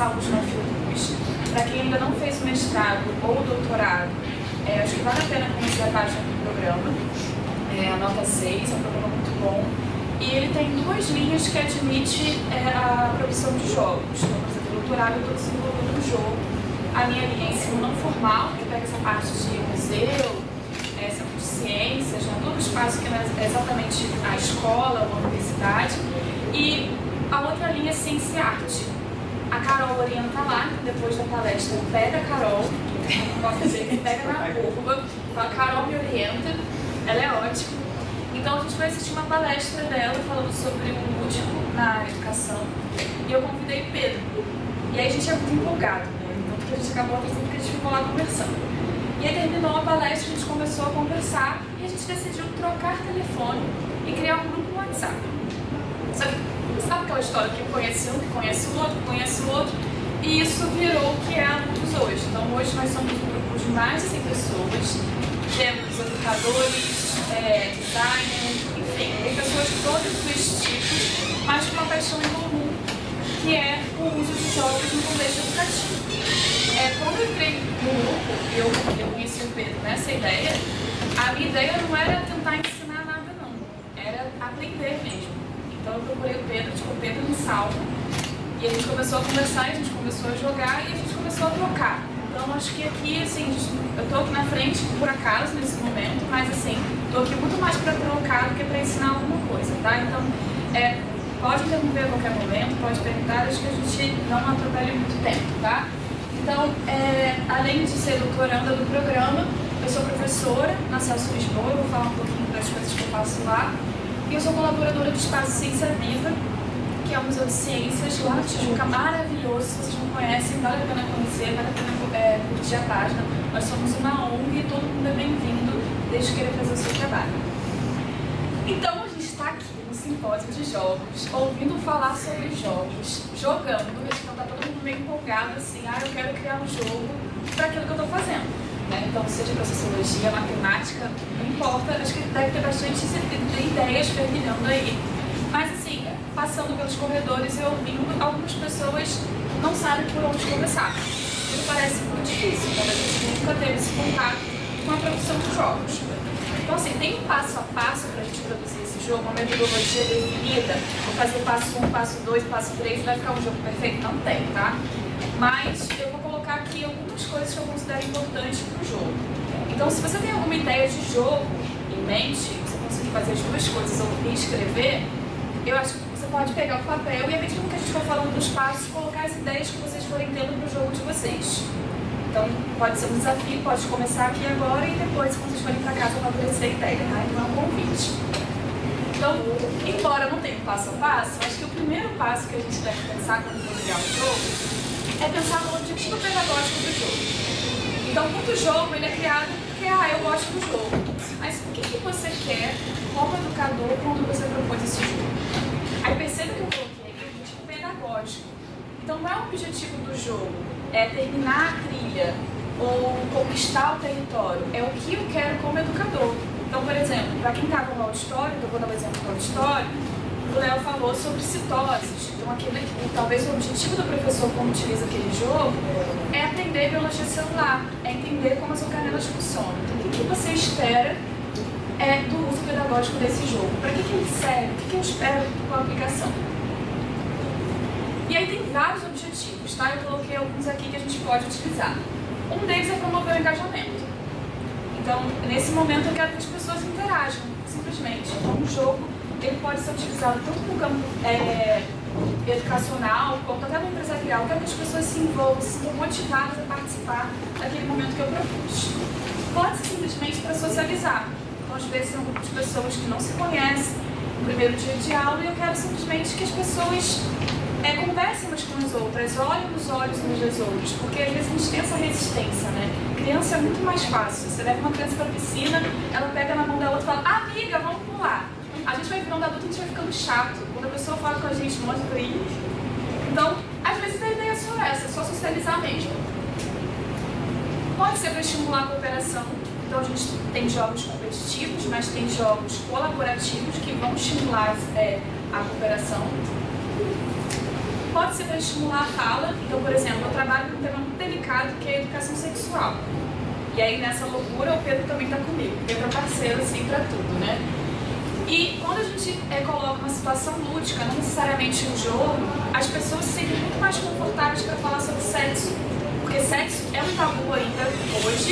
Saúde na Fiocruz. Para quem ainda não fez o mestrado ou o doutorado, acho que vale a pena conhecer a página do programa. A nota 6, é um programa muito bom. E ele tem 2 linhas que admite a produção de jogos. Então, por exemplo, o doutorado eu estou desenvolvendo um jogo. A minha linha é ensino não formal, que pega essa parte de museu, centro de ciências, todo o espaço que não é exatamente a escola ou a universidade. E a outra linha é ciência e arte. A Carol orienta lá, depois da palestra, pega a Carol, posso dizer que pega na curva, a Carol me orienta, ela é ótima. Então a gente vai assistir uma palestra dela falando sobre o lúdico na educação e eu convidei Pedro. E aí a gente é muito empolgado, né? Então a gente acabou trazendo porque a gente ficou lá conversando. E aí terminou a palestra, a gente começou a conversar e a gente decidiu trocar telefone e criar um grupo no WhatsApp. Sabe aquela história que conhece um, que conhece o outro, que conhece o outro? E isso virou o que é a Luz hoje. Então hoje nós somos um grupo de mais de 100 pessoas, temos educadores, designers, enfim, tem pessoas de todos os tipos, mas com uma paixão em comum, que é o uso de jogos no contexto educativo. Quando eu entrei no grupo, eu conheci o Pedro nessa ideia, a minha ideia não era tentar ensinar nada não, era aprender mesmo. Então eu procurei o Pedro, tipo, o Pedro me salva, e a gente começou a conversar, a gente começou a jogar e a gente começou a trocar. Então acho que aqui, assim, eu tô aqui na frente por acaso nesse momento, mas assim, tô aqui muito mais para trocar do que para ensinar alguma coisa, tá? Então, pode interromper a qualquer momento, pode perguntar, acho que a gente não atropele muito tempo, tá? Então, além de ser doutoranda do programa, eu sou professora na Celso Lisboa, eu vou falar um pouquinho das coisas que eu faço lá. E eu sou colaboradora do Espaço Ciência Viva, que é um museu de ciências lá na Tijuca, maravilhoso. Se vocês não conhecem, vale a pena conhecer, vale a pena curtir a página. Nós somos uma ONG e todo mundo é bem-vindo, desde que queira fazer o seu trabalho. Então, a gente está aqui no simpósio de jogos, ouvindo falar sobre jogos, jogando. Então, está todo mundo meio empolgado, assim, eu quero criar um jogo para aquilo que eu estou fazendo. Então, seja para sociologia, matemática, não importa, acho que deve ter bastante ideias fervilhando aí. Mas, assim, passando pelos corredores e ouvindo, algumas pessoas não sabem por onde começar. Isso parece muito difícil, então a gente nunca teve esse contato com a produção de jogos. Então, assim, tem um passo a passo para a gente produzir esse jogo, uma metodologia definida, vou fazer passo 1, passo 2, passo 3 e vai ficar um jogo perfeito? Não tem, tá? Mas eu vou colocar aqui algumas coisas que eu considero importantes para o jogo. Então, se você tem alguma ideia de jogo em mente, você conseguir fazer as duas coisas ou escrever, eu acho que você pode pegar o papel e, à medida que a gente for falando dos passos, colocar as ideias que vocês forem tendo para o jogo de vocês. Então, pode ser um desafio, pode começar aqui agora e depois, quando vocês forem para casa, vai aparecer a ideia, tá? Então, é um convite. Então, embora não tenha passo a passo, acho que o primeiro passo que a gente deve pensar quando for criar um jogo é pensar no objetivo pedagógico do jogo. Então, muito jogo ele é criado porque, eu gosto do jogo. Mas o que você quer como educador quando você propôs esse jogo? Aí perceba que eu coloquei aqui o objetivo pedagógico. Então, não é o objetivo do jogo, é terminar a trilha ou conquistar o território. É o que eu quero como educador. Então, por exemplo, para quem estava no auditório, eu vou dar um exemplo do auditório, o Léo falou sobre citoses. Então, talvez o objetivo do professor, quando utiliza aquele jogo, é aprender biologia celular, é entender como as organelas funcionam. Então, o que você espera do uso pedagógico desse jogo? Para que ele serve? O que eu espero com a aplicação? E aí tem vários objetivos, tá? Eu coloquei alguns aqui que a gente pode utilizar. Um deles é promover o engajamento. Então, nesse momento, eu quero que as pessoas interajam, simplesmente. Então, um jogo ele pode ser utilizado tanto no campo educacional, quanto até no empresarial. Eu quero que as pessoas se envolvam, se sintam motivadas a participar daquele momento que eu propus. Pode ser simplesmente para socializar. Então, às vezes, é um grupo de pessoas que não se conhecem, no primeiro dia de aula, e eu quero simplesmente que as pessoas conversem umas com as outras, olhem nos olhos uns das outras, porque às vezes a gente tem essa resistência, né? Criança é muito mais fácil. Você leva uma criança para a piscina, ela pega na mão da outra e fala, amiga, vamos pular. A gente vai virando adulto e a gente vai ficando chato. Quando a pessoa fala com a gente, mostra pra ele. Então, às vezes a ideia é só essa, é só socializar mesmo. Pode ser para estimular a cooperação. Então a gente tem jogos competitivos, mas tem jogos colaborativos que vão estimular a cooperação. pode ser para estimular a fala. Então, por exemplo, eu trabalho com um tema muito delicado que é a educação sexual. E aí, nessa loucura, o Pedro também está comigo. O Pedro é parceiro, assim, para tudo, né? E quando a gente coloca uma situação lúdica, não necessariamente um jogo, as pessoas se sentem muito mais confortáveis para falar sobre sexo. Porque sexo é um tabu ainda hoje.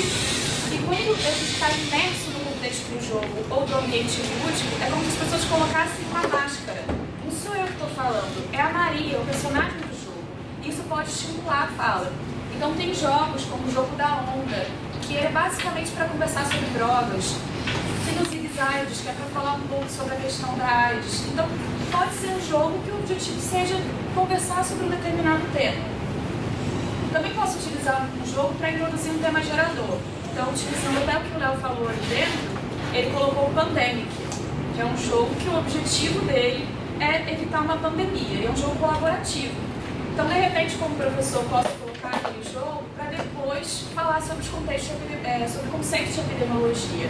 E quando a gente está imerso no contexto do jogo ou do ambiente lúdico, é como se as pessoas colocassem uma máscara. Não sou eu que estou falando, é a Maria, o personagem do jogo. Isso pode estimular a fala. Então tem jogos como o Jogo da Onda, que é basicamente para conversar sobre drogas. Tem os Zigs, que é para falar um pouco sobre a questão da AIDS. Então pode ser um jogo que o objetivo seja conversar sobre um determinado tema. Também posso utilizar um jogo para introduzir um tema gerador. Então, utilizando até o que o Léo falou ali dentro, ele colocou o Pandemic, que é um jogo que o objetivo dele é evitar uma pandemia, e é um jogo colaborativo. Então, de repente, como professor, posso colocar aquele jogo para depois falar sobre os contextos, sobre conceitos de epidemiologia.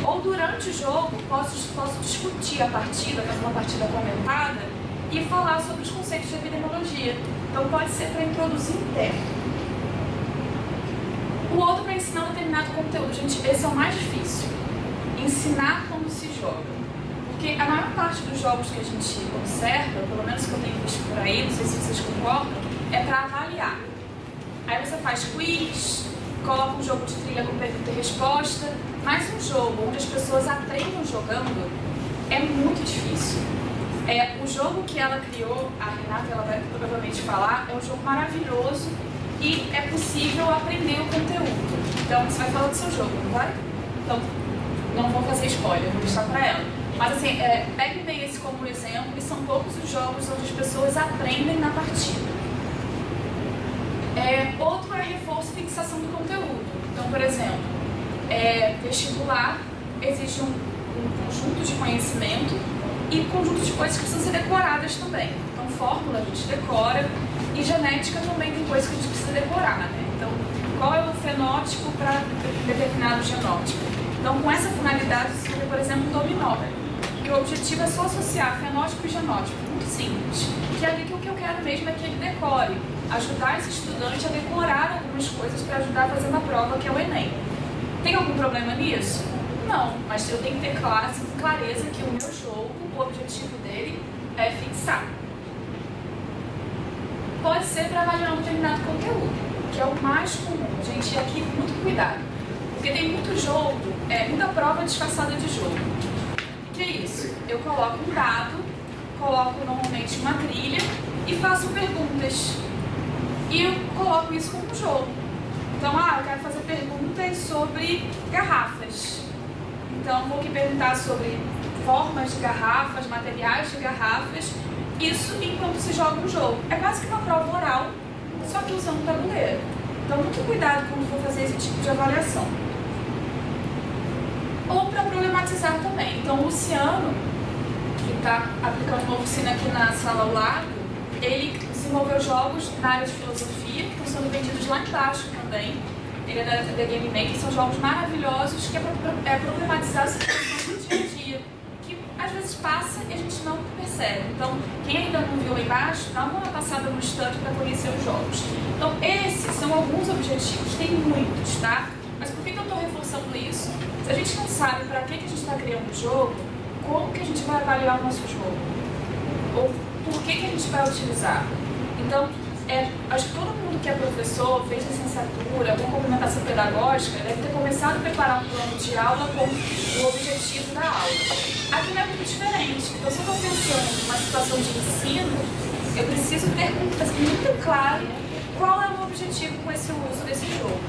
Ou durante o jogo, posso discutir a partida, fazer uma partida comentada e falar sobre os conceitos de epidemiologia. Então, pode ser para introduzir um tema. O outro para ensinar um determinado conteúdo. Gente, esse é o mais difícil. Ensinar como se joga. Porque a maior parte dos jogos que a gente observa, pelo menos que eu tenho visto por aí, não sei se vocês concordam, é para avaliar. Aí você faz quiz, coloca um jogo de trilha com pergunta e resposta, mas um jogo onde as pessoas aprendam jogando é muito difícil. O jogo que ela criou, a Renata, ela vai provavelmente falar, é um jogo maravilhoso e é possível aprender o conteúdo. Então, você vai falar do seu jogo, não vai? Então, não vou fazer spoiler, vou deixar pra ela. Mas assim, pegue bem esse como exemplo, e são poucos os jogos onde as pessoas aprendem na partida. Outro é reforço e fixação do conteúdo. Então, por exemplo, vestibular exige um conjunto de conhecimento e conjunto de coisas que precisam ser decoradas também. Então, fórmula a gente decora e genética também tem coisas que a gente precisa decorar, né? Então, qual é o fenótipo para determinado genótipo? Então, com essa finalidade, você vê, por exemplo, um dominó. E o objetivo é só associar fenótipo e genótipo, muito simples. Que é ali que o que eu quero mesmo é que ele decore, ajudar esse estudante a decorar algumas coisas para ajudar a fazer uma prova, que é o Enem. Tem algum problema nisso? Não, mas eu tenho que ter clareza que o meu jogo, o objetivo dele é fixar. Pode ser para avaliar um determinado conteúdo, que é o mais comum. Gente, aqui muito cuidado, porque tem muito jogo, muita prova disfarçada de jogo. O que é isso? Eu coloco um dado, coloco normalmente uma trilha e faço perguntas. E eu coloco isso como um jogo. Então, eu quero fazer perguntas sobre garrafas. Então, vou aqui perguntar sobre formas de garrafas, materiais de garrafas, isso enquanto se joga um jogo. É quase que uma prova oral, só que usando um tabuleiro. Então, muito cuidado quando for fazer esse tipo de avaliação. Ou para problematizar também. Então, o Luciano, que está aplicando uma oficina aqui na sala ao lado, ele desenvolveu jogos na área de filosofia, que estão sendo vendidos lá embaixo também. Ele é da The Game Maker, são jogos maravilhosos que é para problematizar a situação do dia a dia, que às vezes passa e a gente não percebe. Então, quem ainda não viu lá embaixo, dá uma passada no stand para conhecer os jogos. Então, esses são alguns objetivos, tem muitos, tá? Mas por que eu estou reforçando isso? Se a gente não sabe para que a gente está criando o jogo, como que a gente vai avaliar o nosso jogo? Ou por que a gente vai utilizar? Então, acho que todo mundo que é professor, fez licenciatura, com complementação pedagógica, deve ter começado a preparar um plano de aula com o objetivo da aula. Aqui não é muito diferente. Então, se eu estou pensando numa situação de ensino, eu preciso ter muito claro qual é o meu objetivo com esse uso desse jogo.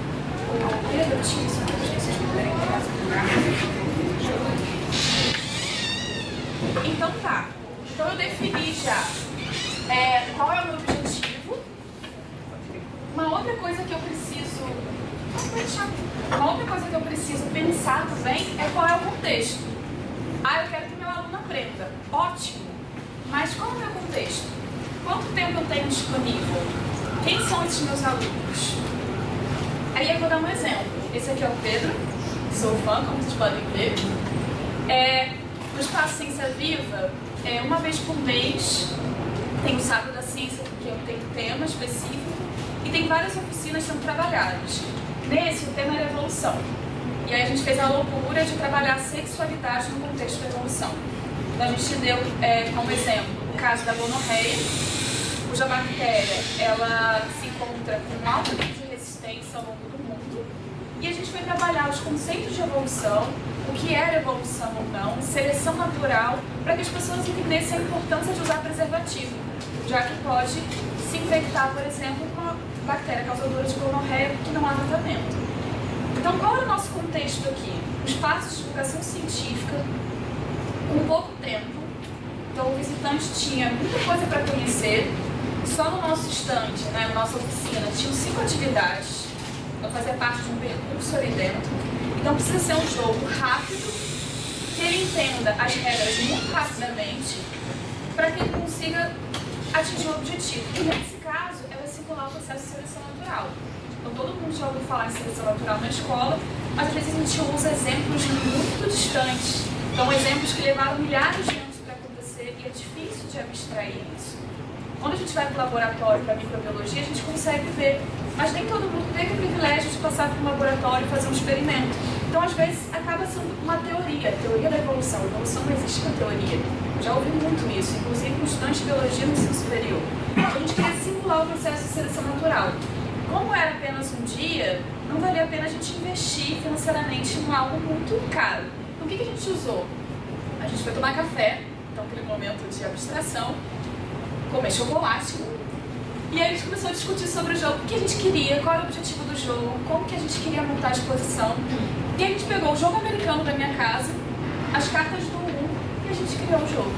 Então tá. Então eu defini já qual é o meu objetivo. Uma outra coisa que eu preciso pensar também é qual é o contexto. Eu quero que meu aluno aprenda. Ótimo. Mas qual é o meu contexto? Quanto tempo eu tenho disponível? Quem são esses meus alunos? Aí eu vou dar um exemplo. Esse aqui é o Pedro, sou fã, como vocês podem ver. No Espaço Ciência Viva, uma vez por mês, tem o Sábado da Ciência, que eu tenho tema específico e tem várias oficinas sendo trabalhadas. Nesse, o tema era evolução. E aí a gente fez a loucura de trabalhar a sexualidade no contexto da evolução. Então a gente deu como exemplo o caso da gonorreia, cuja bactéria ela se encontra com um alto nível de resistência ao longo do mundo. E a gente foi trabalhar os conceitos de evolução, o que era evolução ou não, seleção natural, para que as pessoas entendessem a importância de usar preservativo, já que pode se infectar, por exemplo, com a bactéria causadora de gonorreia que não há tratamento. Então, qual era o nosso contexto aqui? Um espaço de divulgação científica, com pouco tempo, então o visitante tinha muita coisa para conhecer. Só no nosso estande, na nossa oficina, tinham 5 atividades, então fazia parte de um percurso ali dentro. Então precisa ser um jogo rápido, que ele entenda as regras muito rapidamente, para que ele consiga atingir o objetivo. E nesse caso, ela simular o processo de seleção natural. Então todo mundo já ouviu falar em seleção natural na escola, mas às vezes a gente usa exemplos muito distantes. Então exemplos que levaram milhares de anos para acontecer e é difícil de abstrair isso. Quando a gente vai para o laboratório, para a microbiologia, a gente consegue ver, mas nem todo mundo teve o privilégio de passar por um laboratório e fazer um experimento. Então, às vezes, acaba sendo uma teoria, a teoria da evolução. A evolução não existe na teoria. Eu já ouvi muito isso, inclusive com estudantes de biologia no ensino superior. Então, a gente queria simular o processo de seleção natural. Como era apenas um dia, não valia a pena a gente investir financeiramente em algo muito caro. Então, o que a gente usou? A gente foi tomar café, então aquele momento de abstração, comer chocolate, e aí a gente começou a discutir sobre o jogo, o que a gente queria, qual era o objetivo do jogo, como que a gente queria montar a exposição. E a gente pegou o jogo americano da minha casa, as cartas do mundo, e a gente criou o jogo.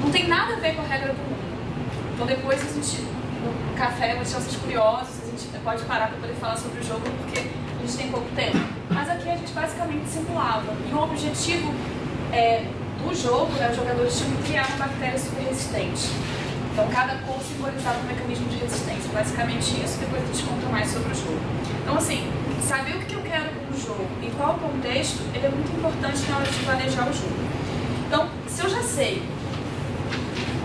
Não tem nada a ver com a regra do mundo. Então depois a gente, no café, eu tinha vocês curiosos, a gente pode parar para poder falar sobre o jogo, porque a gente tem pouco tempo. Mas aqui a gente basicamente simulava. E o objetivo do jogo, os jogadores tinham que criar uma bactéria super resistente. Então, cada cor simbolizava um mecanismo de resistência. Basicamente isso, depois a gente conta mais sobre o jogo. Então, assim, saber o que eu quero com o jogo e qual o contexto, ele é muito importante na hora de planejar o jogo. Então, se eu já sei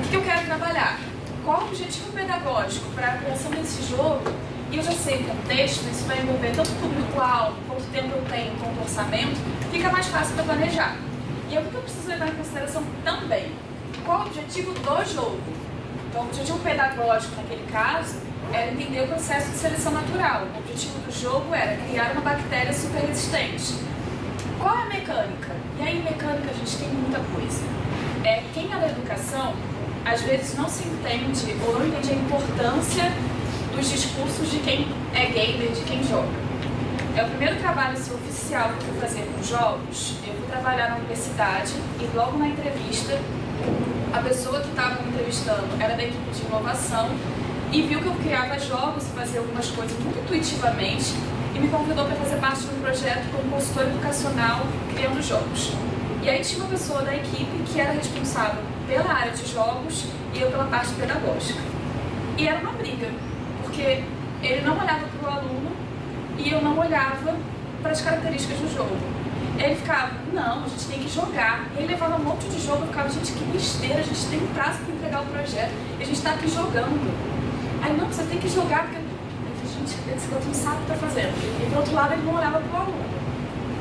o que eu quero trabalhar, qual o objetivo pedagógico para a criação desse jogo, e eu já sei o contexto, isso vai envolver tanto público-alvo, quanto tempo eu tenho, quanto orçamento, fica mais fácil para planejar. E é o que eu preciso levar em consideração também. Qual o objetivo do jogo? Então, o objetivo pedagógico, naquele caso, era entender o processo de seleção natural. O objetivo do jogo era criar uma bactéria super resistente. Qual é a mecânica? E aí, em mecânica, a gente tem muita coisa. Quem é da educação, às vezes não se entende ou não entende a importância dos discursos de quem é gamer, de quem joga. É o primeiro trabalho oficial que eu fui fazer com jogos. Eu fui trabalhar na universidade e logo na entrevista, a pessoa que estava me entrevistando era da equipe de inovação e viu que eu criava jogos e fazia algumas coisas muito intuitivamente e me convidou para fazer parte de um projeto como consultor educacional criando jogos. E aí tinha uma pessoa da equipe que era responsável pela área de jogos e eu pela parte pedagógica. E era uma briga, porque ele não olhava para o aluno e eu não olhava para as características do jogo. Ele ficava, não, a gente tem que jogar. E ele levava um monte de jogo, eu ficava, gente, que besteira, a gente tem um prazo para entregar o projeto e a gente está aqui jogando. Aí, não, você tem que jogar, porque gente, esse outro não sabe o que está fazendo. E do outro lado, ele não olhava para o aluno.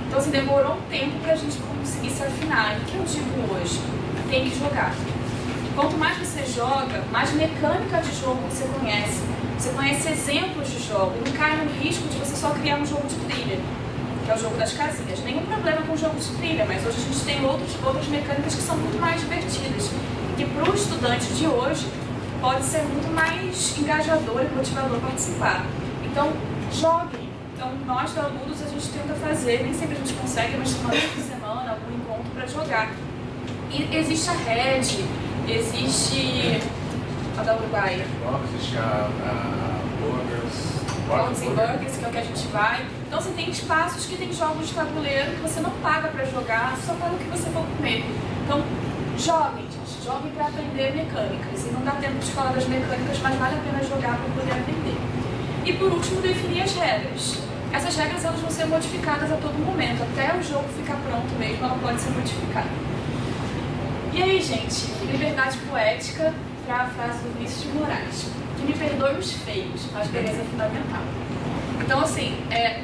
Então, assim, demorou um tempo para a gente conseguir se afinar. E o que eu digo hoje? Tem que jogar. Quanto mais você joga, mais mecânica de jogo você conhece. Você conhece exemplos de jogo. Não cai no risco de você só criar um jogo de trilha, que é o jogo das casinhas. Nenhum problema com o jogo de trilha, mas hoje a gente tem outras mecânicas que são muito mais divertidas. E para o estudante de hoje, pode ser muito mais engajador e motivador participar. Então, joguem. Então, nós da Ludus, a gente tenta fazer, nem sempre a gente consegue, mas uma vez por semana, algum encontro para jogar. E existe a Red, existe a da Uruguai. Existe a Bones and Burgers, que é o que a gente vai. Então, você tem espaços que tem jogos de tabuleiro que você não paga para jogar, só paga o que você for comer. Então, joguem, gente. Joguem para aprender mecânicas. E não dá tempo de falar das mecânicas, mas vale a pena jogar para poder aprender. E, por último, definir as regras. Essas regras elas vão ser modificadas a todo momento. Até o jogo ficar pronto mesmo, ela pode ser modificada. E aí, gente, liberdade poética. encontrar a frase do Vinícius de Moraes, que me perdoe os feios, mas beleza é fundamental. Então, assim,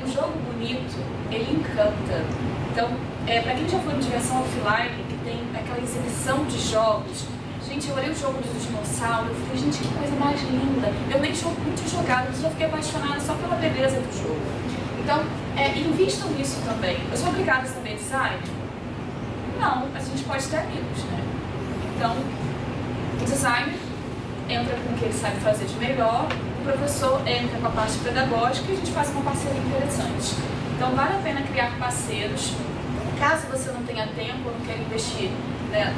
um jogo bonito, ele encanta. Então, para quem já foi em diversão offline, que tem aquela exibição de jogos, gente, eu olhei o jogo dos dinossauros, eu falei, gente, que coisa mais linda. Eu nem jogo muito jogado, mas já fiquei apaixonada só pela beleza do jogo. Então, invistam nisso também. Eu sou obrigada a saber design? Não, a gente pode ter amigos, né? Então, o designer entra com o que ele sabe fazer de melhor, o professor entra com a parte pedagógica e a gente faz uma parceria interessante. Então, vale a pena criar parceiros. Caso você não tenha tempo ou não queira investir, né,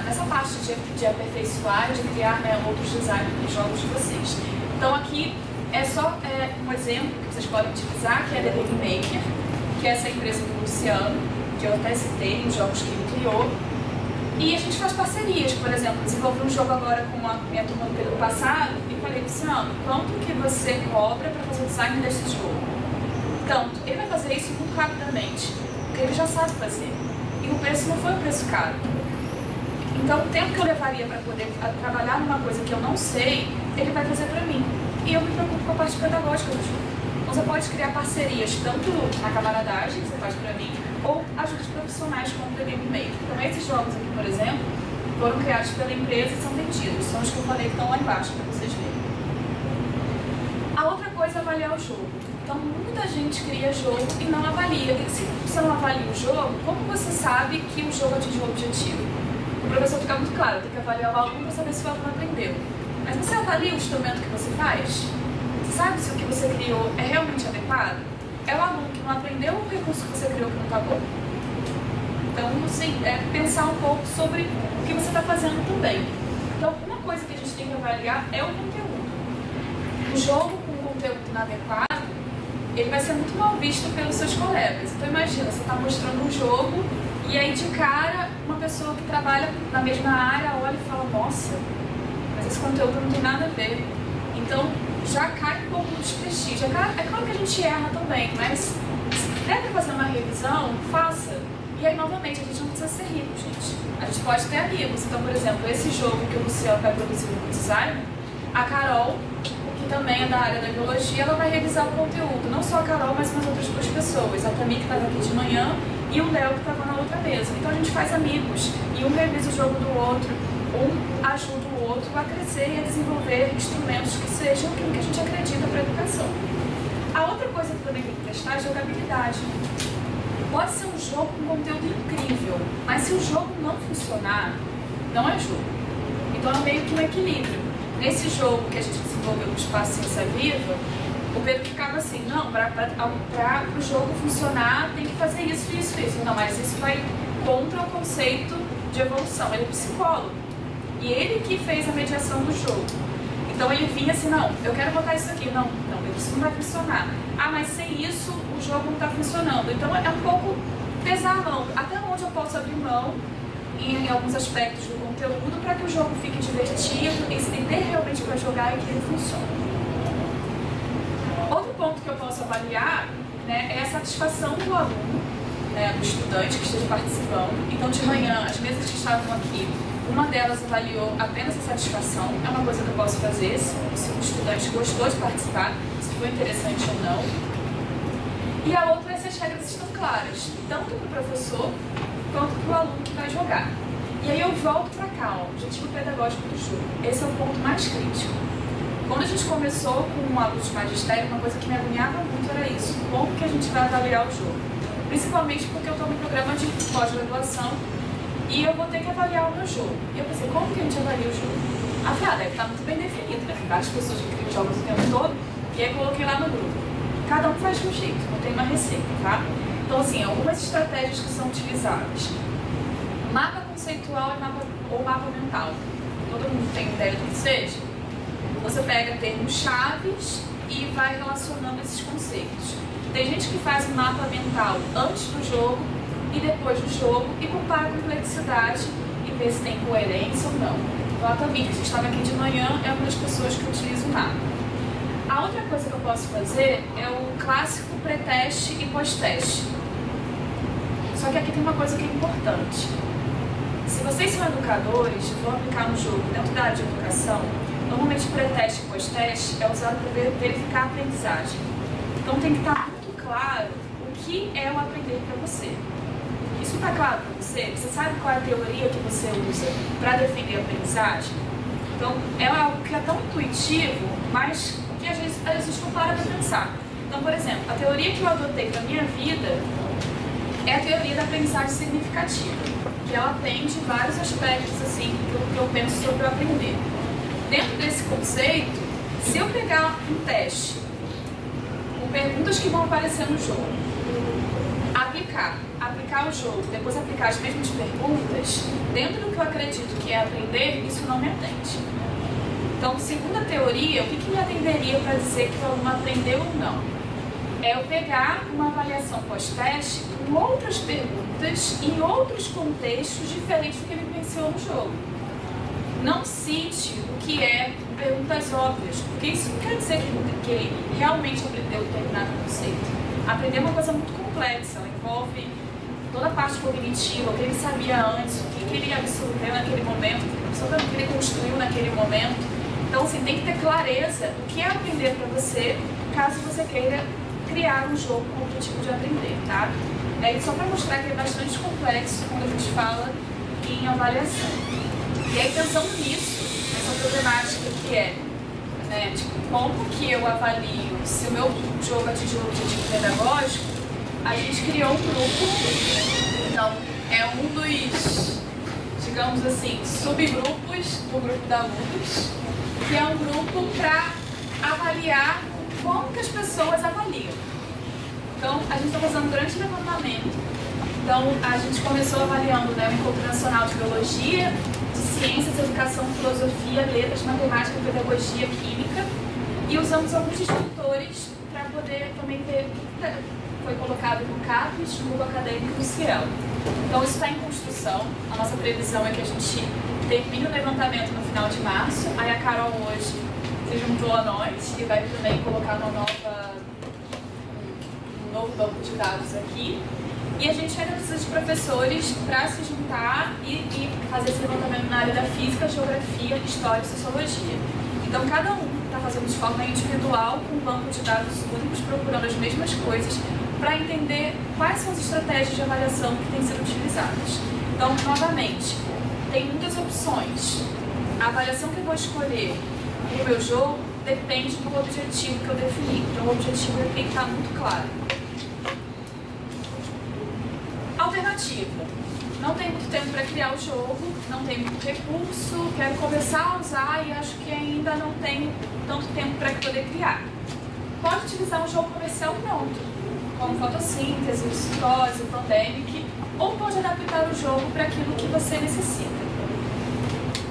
nessa parte de aperfeiçoar, de criar, né, outros designs nos jogos de vocês. Então, aqui é só um exemplo que vocês podem utilizar, que é a The Game Maker, que é essa empresa do Luciano, que eu até citei em jogos que ele criou. E a gente faz parcerias, por exemplo, desenvolvi um jogo agora com a minha turma do período passado e falei, Luciano, quanto que você cobra para fazer o design desse jogo? Tanto, ele vai fazer isso muito rapidamente, porque ele já sabe fazer. E o preço não foi um preço caro. Então, o tempo que eu levaria para poder trabalhar numa coisa que eu não sei, ele vai fazer para mim. E eu me preocupo com a parte pedagógica do jogo. Então, você pode criar parcerias, tanto na camaradagem, que você faz para mim, ou ajudas profissionais como o The Game Maker. Então, esses jogos aqui, por exemplo, foram criados pela empresa e são vendidos. São os que eu falei que estão lá embaixo, para vocês verem. A outra coisa é avaliar o jogo. Então, muita gente cria jogo e não avalia. E se você não avalia o jogo, como você sabe que o jogo atingiu o objetivo? O professor fica muito claro, tem que avaliar o aluno para saber se o aluno aprendeu. Mas você avalia o instrumento que você faz? Você sabe se o que você criou é realmente adequado? É o aluno que não aprendeu ou o recurso que você criou que não está bom? Então, assim, pensar um pouco sobre o que você está fazendo também. Então, uma coisa que a gente tem que avaliar é o conteúdo. O jogo com conteúdo inadequado, ele vai ser muito mal visto pelos seus colegas. Então, imagina, você está mostrando um jogo e aí, de cara, uma pessoa que trabalha na mesma área olha e fala, nossa, mas esse conteúdo não tem nada a ver. Então, já cai um pouco de desprestígio. É claro que a gente erra também, mas se der para fazer uma revisão, faça. E aí, novamente, a gente não precisa ser rico, gente. A gente pode ter amigos. Então, por exemplo, esse jogo que o Luciano vai produzir no design, a Carol, que também é da área da biologia, ela vai revisar o conteúdo. Não só a Carol, mas umas outras duas pessoas. A Tami, que estava aqui de manhã, e o Léo, que estava na outra mesa. Então, a gente faz amigos. E um revisa o jogo do outro, um ajuda o outro a crescer e a desenvolver instrumentos que sejam aquilo que a gente acredita para a educação. A outra coisa que também tem que testar é a jogabilidade. Pode ser um jogo com conteúdo incrível, mas se o jogo não funcionar, não é jogo. Então é meio que um equilíbrio. Nesse jogo que a gente desenvolveu no Espaço Ciência Viva, o Pedro ficava assim, não, para o jogo funcionar tem que fazer isso, isso, isso. Não, mas isso vai contra o conceito de evolução. Ele é psicólogo. E ele que fez a mediação do jogo. Então ele vinha assim, não, eu quero botar isso aqui. Não, isso não vai funcionar. Ah, mas sem isso o jogo não está funcionando. Então é um pouco pesar a mão. Até onde eu posso abrir mão em alguns aspectos do conteúdo para que o jogo fique divertido e se der realmente para jogar e que ele funcione. Outro ponto que eu posso avaliar, né, é a satisfação do aluno, né, do estudante que esteja participando. Então de manhã, as mesas que estavam aqui, uma delas avaliou apenas a satisfação, é uma coisa que eu posso fazer, se o estudante gostou de participar, se foi interessante ou não. E a outra é se as regras estão claras, tanto para o professor quanto para o aluno que vai jogar. E aí eu volto para cá, ó, o objetivo pedagógico do jogo. Esse é o ponto mais crítico. Quando a gente começou com um aluno de magistério, uma coisa que me agoniava muito era isso, como que a gente vai avaliar o jogo. Principalmente porque eu estou no programa de pós-graduação e eu vou ter que avaliar o meu jogo. E eu pensei, como que a gente avalia o jogo? Deve estar muito bem definido, né? Tem várias pessoas que criam jogos o tempo todo, e aí eu coloquei lá no grupo. Cada um faz de um jeito, não tem uma receita, tá? Então, assim, algumas estratégias que são utilizadas. Mapa conceitual ou mapa mental. Todo mundo tem ideia do que seja? Você pega termos chaves e vai relacionando esses conceitos. Tem gente que faz um mapa mental antes do jogo e depois do jogo e compara a complexidade e vê se tem coerência ou não. Então, a Tami, que estava aqui de manhã, é uma das pessoas que utiliza o mapa. A outra coisa que eu posso fazer é o clássico pré-teste e pós-teste. Só que aqui tem uma coisa que é importante. Se vocês são educadores e vão aplicar um jogo dentro da área de educação, normalmente pré-teste e pós-teste é usado para verificar a aprendizagem. Então tem que estar muito claro o que é o aprender para você. Isso está claro para você? Você sabe qual é a teoria que você usa para defender a aprendizagem? Então é algo que é tão intuitivo, mas que às vezes não para para pensar. Então, por exemplo, a teoria que eu adotei para a minha vida é a teoria da aprendizagem significativa, que ela atende vários aspectos assim que eu penso sobre o aprender. Dentro desse conceito, se eu pegar um teste com perguntas que vão aparecer no jogo, aplicar o jogo, depois aplicar as mesmas perguntas, dentro do que eu acredito que é aprender, isso não me atende. Então, segundo a teoria, o que me atenderia para dizer que o aluno aprendeu ou não? É eu pegar uma avaliação pós-teste com outras perguntas em outros contextos diferentes do que ele pensou no jogo. Não cite o que é perguntas óbvias, porque isso não quer dizer que ele realmente aprendeu determinado conceito. Aprender é uma coisa muito complexa, ela envolve toda a parte cognitiva, o que ele sabia antes, o que ele absorveu naquele momento, o que ele construiu naquele momento. Então, assim, tem que ter clareza do que é aprender para você, caso você queira criar um jogo com o objetivo de aprender, tá? Só para mostrar que é bastante complexo quando a gente fala em avaliação. E aí, pensando nisso, essa problemática que é, né, tipo, como que eu avalio se o meu jogo atingiu o objetivo pedagógico, a gente criou um grupo. Então, é um dos, digamos assim, subgrupos do grupo da alunos, que é um grupo para avaliar como que as pessoas avaliam. Então, a gente está fazendo um grande levantamento. Então, a gente começou avaliando, né, o Encontro Nacional de Biologia, de Ciências, Educação, Filosofia, Letras, Matemática, Pedagogia, Química, e usamos alguns instrutores para poder também ver o que foi colocado no CAPES, no Google Acadêmico e no Ciel. Então, isso está em construção. A nossa previsão é que a gente termine o levantamento no final de março. Aí a Carol hoje se juntou a nós e vai também colocar um novo banco de dados aqui. E a gente ainda precisa de professores para se juntar e fazer esse levantamento na área da física, geografia, história e sociologia. Então, cada um está fazendo de forma individual, com um banco de dados únicos, procurando as mesmas coisas, para entender quais são as estratégias de avaliação que têm sido utilizadas. Então, novamente, tem muitas opções. A avaliação que eu vou escolher no meu jogo depende do objetivo que eu defini. Então, o objetivo tem que estar muito claro. Alternativa. Não tem muito tempo para criar o jogo, não tem muito recurso, quero começar a usar e acho que ainda não tenho tanto tempo para poder criar. Pode utilizar um jogo comercial pronto, como fotossíntese, citose, pandemic, ou pode adaptar o jogo para aquilo que você necessita.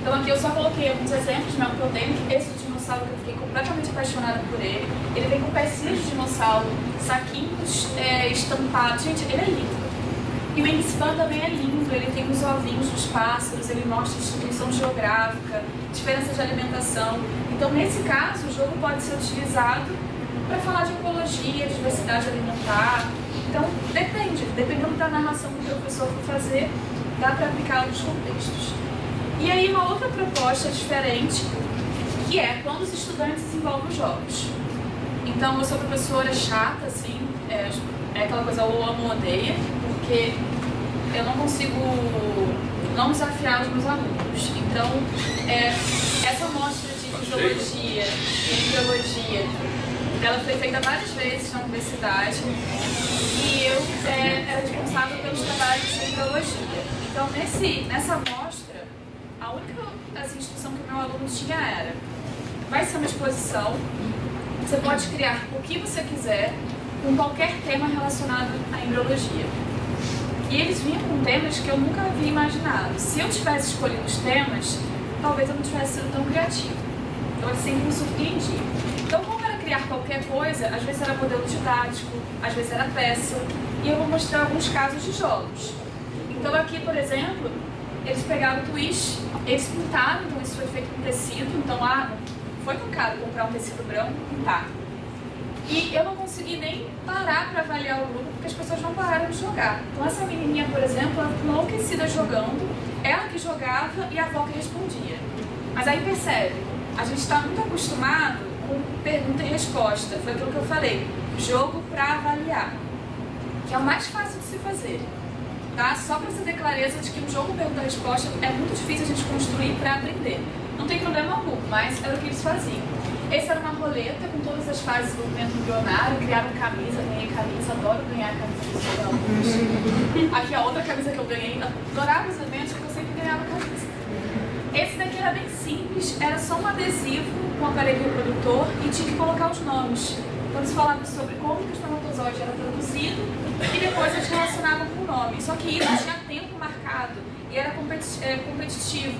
Então aqui eu só coloquei alguns exemplos, né? O pandemic, esse do dinossauro que eu fiquei completamente apaixonada por ele. Ele vem com pecinhas de dinossauro, saquinhos estampados, gente, ele é lindo. E o Wingspan também é lindo, ele tem os ovinhos dos pássaros, ele mostra distribuição geográfica, diferença de alimentação. Então, nesse caso, o jogo pode ser utilizado para falar de ecologia, diversidade alimentar. Então, dependendo da narração que o professor for fazer, dá para aplicar nos contextos. E aí, uma outra proposta diferente, que é quando os estudantes desenvolvem os jogos. Então, eu sou professora chata, assim, é aquela coisa ou amo ou odeia, porque eu não consigo não desafiar os meus alunos. Então, essa amostra de fisiologia e embriologia, ela foi feita várias vezes na universidade e eu era responsável pelos trabalhos de embriologia. Então, nessa amostra, a única instrução que o meu aluno tinha era: vai ser uma exposição, você pode criar o que você quiser com qualquer tema relacionado à embriologia. E eles vinham com temas que eu nunca havia imaginado. Se eu tivesse escolhido os temas, talvez eu não tivesse sido tão criativa. Então, eles sempre me surpreendiam. Então, como era criar qualquer coisa, às vezes era modelo didático, às vezes era peça, e eu vou mostrar alguns casos de jogos. Então, aqui, por exemplo, eles pegaram o twist, eles pintaram, então isso foi feito com tecido, então foi tão caro comprar um tecido branco e pintar. E eu não consegui nem parar para avaliar o grupo, porque as pessoas não pararam de jogar. Então essa menininha, por exemplo, ela ficou enlouquecida jogando, ela que jogava e a avó que respondia. Mas aí percebe, a gente está muito acostumado com pergunta e resposta, foi aquilo que eu falei, jogo para avaliar, que é o mais fácil de se fazer. Tá? Só para você ter clareza de que um jogo pergunta-resposta é muito difícil a gente construir para aprender. Não tem problema algum, mas era o que eles faziam. Esse era uma roleta com todas as fases do movimento embrionário, criaram camisa, ganhei camisa, adoro ganhar camisa dos Aqui a outra camisa que eu ganhei, adorava os eventos porque eu sempre ganhava camisa. Esse daqui era bem simples, era só um adesivo com aparelho reprodutor e tinha que colocar os nomes. Então eles falavam sobre como que o espermatozoide era produzido e depois eles relacionavam com o nome. Só que isso tinha tempo marcado e era competitivo.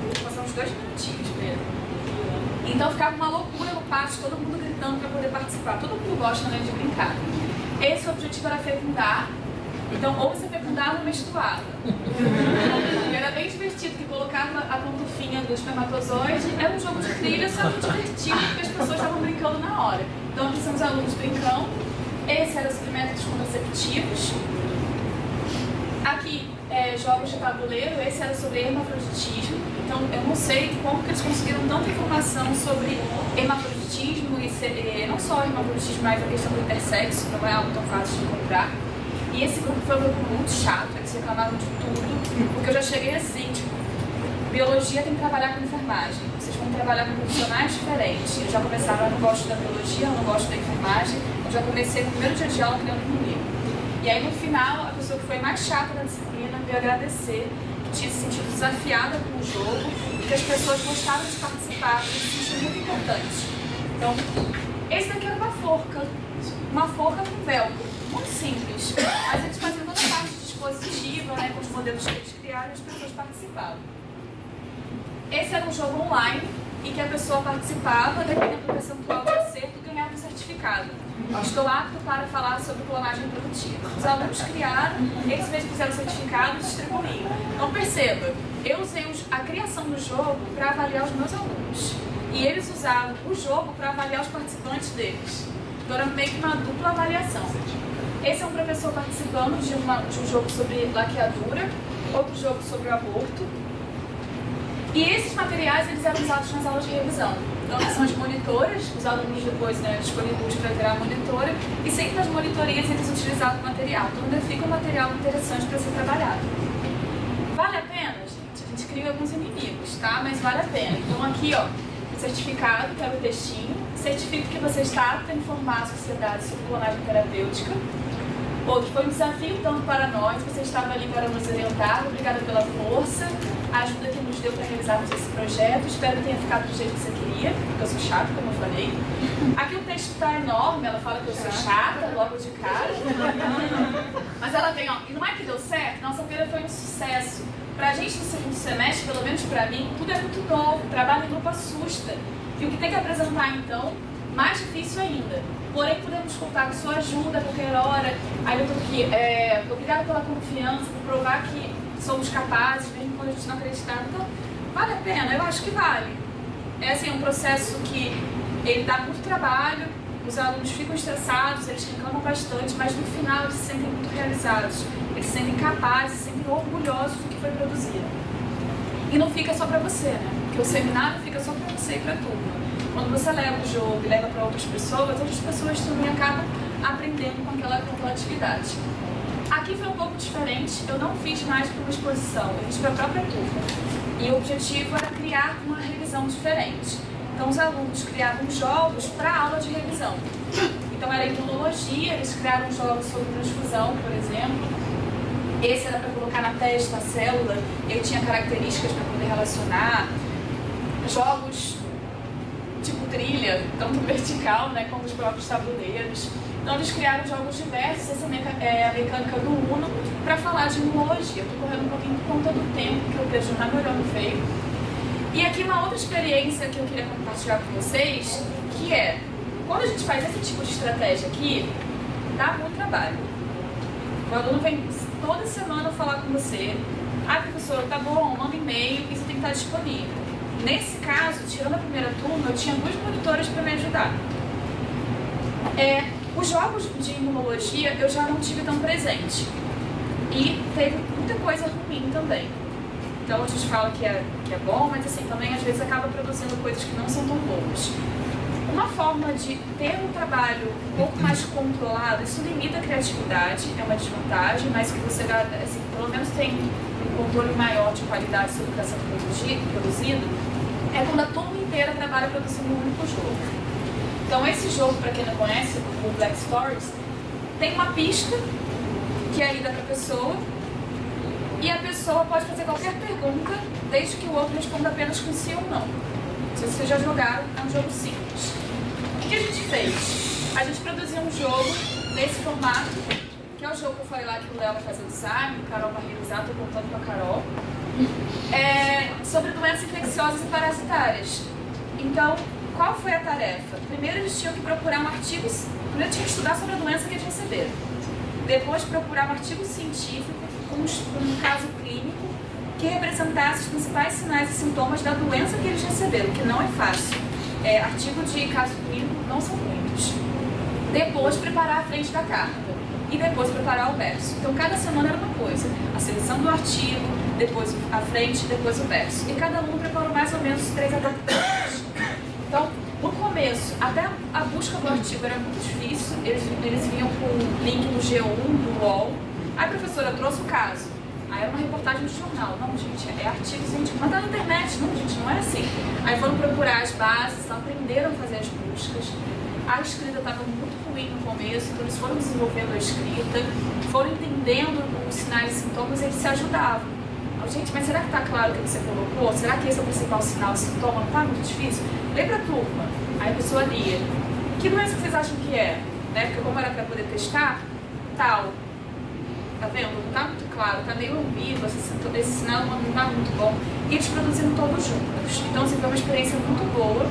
Vou passar uns 2 minutinhos mesmo. Então ficava uma loucura no pátio, todo mundo gritando para poder participar. Todo mundo gosta, né, de brincar. Esse objetivo era fecundar. Então, ou você fecundava ou menstruava. E era bem divertido, que colocava a pantufinha do espermatozoide. Era um jogo de trilha, só que divertido, porque as pessoas estavam brincando na hora. Então, aqui são os alunos brincando. Esse era sobre métodos contraceptivos. Aqui, jogos de tabuleiro. Esse era sobre hermafroditismo. Então, eu não sei como que eles conseguiram tanta informação sobre hermafroditismo e não só o hermafroditismo, mas a questão do intersexo, não é algo tão fácil de encontrar. E esse grupo foi um grupo muito chato, eles reclamaram de tudo, porque eu já cheguei assim, tipo, biologia tem que trabalhar com enfermagem, vocês vão trabalhar com profissionais diferentes. Eu já começava, eu não gosto da biologia, eu não gosto da enfermagem, eu já comecei no primeiro dia de aula criando comigo. E aí no final, a pessoa que foi mais chata da disciplina veio agradecer, que tinha se sentido desafiada com o jogo, e que as pessoas gostaram de participar, que se sentiam muito importantes. Então, esse daqui era uma forca com velcro. Muito simples, mas eles faziam toda a parte dispositiva, né, com os modelos que eles criaram e as pessoas participavam. Esse era um jogo online em que a pessoa participava, dependendo do percentual de acerto, ganhava um certificado. Estou apto para falar sobre clonagem reprodutiva. Os alunos criaram, eles mesmos fizeram o certificado e distribuíram. Então perceba, eu usei a criação do jogo para avaliar os meus alunos. E eles usavam o jogo para avaliar os participantes deles. Então era meio que uma dupla avaliação. Esse é um professor participando de um jogo sobre laqueadura, outro jogo sobre o aborto. E esses materiais eles eram usados nas aulas de revisão. Então são as monitoras, os alunos depois, né, escolhiam para virar monitora, e sempre nas monitorias eles utilizavam o material. Então ainda fica um material interessante para ser trabalhado. Vale a pena, gente? A gente cria alguns inimigos, tá? Mas vale a pena. Então aqui, ó, o certificado, que é o textinho, certifica que você está apto a informar a sociedade sobre clonagem terapêutica. Outro, foi um desafio tanto para nós, você estava ali para nos orientar, obrigada pela força, a ajuda que nos deu para realizarmos esse projeto, espero que tenha ficado do jeito que você queria, porque eu sou chata, como eu falei. Aqui o texto está enorme, ela fala que eu sou chata, logo de cara. Mas ela vem, ó, e não é que deu certo? Nossa feira foi um sucesso. Pra gente no segundo semestre, pelo menos pra mim, tudo é muito novo, trabalho em grupo assusta. E o que tem que apresentar então, mais difícil ainda. Porém, podemos contar com sua ajuda a qualquer hora. Aí eu tô aqui, obrigada pela confiança, por provar que somos capazes, mesmo quando a gente não acreditava. Então, vale a pena? Eu acho que vale. É assim, um processo que ele dá muito trabalho, os alunos ficam estressados, eles reclamam bastante, mas no final eles se sentem muito realizados. Eles se sentem capazes, se sentem orgulhosos do que foi produzido. E não fica só pra você, né? Porque o seminário fica só pra você e pra turma. Quando você leva o jogo e leva para outras pessoas também acabam aprendendo com aquela atividade. Aqui foi um pouco diferente, eu não fiz mais para uma exposição, eu fiz para a própria turma. E o objetivo era criar uma revisão diferente. Então os alunos criavam jogos para a aula de revisão. Então era imunologia, eles criaram jogos sobre transfusão, por exemplo. Esse era para colocar na testa a célula, eu tinha características para poder relacionar. Jogos tipo trilha, tanto vertical, né, como os próprios tabuleiros. Então eles criaram jogos diversos, essa é a mecânica do Uno, para falar de imunologia. Estou correndo um pouquinho por conta do tempo, que o texto não está melhorando feio. E aqui uma outra experiência que eu queria compartilhar com vocês, que é, quando a gente faz esse tipo de estratégia aqui, dá muito trabalho. O aluno vem toda semana falar com você, professor, tá bom, manda e-mail e você tem que estar disponível. Nesse caso, tirando a primeira turma, eu tinha 2 monitores para me ajudar. Os jogos de imunologia eu já não tive tão presente. E teve muita coisa ruim também. Então a gente fala que é bom, mas assim, também às vezes acaba produzindo coisas que não são tão boas. Uma forma de ter um trabalho um pouco mais controlado, isso limita a criatividade, é uma desvantagem, mas que você assim, pelo menos tem um controle maior de qualidade sobre o que está sendo produzido, é quando a turma inteira trabalha produzindo um único jogo. Então esse jogo, para quem não conhece, o Black Stories, tem uma pista que é lida para a pessoa, e a pessoa pode fazer qualquer pergunta, desde que o outro responda apenas com sim ou não. Se vocês já jogaram, é um jogo simples. O que a gente fez? A gente produziu um jogo nesse formato, que é o jogo que eu falei lá que o Léo vai fazer o design, o Carol vai realizar, estou contando com a Carol, sobre doenças infecciosas e parasitárias. Então, qual foi a tarefa? Primeiro eles tinham que procurar um artigo, primeiro tinham que estudar sobre a doença que eles receberam. Depois procurar um artigo científico com um caso clínico que representasse os principais sinais e sintomas da doença que eles receberam, que não é fácil. Artigo de caso clínico não são muitos. Depois preparar a frente da carta e depois preparar o verso. Então cada semana era uma coisa, a seleção do artigo, depois a frente, depois o verso. E cada aluno preparou mais ou menos 3 a 4 textos. Então, no começo, até a busca do artigo era muito difícil, eles vinham com um link no G1, do UOL. Aí a professora trouxe o caso. Aí era uma reportagem do jornal. Não, gente, é artigo científico. Mas tá na internet. Não, gente, não é assim. Aí foram procurar as bases, aprenderam a fazer as buscas. A escrita estava muito ruim no começo, então eles foram desenvolvendo a escrita, foram entendendo os sinais e sintomas e eles se ajudavam. Gente, mas será que está claro o que você colocou? Será que esse é o principal sinal e sintoma? Não está muito difícil? Lê para a turma. Aí a pessoa lia. Que doença que vocês acham que é? Né? Porque como era para poder testar, tal. Tá vendo? Não está muito claro, está meio ambíguo, esse sinal não está muito bom. E eles produziram todos juntos. Então, assim, foi uma experiência muito boa.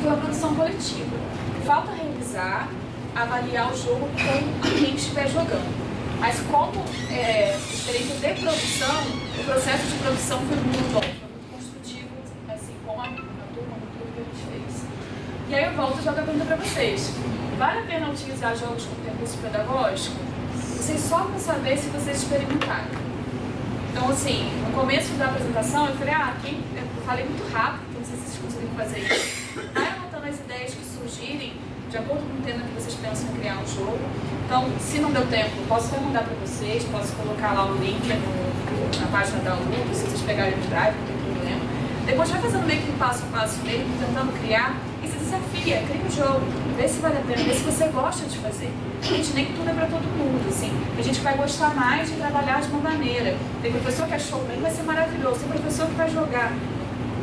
Foi uma produção coletiva. Falta revisar, avaliar o jogo com quem estiver jogando. Mas como experiência de produção, o processo de produção foi muito bom, foi muito construtivo, assim, com a turma, com tudo que a gente fez. E aí eu volto e jogo a pergunta para vocês. Vale a pena utilizar jogos com percurso pedagógico? Vocês só vão saber se vocês experimentarem. Então, assim, no começo da apresentação eu falei, eu falei muito rápido, então não sei se vocês conseguiram fazer isso. Vai anotando as ideias que surgirem, de acordo com o tema que vocês pensam em criar um jogo. Então, se não deu tempo, posso até mandar para vocês, posso colocar lá o link na página da Lu, se vocês pegarem o drive, não tem problema. Depois vai fazendo meio que um passo a passo mesmo, tentando criar, e se desafia, cria um jogo, vê se vale a pena, vê se você gosta de fazer. Gente, nem tudo é para todo mundo, assim. Tem gente que vai gostar mais de trabalhar de uma maneira. Tem professor que achou bem, vai ser maravilhoso. Tem professor que vai jogar.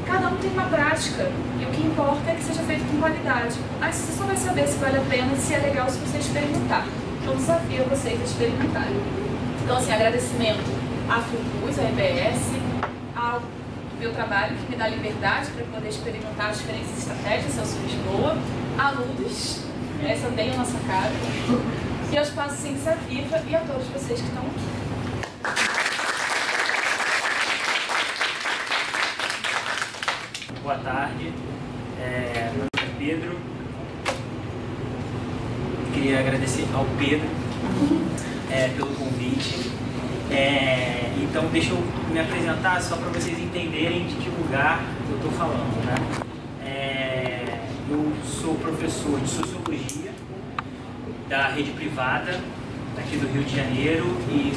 Cada um tem uma prática, e o que importa é que seja feito com qualidade. Mas você só vai saber se vale a pena e se é legal se você experimentar. Então, desafio vocês a experimentarem. Então, assim, agradecimento à Fiocruz, à EBS, ao meu trabalho, que me dá liberdade para poder experimentar as diferentes estratégias, eu sou Lisboa, a Lourdes, essa tem a nossa cara, e ao Espaço Ciência Viva e a todos vocês que estão aqui. Boa tarde, meu nome é Pedro. Queria agradecer ao Pedro pelo convite. Então, deixa eu me apresentar só para vocês entenderem de que lugar eu estou falando, né? Eu sou professor de Sociologia da rede privada aqui do Rio de Janeiro e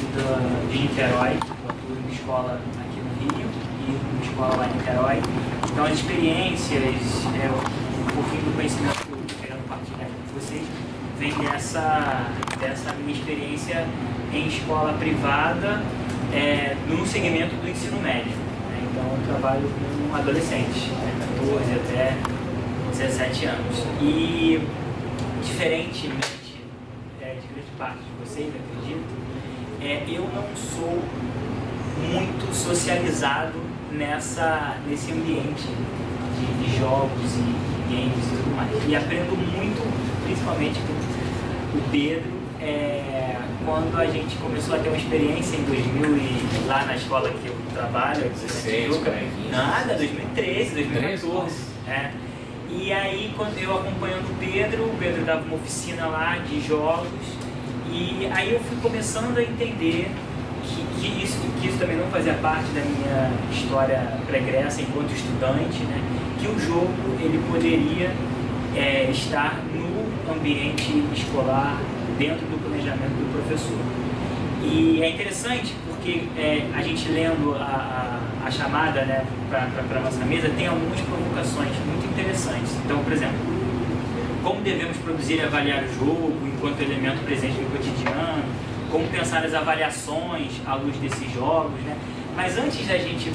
de Niterói. Eu atuo em escola aqui no Rio e em escola lá em Niterói. Então, as experiências, um pouquinho do conhecimento que eu estou querendo partilhar com vocês, vem dessa minha experiência em escola privada, no segmento do ensino médio. Né? Então, eu trabalho com adolescentes, 14 até 17 anos. E, diferentemente de grande parte de vocês, acredito, eu não sou muito socializado nesse ambiente de jogos e games e tudo mais. E aprendo muito, principalmente com o Pedro, quando a gente começou a ter uma experiência em 2000 e lá na escola que eu trabalho, aqui na Tijuca, nada, 2013, 2014. E aí, quando eu acompanhando o Pedro dava uma oficina lá de jogos, e aí eu fui começando a entender que isso também não fazia parte da minha história pregressa enquanto estudante, né? Que o jogo ele poderia estar no ambiente escolar, dentro do planejamento do professor. E é interessante porque a gente lendo a chamada, né, para a nossa mesa, tem algumas provocações muito interessantes. Então, por exemplo, como devemos produzir e avaliar o jogo enquanto elemento presente no cotidiano, como pensar as avaliações à luz desses jogos, né? Mas antes da gente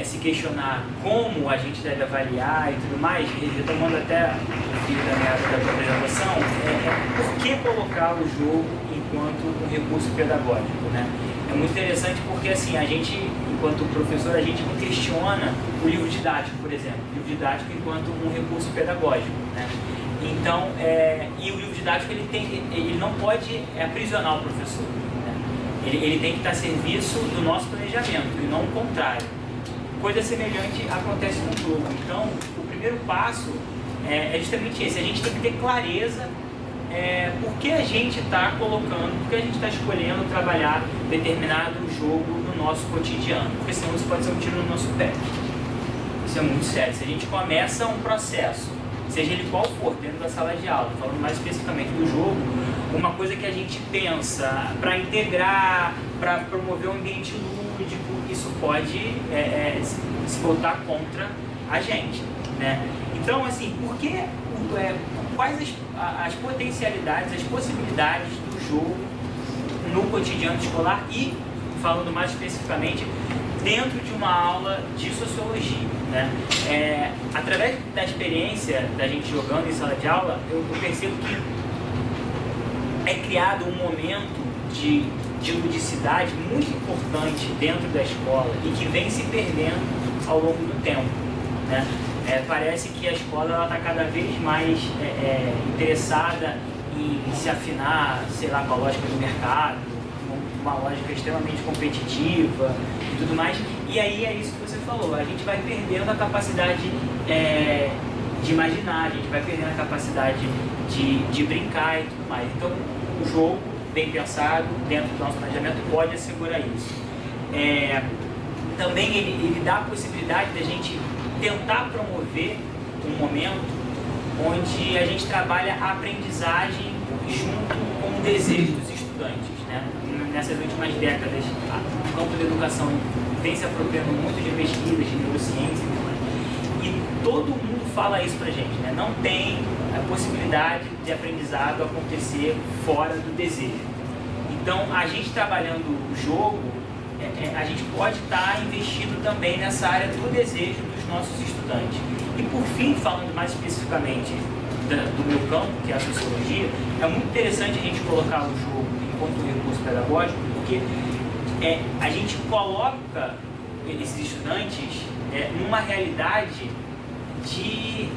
se questionar como a gente deve avaliar e tudo mais, retomando até o fio da tua apresentação, por que colocar o jogo enquanto um recurso pedagógico, né? É muito interessante porque, assim, a gente, enquanto professor, a gente não questiona o livro didático, por exemplo, o livro didático enquanto um recurso pedagógico, né? Então, e o livro didático ele não pode aprisionar o professor, né? Ele tem que estar a serviço do nosso planejamento e não o contrário. Coisa semelhante acontece com o jogo. Então, o primeiro passo é justamente esse. A gente tem que ter clareza por que a gente está colocando, por que a gente está escolhendo trabalhar determinado jogo no nosso cotidiano. Porque senão isso pode ser um tiro no nosso pé. Isso é muito sério. Se a gente começa um processo, seja ele qual for, dentro da sala de aula, falando mais especificamente do jogo, uma coisa que a gente pensa para integrar, para promover um ambiente lúdico, isso pode se voltar contra a gente, né? Então, assim, quais as potencialidades, as possibilidades do jogo no cotidiano escolar e, falando mais especificamente, dentro de uma aula de sociologia, né? Através da experiência da gente jogando em sala de aula, eu percebo que é criado um momento de ludicidade muito importante dentro da escola e que vem se perdendo ao longo do tempo, né? Parece que a escola está cada vez mais interessada em se afinar, sei lá, com a lógica do mercado, uma lógica extremamente competitiva e tudo mais. E aí é isso que você falou, a gente vai perdendo a capacidade de imaginar, a gente vai perdendo a capacidade de brincar e tudo mais. Então, o jogo, bem pensado, dentro do nosso planejamento, pode assegurar isso. Também ele dá a possibilidade da gente tentar promover um momento onde a gente trabalha a aprendizagem junto com o desejo dos estudantes, né? Nessas últimas décadas, o campo da educação vem se apropriando muito de pesquisas, de neurociência e tudo mais. E todo mundo fala isso pra gente, né? Não tem a possibilidade de aprendizado acontecer fora do desejo. Então, a gente trabalhando o jogo, a gente pode estar investindo também nessa área do desejo dos nossos estudantes. E por fim, falando mais especificamente do meu campo, que é a sociologia, é muito interessante a gente colocar o jogo enquanto recurso pedagógico, porque a gente coloca esses estudantes numa realidade de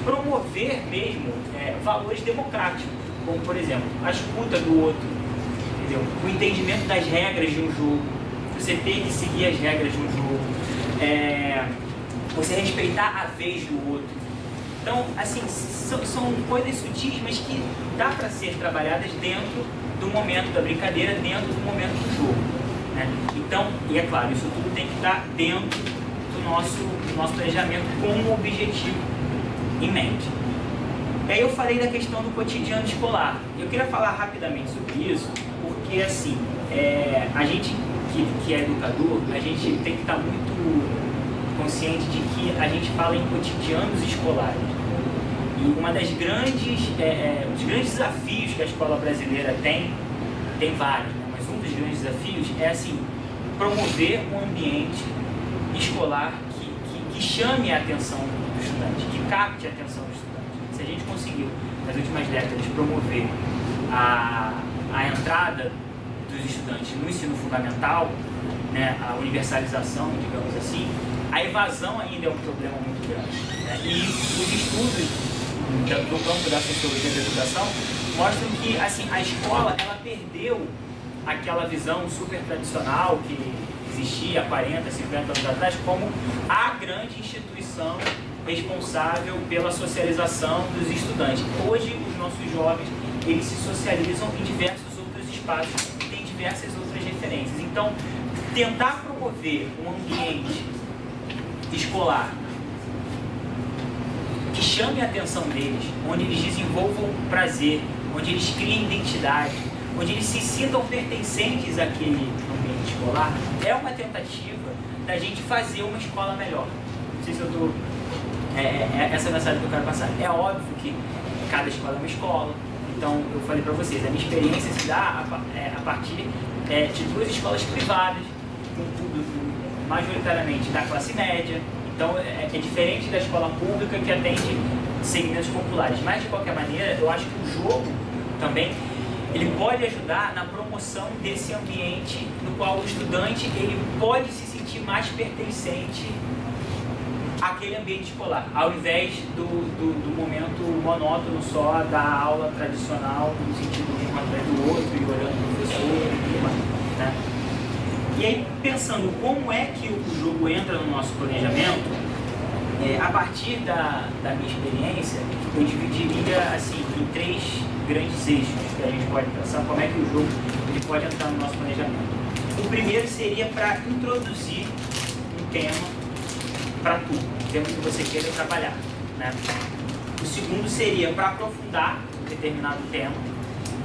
promover mesmo valores democráticos, como por exemplo, a escuta do outro, entendeu? O entendimento das regras de um jogo, você ter que seguir as regras de um jogo, você respeitar a vez do outro. Então, assim, são coisas sutis, mas que dá para ser trabalhadas dentro do momento da brincadeira, dentro do momento do jogo, né? Então, e é claro, isso tudo tem que estar dentro do nosso planejamento com um objetivo em mente. E aí eu falei da questão do cotidiano escolar. Eu queria falar rapidamente sobre isso, porque assim, a gente que é educador, a gente tem que estar muito consciente de que a gente fala em cotidianos escolares. E uma das grandes, os grandes desafios que a escola brasileira tem vários, né? Mas um dos grandes desafios é assim, promover um ambiente escolar que chame a atenção do estudante, que capte a atenção do estudante. Se a gente conseguiu, nas últimas décadas, promover a entrada dos estudantes no ensino fundamental, né, a universalização, digamos assim, a evasão ainda é um problema muito grande, né? E os estudos do campo da sociologia da educação mostram que assim, a escola ela perdeu aquela visão super tradicional que existia há 40, 50 anos atrás como a grande instituição responsável pela socialização dos estudantes. Hoje, os nossos jovens, eles se socializam em diversos outros espaços, têm diversas outras referências. Então, tentar promover um ambiente escolar que chame a atenção deles, onde eles desenvolvam prazer, onde eles criem identidade, onde eles se sintam pertencentes àquele ambiente escolar, é uma tentativa da gente fazer uma escola melhor. Não sei se eu estou... essa é a mensagem que eu quero passar. É óbvio que cada escola é uma escola. Então, eu falei para vocês, a minha experiência se dá a partir de duas escolas privadas, com um público majoritariamente da classe média. Então, é diferente da escola pública que atende segmentos populares. Mas, de qualquer maneira, eu acho que o jogo também ele pode ajudar na promoção desse ambiente no qual o estudante ele pode se sentir mais pertencente àquele ambiente escolar, ao invés do momento monótono só da aula tradicional, no sentido de um atrás do outro e olhando o professor, né? E aí, pensando como é que o jogo entra no nosso planejamento, a partir da minha experiência, eu dividiria assim, em 3 grandes eixos que a gente pode pensar como é que o jogo ele pode entrar no nosso planejamento. O primeiro seria para introduzir um tema para tudo, um tema que você queira trabalhar, né? O segundo seria para aprofundar um determinado tema.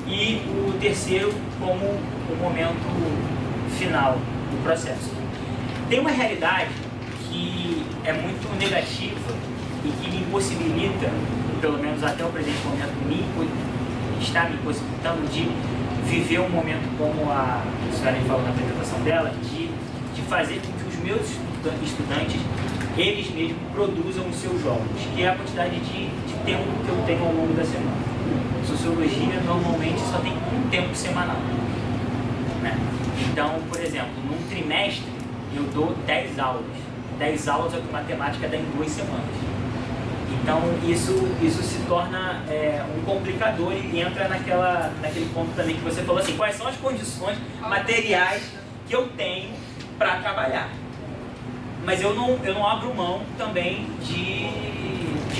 E o terceiro como o momento final do processo. Tem uma realidade que é muito negativa e que me impossibilita, pelo menos até o presente momento, está me impossibilitando de viver um momento como a senhora falou na apresentação dela, de fazer com que os meus estudantes, eles mesmos produzam os seus jogos, que é a quantidade de tempo que eu tenho ao longo da semana. Sociologia normalmente só tem um tempo semanal, né? Então, por exemplo, num trimestre eu dou 10 aulas. 10 aulas é o que matemática dá em 2 semanas. Então isso se torna um complicador e entra naquele ponto também que você falou assim, quais são as condições materiais que eu tenho para trabalhar. Mas eu não abro mão também de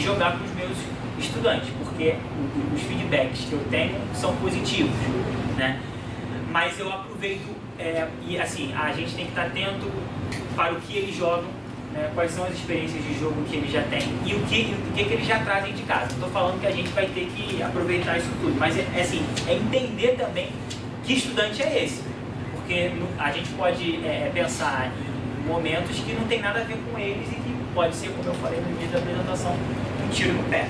jogar com os meus estudantes, porque os feedbacks que eu tenho são positivos, né? Mas eu aproveito, e assim, a gente tem que estar atento para o que eles jogam, né? Quais são as experiências de jogo que eles já têm e o que eles já trazem de casa. Não estou falando que a gente vai ter que aproveitar isso tudo, mas é entender também que estudante é esse, porque a gente pode pensar em momentos que não tem nada a ver com eles e que pode ser, como eu falei no início da apresentação, um tiro no pé.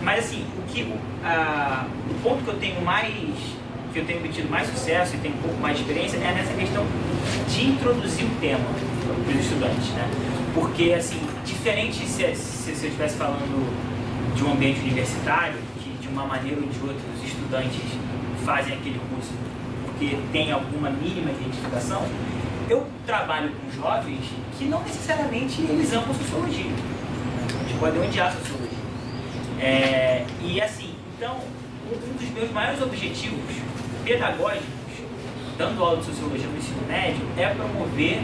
Mas assim, o ponto que eu tenho obtido mais sucesso e tenho um pouco mais de experiência é nessa questão de introduzir o tema para os estudantes, né? Porque assim, diferente se eu estivesse falando de um ambiente universitário, que de uma maneira ou de outra os estudantes fazem aquele curso porque tem alguma mínima identificação, eu trabalho com jovens que não necessariamente eles amam sociologia. Eles podem odiar sociologia. E assim, então, um dos meus maiores objetivos pedagógicos, dando aula de sociologia no ensino médio, é promover,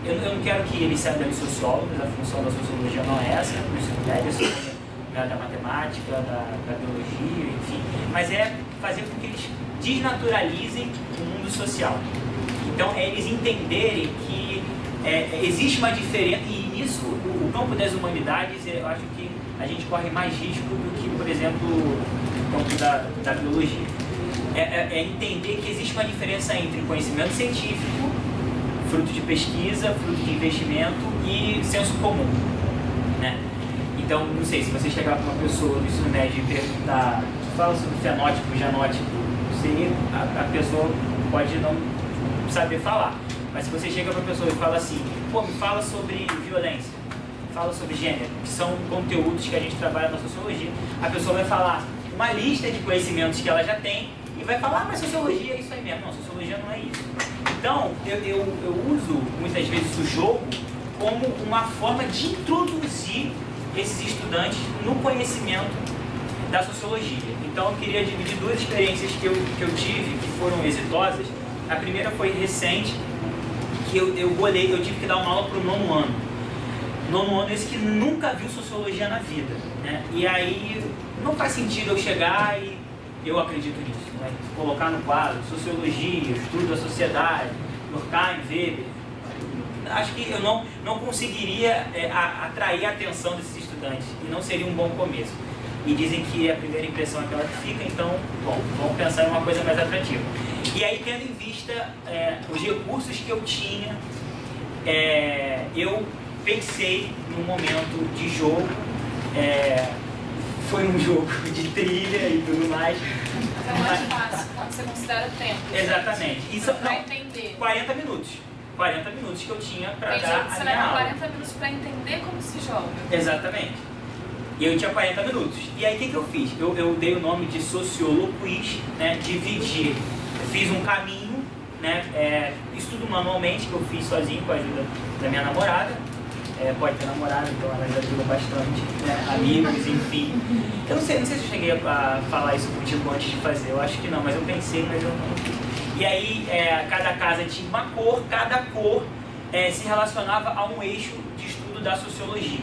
eu não quero que eles saiam dali sociólogos, a função da sociologia não é essa, no ensino médio, da matemática, da biologia, enfim, mas é fazer com que eles desnaturalizem o mundo social. Então, é eles entenderem que existe uma diferença, e nisso, o campo das humanidades, eu acho que a gente corre mais risco do que, por exemplo, o campo da biologia. É entender que existe uma diferença entre conhecimento científico, fruto de pesquisa, fruto de investimento e senso comum, né? Então, não sei, se você chegar para uma pessoa do ensino médio e perguntar, fala sobre fenótipo, genótipo, a pessoa pode não saber falar. Mas se você chega para a pessoa e fala assim, pô, me fala sobre violência, fala sobre gênero, que são conteúdos que a gente trabalha na sociologia, a pessoa vai falar uma lista de conhecimentos que ela já tem e vai falar, mas sociologia é isso aí mesmo. Não, sociologia não é isso. Então, eu uso muitas vezes o jogo como uma forma de introduzir esses estudantes no conhecimento da sociologia. Então, eu queria dividir 2 experiências que eu tive, que foram exitosas. A primeira foi recente, que eu tive que dar uma aula para o 9º ano. 9º ano esse que nunca viu sociologia na vida, né? E aí não faz sentido eu chegar e eu acredito nisso, né? Colocar no quadro sociologia, estudo da sociedade, Durkheim, Weber, acho que eu não conseguiria atrair a atenção desses estudantes e não seria um bom começo. E dizem que a primeira impressão é aquela que fica, então, bom, vamos pensar em uma coisa mais atrativa. E aí, tendo em vista os recursos que eu tinha, eu pensei num momento de jogo, foi um jogo de trilha e tudo mais. É mais fácil, quando você considera o tempo. Exatamente. Isso, para entender. 40 minutos. 40 minutos que eu tinha para dar Você a minha leva aula. 40 minutos para entender como se joga. Exatamente. E eu tinha 40 minutos. E aí o que eu fiz? Eu dei o nome de socioloquiz, né? Dividi. Eu fiz um caminho, né? Isso tudo manualmente, que eu fiz sozinho com a ajuda da minha namorada. Pode ter namorado, então ela ajuda bastante, né? Amigos, enfim. Eu não sei se eu cheguei a falar isso contigo antes de fazer, eu acho que não, mas eu pensei, mas eu não fiz. E aí, cada casa tinha uma cor, cada cor se relacionava a um eixo de estudo da sociologia.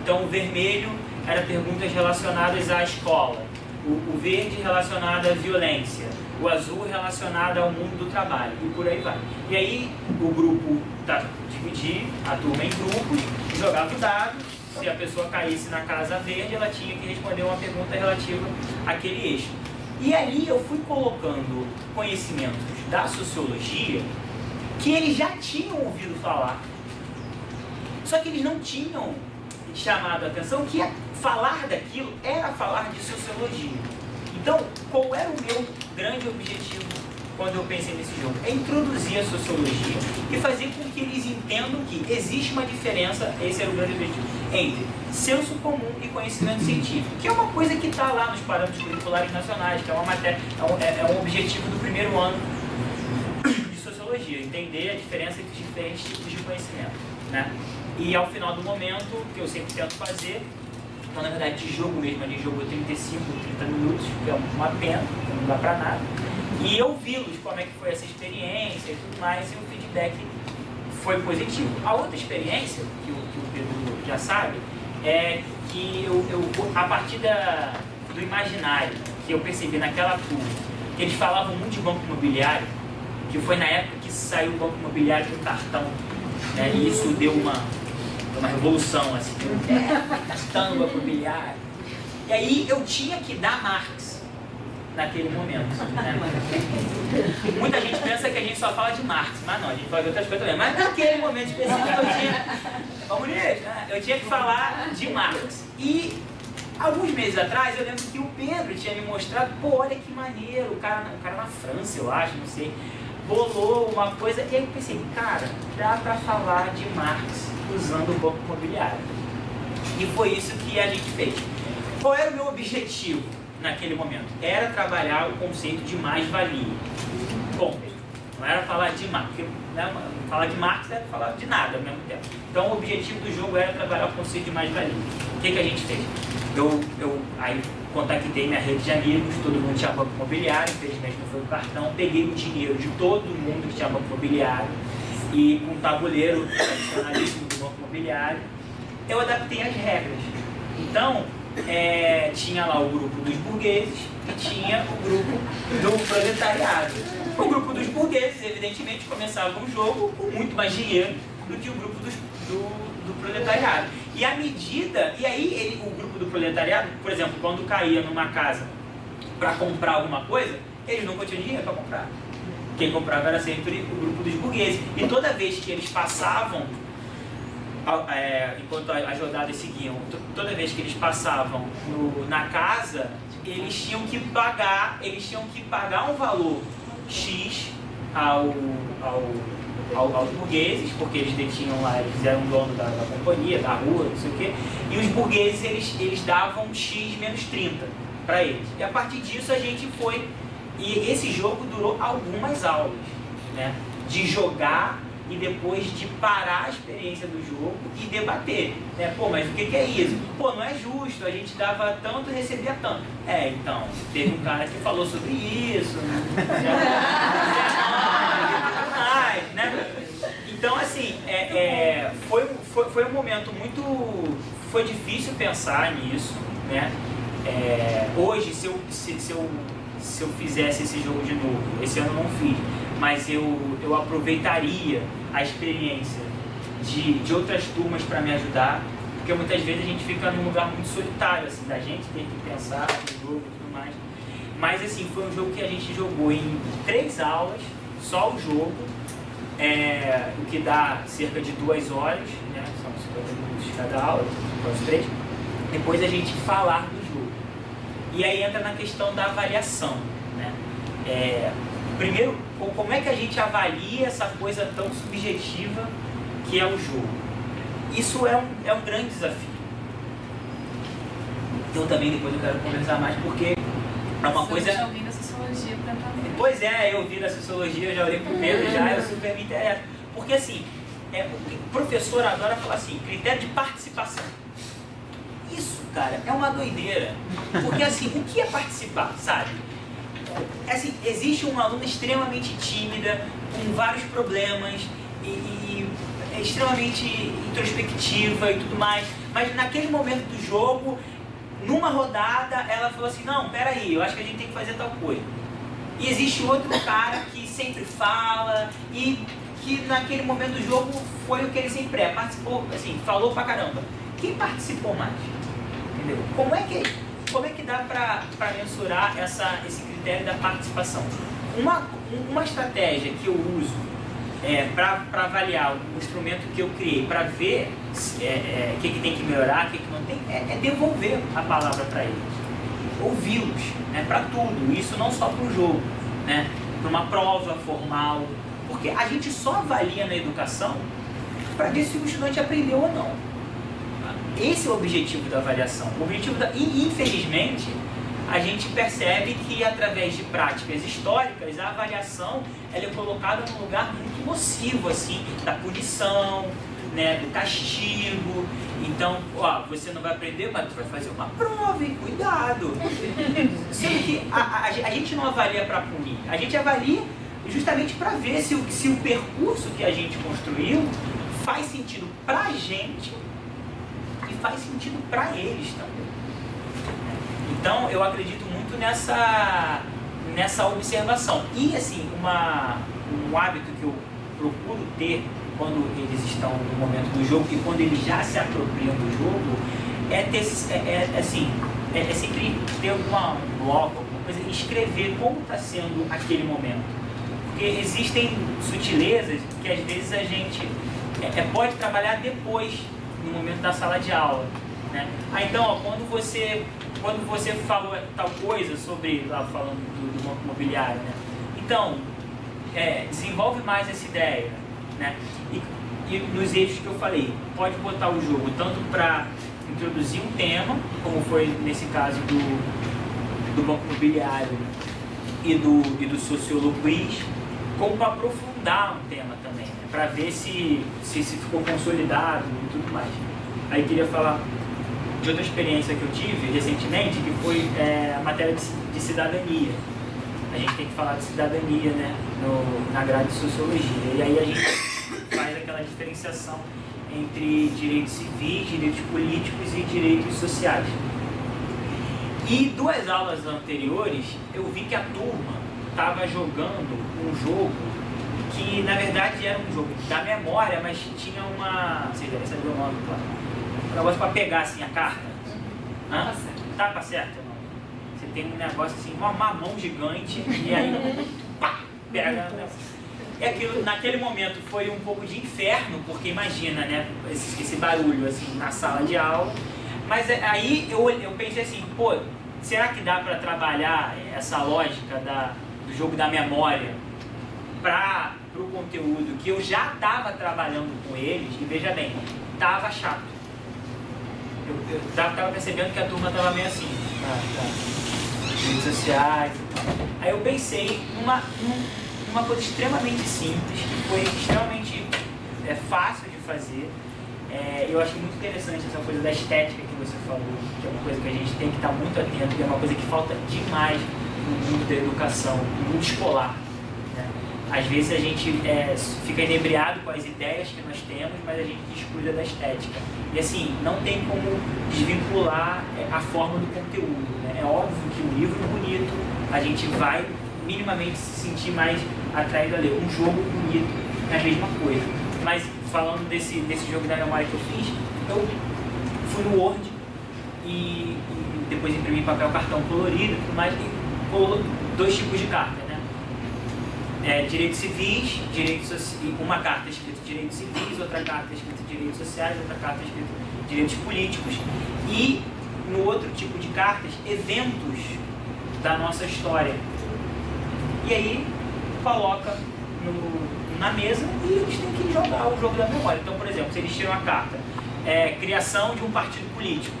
Então, o vermelho era perguntas relacionadas à escola, o verde relacionado à violência, o azul relacionado ao mundo do trabalho, e por aí vai. E aí, o grupo dividia a turma em grupos, jogava o dado, se a pessoa caísse na casa verde, ela tinha que responder uma pergunta relativa àquele eixo. E ali eu fui colocando conhecimentos da sociologia que eles já tinham ouvido falar, só que eles não tinham chamado a atenção que falar daquilo era falar de sociologia. Então, qual era o meu grande objetivo quando eu pensei nesse jogo? É introduzir a sociologia e fazer com que eles entendam que existe uma diferença, esse era o grande objetivo, entre senso comum e conhecimento científico, que é uma coisa que está lá nos parâmetros curriculares nacionais, que é uma matéria, é um objetivo do primeiro ano de sociologia, entender a diferença entre os diferentes tipos de conhecimento, né? E ao final do momento, que eu sempre tento fazer, então na verdade de jogo mesmo, ali jogo 35, 30 minutos, que é uma pena, que não dá pra nada, e eu vi-los como é que foi essa experiência e tudo mais, e o feedback foi positivo. A outra experiência, que o Pedro já sabe, é que a partir do imaginário que eu percebi naquela turma, que eles falavam muito de banco imobiliário, que foi na época que saiu o banco imobiliário do cartão, né? E isso deu uma revolução, assim, cartão, banco imobiliário. E aí eu tinha que dar Marx naquele momento, né? Muita gente pensa que a gente só fala de Marx, mas não, a gente fala de outras coisas também. Mas naquele momento específico eu tinha que falar de Marx. E alguns meses atrás eu lembro que o Pedro tinha me mostrado, pô, olha que maneiro, o cara na França, eu acho, não sei, bolou uma coisa, e aí eu pensei, cara, dá pra falar de Marx usando o banco imobiliário. E foi isso que a gente fez. Qual era o meu objetivo naquele momento? Era trabalhar o conceito de mais-valia. Bom, não era falar de Marx, porque, né, falar de Marx era falar de nada ao mesmo tempo. Então o objetivo do jogo era trabalhar o conceito de mais-valia. O que a gente fez? Aí contactei minha rede de amigos, todo mundo tinha banco imobiliário, infelizmente não foi o cartão, peguei o dinheiro de todo mundo que tinha banco imobiliário e com um tabuleiro tradicionalíssimo do banco imobiliário, eu adaptei as regras. Então, tinha lá o grupo dos burgueses e tinha o grupo do proletariado. O grupo dos burgueses, evidentemente, começava um jogo com muito mais dinheiro do que o grupo do proletariado. E à medida, e aí o grupo do proletariado, por exemplo, quando caía numa casa para comprar alguma coisa, eles nunca tinham dinheiro para comprar. Quem comprava era sempre o grupo dos burgueses. E toda vez que eles passavam, enquanto as rodadas seguiam, toda vez que eles passavam na casa, eles tinham que pagar um valor X aos burgueses, porque eles detinham lá, eles eram dono da companhia, da rua, não sei o quê, e os burgueses eles davam X menos 30 para eles. E a partir disso a gente foi, e esse jogo durou algumas aulas, né? De jogar e depois de parar a experiência do jogo e debater, né? Pô, mas o que é isso? Pô, não é justo, a gente dava tanto e recebia tanto. Então, teve um cara que falou sobre isso, né? Então, assim, foi um momento muito... Foi difícil pensar nisso, né? Hoje, se eu fizesse esse jogo de novo, esse ano eu não fiz, mas eu aproveitaria a experiência de outras turmas para me ajudar, porque muitas vezes a gente fica num lugar muito solitário, assim, da gente ter que pensar no jogo e tudo mais. Mas assim, foi um jogo que a gente jogou em 3 aulas, só o jogo, o que dá cerca de 2 horas, né? São 50 minutos cada aula, os 3. Depois a gente falar do jogo. E aí entra na questão da avaliação, né? Primeiro, como é que a gente avalia essa coisa tão subjetiva que é o jogo? Isso é um grande desafio. Eu também depois eu quero conversar mais, porque é uma coisa... Eu já ouvi da sociologia pra também. Pois é, eu ouvi da sociologia, eu já olhei pro Pedro, eu super me interesso. Porque assim, o professor adora falar assim, critério de participação. Isso, cara, é uma doideira. Porque assim, o que é participar, sabe? Assim, existe uma aluna extremamente tímida, com vários problemas, e extremamente introspectiva e tudo mais, mas naquele momento do jogo, numa rodada, ela falou assim, não, peraí, eu acho que a gente tem que fazer tal coisa. E existe outro cara que sempre fala e que naquele momento do jogo foi o que ele sempre participou, assim, falou pra caramba. Quem participou mais? Entendeu? Como é que dá pra mensurar esse critério da participação? Uma estratégia que eu uso para avaliar o instrumento que eu criei, para ver o que tem que melhorar, o que não tem, é devolver a palavra para eles, ouvi-los, né, para tudo, isso não só para o jogo, né, para uma prova formal, porque a gente só avalia na educação para ver se o estudante aprendeu ou não. Esse é o objetivo da avaliação. E infelizmente, a gente percebe que através de práticas históricas, a avaliação ela é colocada num lugar muito nocivo, assim, da punição, né, do castigo. Então, você não vai aprender, mas tu vai fazer uma prova, hein? Cuidado! Sendo que a gente não avalia para punir, a gente avalia justamente para ver se o percurso que a gente construiu faz sentido para a gente e faz sentido para eles também. Então, eu acredito muito nessa observação. E, assim, um hábito que eu procuro ter quando eles estão no momento do jogo e quando eles já se apropriam do jogo, é sempre ter um bloco, alguma coisa, e escrever como está sendo aquele momento. Porque existem sutilezas que, às vezes, a gente pode trabalhar depois, no momento da sala de aula, né? Então, quando você falou tal coisa sobre, lá falando do banco imobiliário, né? Então, desenvolve mais essa ideia, né? E nos eixos que eu falei, pode botar o jogo tanto para introduzir um tema, como foi nesse caso do banco imobiliário e do sociólogo quiz, como para aprofundar um tema também, né? Para ver se ficou consolidado e tudo mais. Aí queria falar de outra experiência que eu tive recentemente, que foi a matéria de cidadania. A gente tem que falar de cidadania, né, na grade de sociologia. E aí a gente faz aquela diferenciação entre direitos civis, direitos políticos e direitos sociais. E 2 aulas anteriores, eu vi que a turma estava jogando um jogo que, na verdade, era um jogo da memória, mas tinha uma... Vocês devem saber o nome, claro. Um negócio para pegar assim a carta. Tá certo ou não? Você tem um negócio assim, uma mão gigante, e aí pá, pega. E aquilo, naquele momento, foi um pouco de inferno, porque imagina, né, esse barulho assim na sala de aula. Mas aí eu pensei assim, pô, será que dá para trabalhar essa lógica do jogo da memória para o conteúdo que eu já estava trabalhando com eles? E veja bem, estava chato. Eu estava percebendo que a turma estava meio assim, redes sociais. Aí eu pensei numa coisa extremamente simples, que foi extremamente fácil de fazer. Eu achei muito interessante essa coisa da estética que você falou, que é uma coisa que a gente tem que estar muito atento, que é uma coisa que falta demais no mundo da educação, no mundo escolar, né? Às vezes a gente fica inebriado com as ideias que nós temos, mas a gente descuida da estética. E assim, não tem como desvincular a forma do conteúdo, né? É óbvio que um livro bonito, a gente vai minimamente se sentir mais atraído a ler. Um jogo bonito é a mesma coisa. Mas falando desse jogo da memória que eu fiz, eu fui no Word e depois imprimi em papel cartão colorido, mas dois tipos de carta, né? Direitos civis, uma carta escrita direitos civis, outra carta escrita direitos sociais, outra carta escrita direitos políticos, e no outro tipo de cartas, eventos da nossa história. E aí coloca na mesa e eles têm que jogar o jogo da memória. Então, por exemplo, se eles tiram a carta criação de um partido político,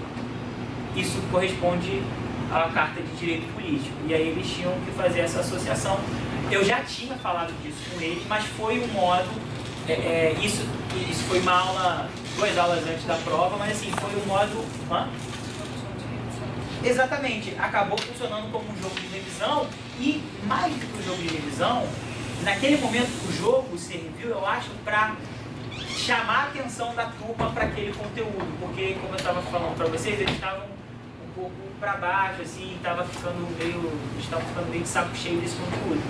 isso corresponde à carta de direito político. E aí eles tinham que fazer essa associação. Eu já tinha falado disso com eles, mas foi um modo, isso foi uma aula, 2 aulas antes da prova, mas assim, foi um modo... Exatamente, acabou funcionando como um jogo de revisão, e mais do que um jogo de revisão, naquele momento o jogo serviu, eu acho, para chamar a atenção da turma para aquele conteúdo, porque, como eu estava falando para vocês, eles estavam um pouco para baixo, assim, estavam ficando meio de saco cheio desse conteúdo.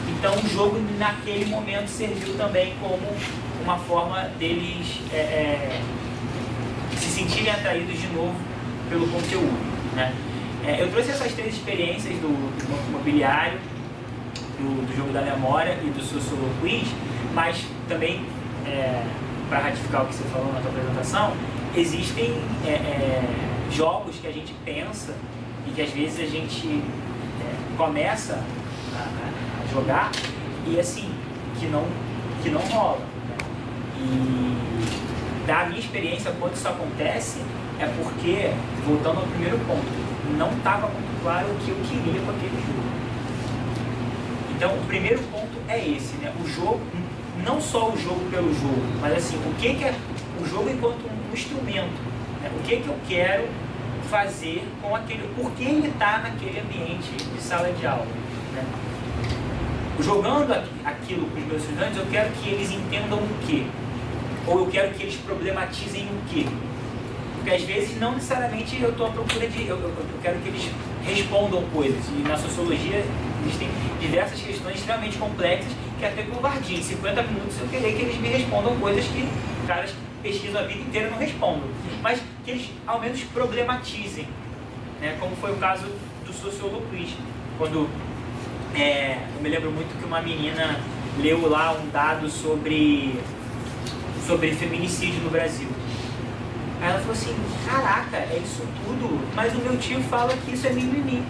Então o jogo naquele momento serviu também como uma forma deles se sentirem atraídos de novo pelo conteúdo, né? Eu trouxe essas 3 experiências do Banco Imobiliário, do jogo da memória e do Sociolo Quiz, mas também, para ratificar o que você falou na sua apresentação, existem jogos que a gente pensa e que às vezes a gente começa a jogar e assim, que não rola, né? E da minha experiência, quando isso acontece, é porque, voltando ao primeiro ponto, não estava muito claro o que eu queria com aquele jogo. Então, o primeiro ponto é esse, né? O jogo, não só o jogo pelo jogo, mas assim, o que é o jogo enquanto um instrumento, né? O que eu quero fazer com aquele, por que ele está naquele ambiente de sala de aula, né? Jogando aquilo com os meus estudantes, eu quero que eles entendam o quê? Ou eu quero que eles problematizem o quê? Porque às vezes não necessariamente eu estou à procura de... Eu quero que eles respondam coisas. E na sociologia existem diversas questões extremamente complexas que até covardia. Em 50 minutos eu queria que eles me respondam coisas que caras que pesquisam a vida inteira não respondam. Mas que eles ao menos problematizem, né? Como foi o caso do Sociolo Quiz. Quando eu me lembro muito que uma menina leu lá um dado sobre feminicídio no Brasil. Aí ela falou assim, caraca, é isso tudo? Mas o meu tio fala que isso é mimimi.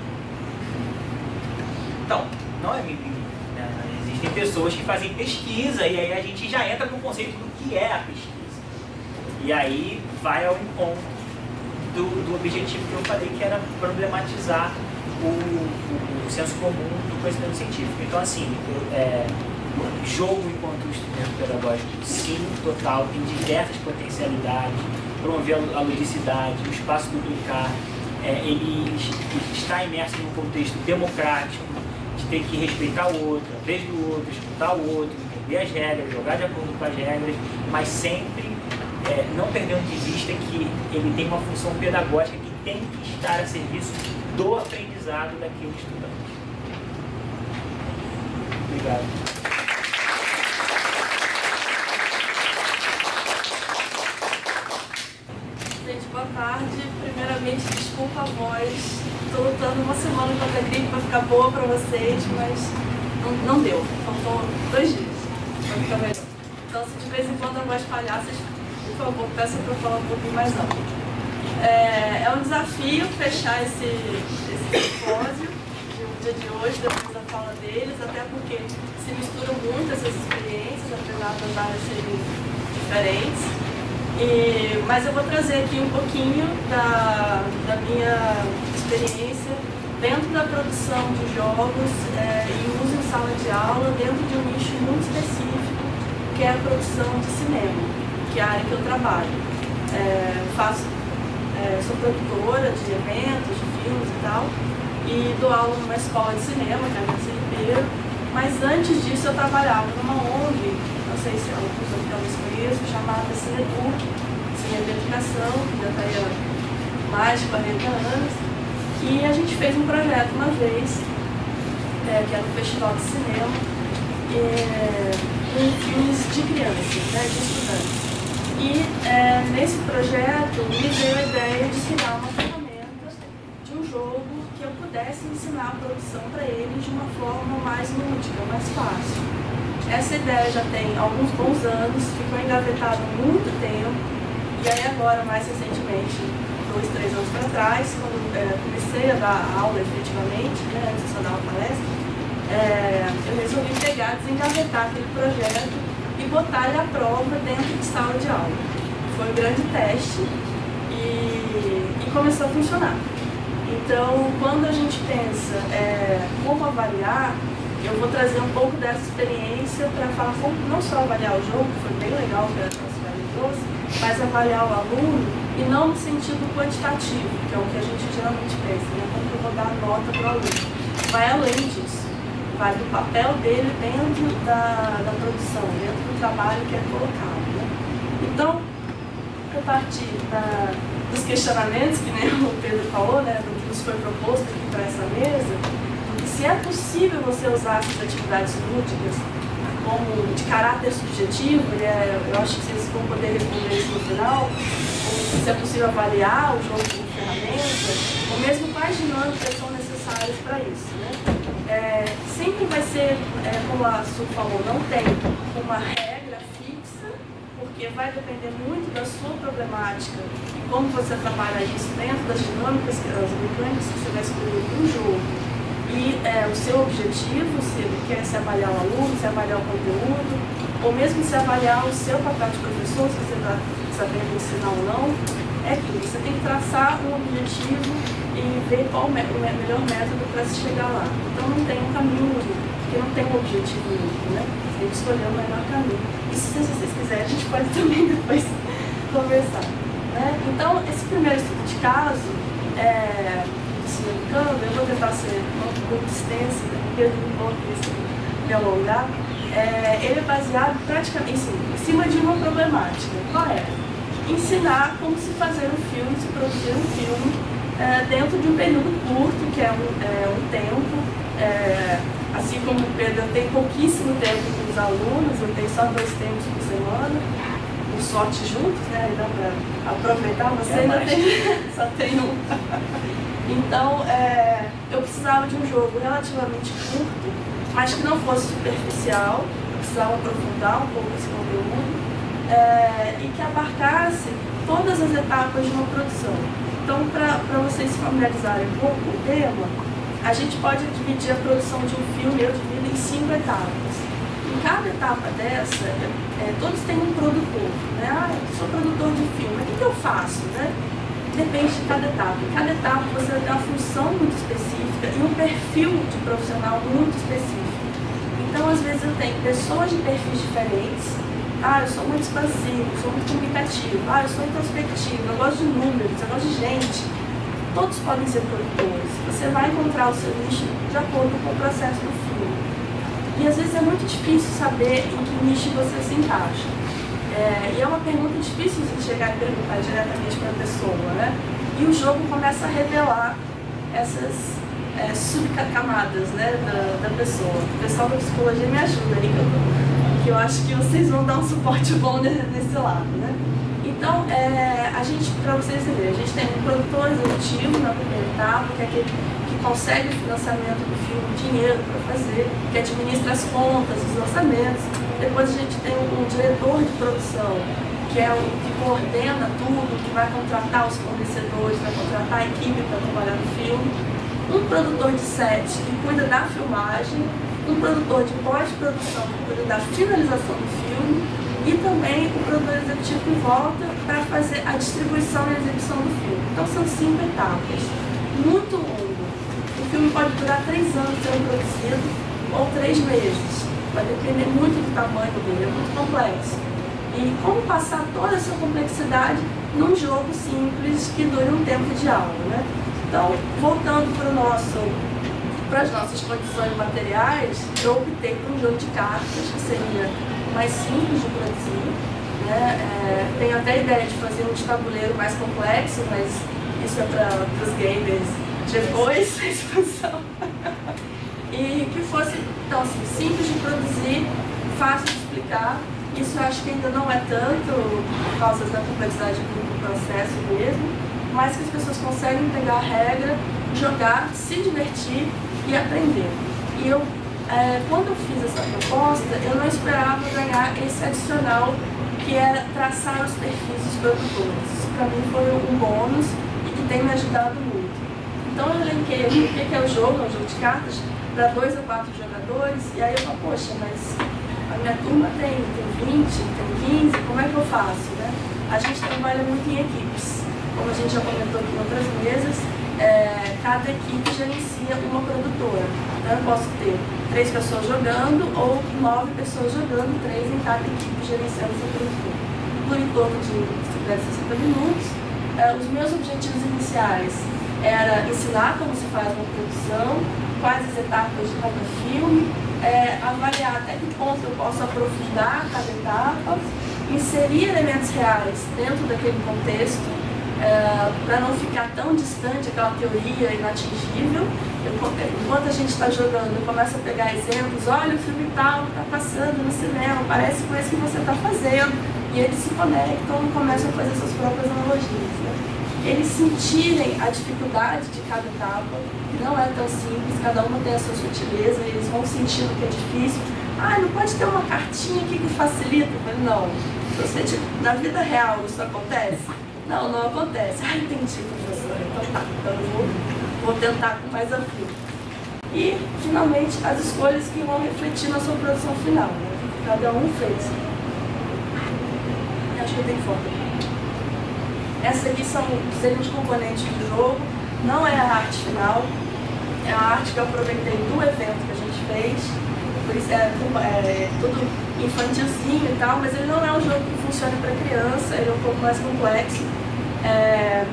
Então, não é mimimi, né? Existem pessoas que fazem pesquisa e aí a gente já entra no conceito do que é a pesquisa. E aí vai ao encontro do objetivo que eu falei, que era problematizar o senso comum do conhecimento científico. Então, assim, jogo enquanto instrumento pedagógico, sim, total, tem diversas potencialidades, promover a ludicidade, o espaço do brincar, ele está imerso num contexto democrático, de ter que respeitar o outro, a vez do outro, escutar o outro, entender as regras, jogar de acordo com as regras, mas sempre não perdendo de vista que ele tem uma função pedagógica que tem que estar a serviço do aprendizado daquele estudante. Obrigado. Gente, boa tarde. Primeiramente, desculpa a voz. Estou lutando uma semana contra a gripe para ficar boa para vocês, mas não deu. Faltou 2 dias para ficar melhor. Então, se de vez em quando a voz falhar, vocês, por favor, peçam para eu falar um pouquinho mais alto. É um desafio fechar esse simpósio do dia de hoje, depois da fala deles, até porque se misturam muito essas experiências, apesar das áreas serem diferentes. Mas eu vou trazer aqui um pouquinho da minha experiência dentro da produção de jogos e uso em sala de aula dentro de um nicho muito específico, que é a produção de cinema, que é a área que eu trabalho. Sou produtora de eventos, de filmes e tal, e dou aula numa escola de cinema, que é a Garcia Ribeiro, Mas antes disso eu trabalhava numa ONG, não sei se alguns talvez conheçam, chamada Cineduc, Cinema de Educação, que já está aí há mais de 40 anos. E a gente fez um projeto uma vez, que era o Festival de Cinema, com filmes de crianças, né, de estudantes. E nesse projeto me veio a ideia de criar uma ferramenta de um jogo que eu pudesse ensinar a produção para eles de uma forma mais lúdica, mais fácil. Essa ideia já tem alguns bons anos, ficou engavetada há muito tempo, e aí agora, mais recentemente, 2, 3 anos para trás, quando comecei a dar aula efetivamente, né, antes de só dar uma palestra, eu resolvi pegar, desengavetar aquele projeto e botar ele à prova dentro de sala de aula. Foi um grande teste e começou a funcionar. Então, quando a gente pensa como avaliar, eu vou trazer um pouco dessa experiência para falar como não só avaliar o jogo, que foi bem legal que a nossa trouxe, mas avaliar o aluno e não no sentido quantitativo, que é o que a gente geralmente pensa, né? Como que eu vou dar nota para o aluno. Vai além disso, vai do papel dele dentro da produção, dentro do trabalho que é colocado, né? Então, a partir dos questionamentos, que nem o Pedro falou, né, do que nos foi proposto aqui para essa mesa, se é possível você usar essas atividades lúdicas como de caráter subjetivo, eu acho que vocês vão poder responder isso no final, ou se é possível avaliar o jogo como ferramenta, ou mesmo quais dinâmicas são necessárias para isso, né? Sempre vai ser, como a Su falou, não tem uma regra fixa, porque vai depender muito da sua problemática e como você trabalha isso dentro das dinâmicas, as mecânicas que você vai escolher no jogo. E o seu objetivo, se ele quer se avaliar o aluno, se avaliar o conteúdo, ou mesmo se avaliar o seu papel de professor, se você está sabendo ensinar ou não, é que você tem que traçar um objetivo e ver qual o melhor método para se chegar lá. Então não tem um caminho único, porque não tem um objetivo único, né? Você tem que escolher o melhor caminho. E se vocês quiserem, a gente pode também depois conversar, né? Então, esse primeiro estudo de caso, eu vou tentar ser muito extenso, porque eu não vou me alongar. Ele é baseado praticamente em cima de uma problemática. Qual é? Ensinar como se fazer um filme, se produzir um filme dentro de um período curto, que é um tempo. Assim como o Pedro tem pouquíssimo tempo com os alunos, eu tenho só 2 tempos por semana, com sorte juntos, né? Dá para aproveitar, você ainda só tem um. Então, eu precisava de um jogo relativamente curto, mas que não fosse superficial, eu precisava aprofundar um pouco esse conteúdo, e que abarcasse todas as etapas de uma produção. Então, para vocês se familiarizarem um pouco com o tema, a gente pode dividir a produção de um filme, eu divido em 5 etapas. Em cada etapa dessa, todos têm um produtor, né? Eu sou produtor de filme, mas o que eu faço, né? Depende de cada etapa. Em cada etapa você vai ter uma função muito específica e um perfil de profissional muito específico. Então, às vezes eu tenho pessoas de perfis diferentes. Eu sou muito expansivo, sou muito comunicativo. Eu sou introspectivo, eu gosto de números, eu gosto de gente. Todos podem ser produtores. Você vai encontrar o seu nicho de acordo com o processo do filme. E às vezes é muito difícil saber em que nicho você se encaixa. E é uma pergunta difícil de chegar e perguntar diretamente para a pessoa, né? E o jogo começa a revelar essas subcamadas, né, da pessoa. O pessoal da psicologia me ajuda aí, que eu acho que vocês vão dar um suporte bom nesse lado, né? Então, a gente, para vocês verem, a gente tem um produtor executivo na primeira etapa, que é aquele que consegue o financiamento do filme, dinheiro para fazer, que administra as contas, os orçamentos. Depois a gente tem um diretor de produção, que é o que coordena tudo, que vai contratar os fornecedores, vai contratar a equipe para trabalhar no filme. Um produtor de set que cuida da filmagem, um produtor de pós-produção que cuida da finalização do filme e também o produtor executivo que volta para fazer a distribuição e a exibição do filme. Então são 5 etapas, muito longo. O filme pode durar 3 anos sendo produzido ou 3 meses. Vai depender muito do tamanho dele, é muito complexo. E como passar toda essa complexidade num jogo simples que dure um tempo de aula, né? Então, voltando para o nosso para as nossas condições materiais, eu optei por um jogo de cartas, que seria mais simples de produzir, né? Tenho até a ideia de fazer um de tabuleiro mais complexo, mas isso é para os gamers depois da expansão. E que fosse, então, assim, simples de produzir, fácil de explicar. Isso eu acho que ainda não é tanto por causa da complexidade do processo mesmo, mas que as pessoas conseguem pegar a regra, jogar, se divertir e aprender. E eu, quando eu fiz essa proposta, eu não esperava ganhar esse adicional que era traçar os perfis dos produtores. Isso para mim foi um bônus e que tem me ajudado muito. Então eu elenquei aqui o que é o jogo, é um jogo de cartas, para 2 a 4 jogadores, e aí eu falo, poxa, mas a minha turma tem 20, tem 15, como é que eu faço, né? A gente trabalha muito em equipes. Como a gente já comentou aqui em outras mesas, cada equipe gerencia uma produtora. Então eu posso ter 3 pessoas jogando ou 9 pessoas jogando, 3 em cada equipe gerenciando essa produtora. Por em torno de 60 minutos. Os meus objetivos iniciais era ensinar como se faz uma produção, quais as etapas de cada filme, avaliar até que ponto eu posso aprofundar cada etapa, inserir elementos reais dentro daquele contexto, para não ficar tão distante aquela teoria inatingível. Enquanto a gente está jogando, eu começo a pegar exemplos, olha o filme tal que está passando no cinema, parece com esse que você está fazendo, e eles se conectam e começam a fazer suas próprias analogias, né? Eles sentirem a dificuldade de cada etapa, que não é tão simples, cada uma tem a sua sutileza, eles vão sentindo que é difícil. Ah, não pode ter uma cartinha aqui que facilita? Mas não, você, tipo, na vida real isso acontece? Não, não acontece. Ah, entendi, professor, então tá, então eu vou tentar com mais afinco. E, finalmente, as escolhas que vão refletir na sua produção final, né? Cada um fez. Acho que eu tenho foto. Essas aqui seriam os componentes do jogo, não é a arte final, é a arte que eu aproveitei do evento que a gente fez, por isso é tudo infantilzinho e tal, mas ele não é um jogo que funcione para criança, ele é um pouco mais complexo.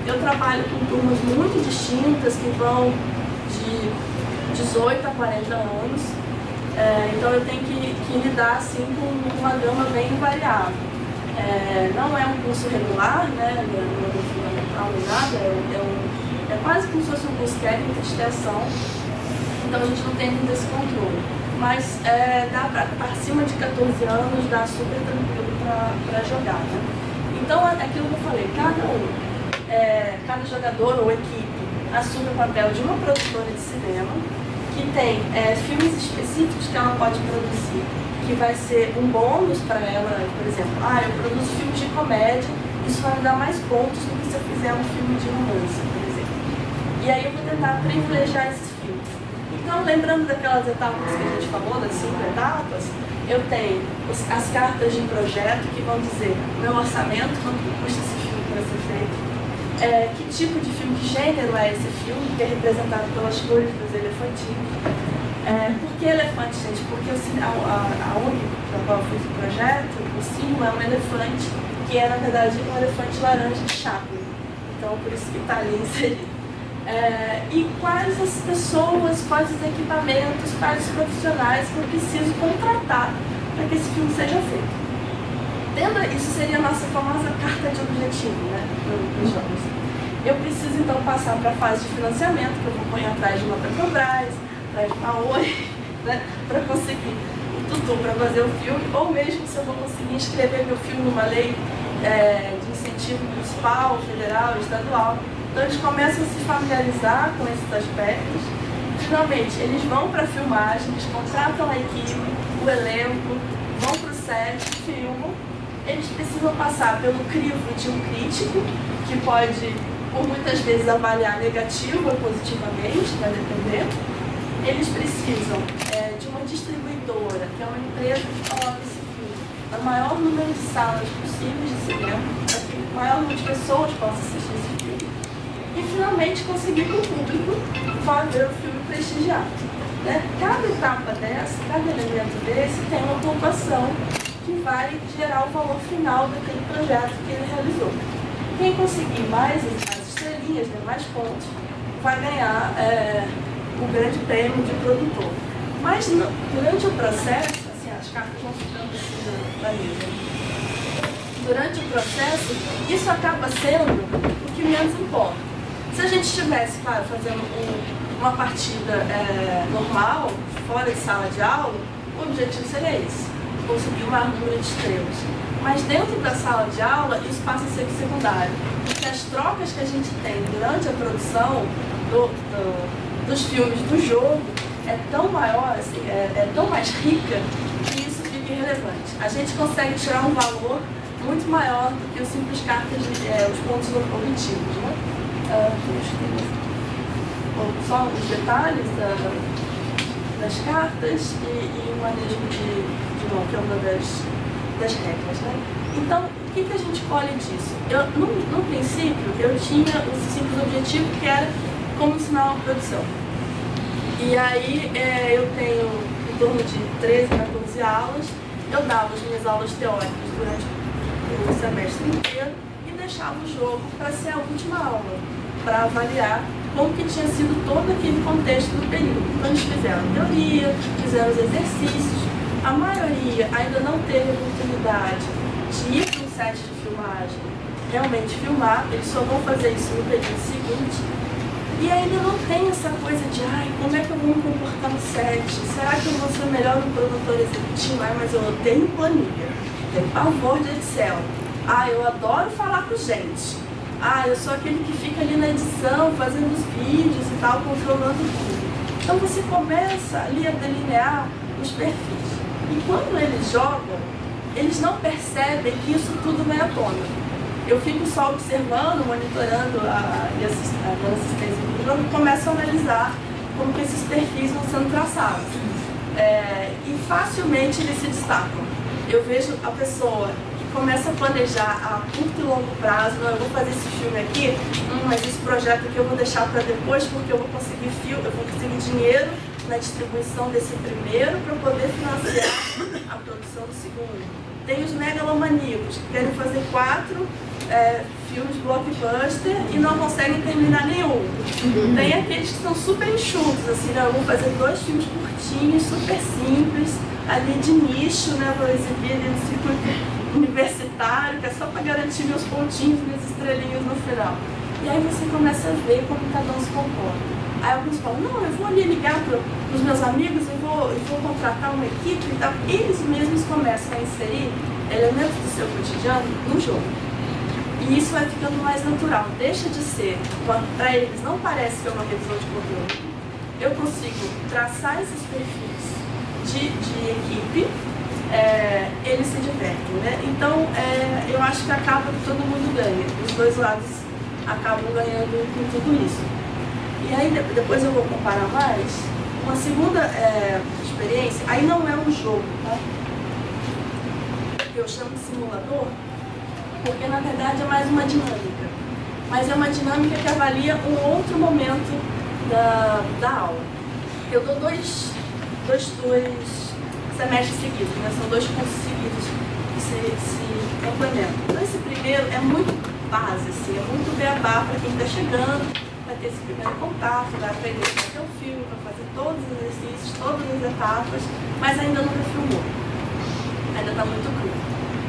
Eu trabalho com turmas muito distintas que vão de 18 a 40 anos, então eu tenho que lidar assim, com uma gama bem variável. Não é um curso regular, né, não é fundamental nem nada, é quase como se fosse um curso técnico de extensão, então a gente não tem muito esse controle. Mas dá acima de 14 anos, dá super tranquilo para jogar, né? Então, aquilo que eu falei, cada jogador ou equipe assume o papel de uma produtora de cinema, que tem filmes específicos que ela pode produzir, que vai ser um bônus para ela, por exemplo, eu produzo filmes de comédia, isso vai me dar mais pontos do que se eu fizer um filme de romance, por exemplo. E aí eu vou tentar privilegiar esses filmes. Então, lembrando daquelas etapas que a gente falou, das 5 etapas, eu tenho as cartas de projeto que vão dizer meu orçamento, quanto custa esse filme para ser feito, que tipo de filme, que gênero é esse filme, que é representado pelas cores dos elefantinhos. Por que elefante, gente? Porque a ONG para a qual eu fiz o projeto, o símbolo é um elefante, que é, na verdade, um elefante laranja de Chaplin. Então, por isso que está ali inserido. E quais as pessoas, quais os equipamentos, quais os profissionais que eu preciso contratar para que esse filme seja feito. Isso seria a nossa famosa carta de objetivo, né, nos jogos. Eu preciso, então, passar para a fase de financiamento, que eu vou correr atrás de uma Petrobras, atrás de uma Oi, né, para conseguir o tutu para fazer o filme, ou mesmo se eu vou conseguir inscrever meu filme numa lei de incentivo municipal, federal, estadual. Então eles começam a se familiarizar com esses aspectos. Finalmente, eles vão para a filmagem, eles contratam a equipe, o elenco, vão para o set, filmam. Eles precisam passar pelo crivo de um crítico, que pode, por muitas vezes, avaliar negativo ou positivamente, vai depender. Eles precisam de uma distribuidora, que é uma empresa que coloca esse filme no maior número de salas possíveis de cinema, para que o maior número de pessoas possa assistir esse filme. E, finalmente, conseguir que o público vá ver o filme prestigiado. Né? Cada etapa dessa, cada elemento desse tem uma pontuação que vai gerar o valor final daquele projeto que ele realizou. Quem conseguir mais as estrelinhas, né, mais pontos, vai ganhar o grande prêmio de produtor. Mas durante o processo, assim, as cartas vão ficando assim na mesa. Durante o processo, isso acaba sendo o que menos importa. Se a gente estivesse, claro, fazendo uma partida normal, fora de sala de aula, o objetivo seria esse, conseguir o maior número de estrelas. Mas dentro da sala de aula, isso passa a ser secundário. Porque as trocas que a gente tem durante a produção dos filmes do jogo é tão maior, assim, é tão mais rica, que isso fica irrelevante. A gente consegue tirar um valor muito maior do que os simples cartas, os pontos objetivos, né? Só os detalhes das cartas e o manejo de mão, que é uma das regras, né? Então, o que a gente colhe disso? No princípio, eu tinha o simples objetivo, que era como ensinar uma produção. E aí, eu tenho em torno de 13 a 14 aulas, eu dava as minhas aulas teóricas durante o semestre inteiro e deixava o jogo para ser a última aula, para avaliar como que tinha sido todo aquele contexto do período. Então, eles fizeram teoria, fizeram os exercícios. A maioria ainda não teve a oportunidade de ir para um set de filmagem, realmente filmar, eles só vão fazer isso no período seguinte. E ainda não tem essa coisa de, como é que eu vou me comportar no set? Será que eu vou ser melhor no produtor executivo? Mas eu odeio planilha, tenho pavor de Excel. Eu adoro falar com gente. Eu sou aquele que fica ali na edição, fazendo os vídeos e tal, controlando tudo. Então você começa ali a delinear os perfis. E quando eles jogam, eles não percebem que isso tudo vem à tona. Eu fico só observando, monitorando a assistência do jogo e começo a analisar como que esses perfis vão sendo traçados. E facilmente eles se destacam. Eu vejo a pessoa que começa a planejar a curto e longo prazo, não, eu vou fazer esse filme aqui, mas esse projeto aqui eu vou deixar para depois porque eu vou conseguir dinheiro na distribuição desse primeiro para poder financiar a produção do segundo. Tem os megalomaníacos que querem fazer 4 filmes blockbuster e não conseguem terminar nenhum. Tem aqueles que são super enxutos, assim, eu vou fazer 2 filmes curtinhos, super simples, ali de nicho, né, vou exibir ali no circuito universitário, que é só para garantir meus pontinhos, minhas estrelinhas no final. E aí você começa a ver como cada um se comporta. Aí alguns falam, não, eu vou ali ligar para os meus amigos, eu vou contratar uma equipe e tal. Eles mesmos começam a inserir elementos do seu cotidiano no jogo. E isso vai ficando mais natural. Deixa de ser, para eles não parece que é uma revisão de conteúdo. Eu consigo traçar esses perfis de equipe, eles se divertem, né? Então, eu acho que acaba que todo mundo ganha. Os dois lados acabam ganhando com tudo isso. E aí depois eu vou comparar mais. Uma segunda experiência, aí não é um jogo, tá? Eu chamo de simulador, porque na verdade é mais uma dinâmica. Mas é uma dinâmica que avalia um outro momento da aula. Eu dou dois semestres seguidos, né? São 2 cursos seguidos que se complementam. Então esse primeiro é muito base, assim, é muito beabá para quem está chegando. Vai ter esse primeiro contato, vai aprender a fazer o filme, vai fazer todos os exercícios, todas as etapas, mas ainda nunca filmou. Ainda está muito cru.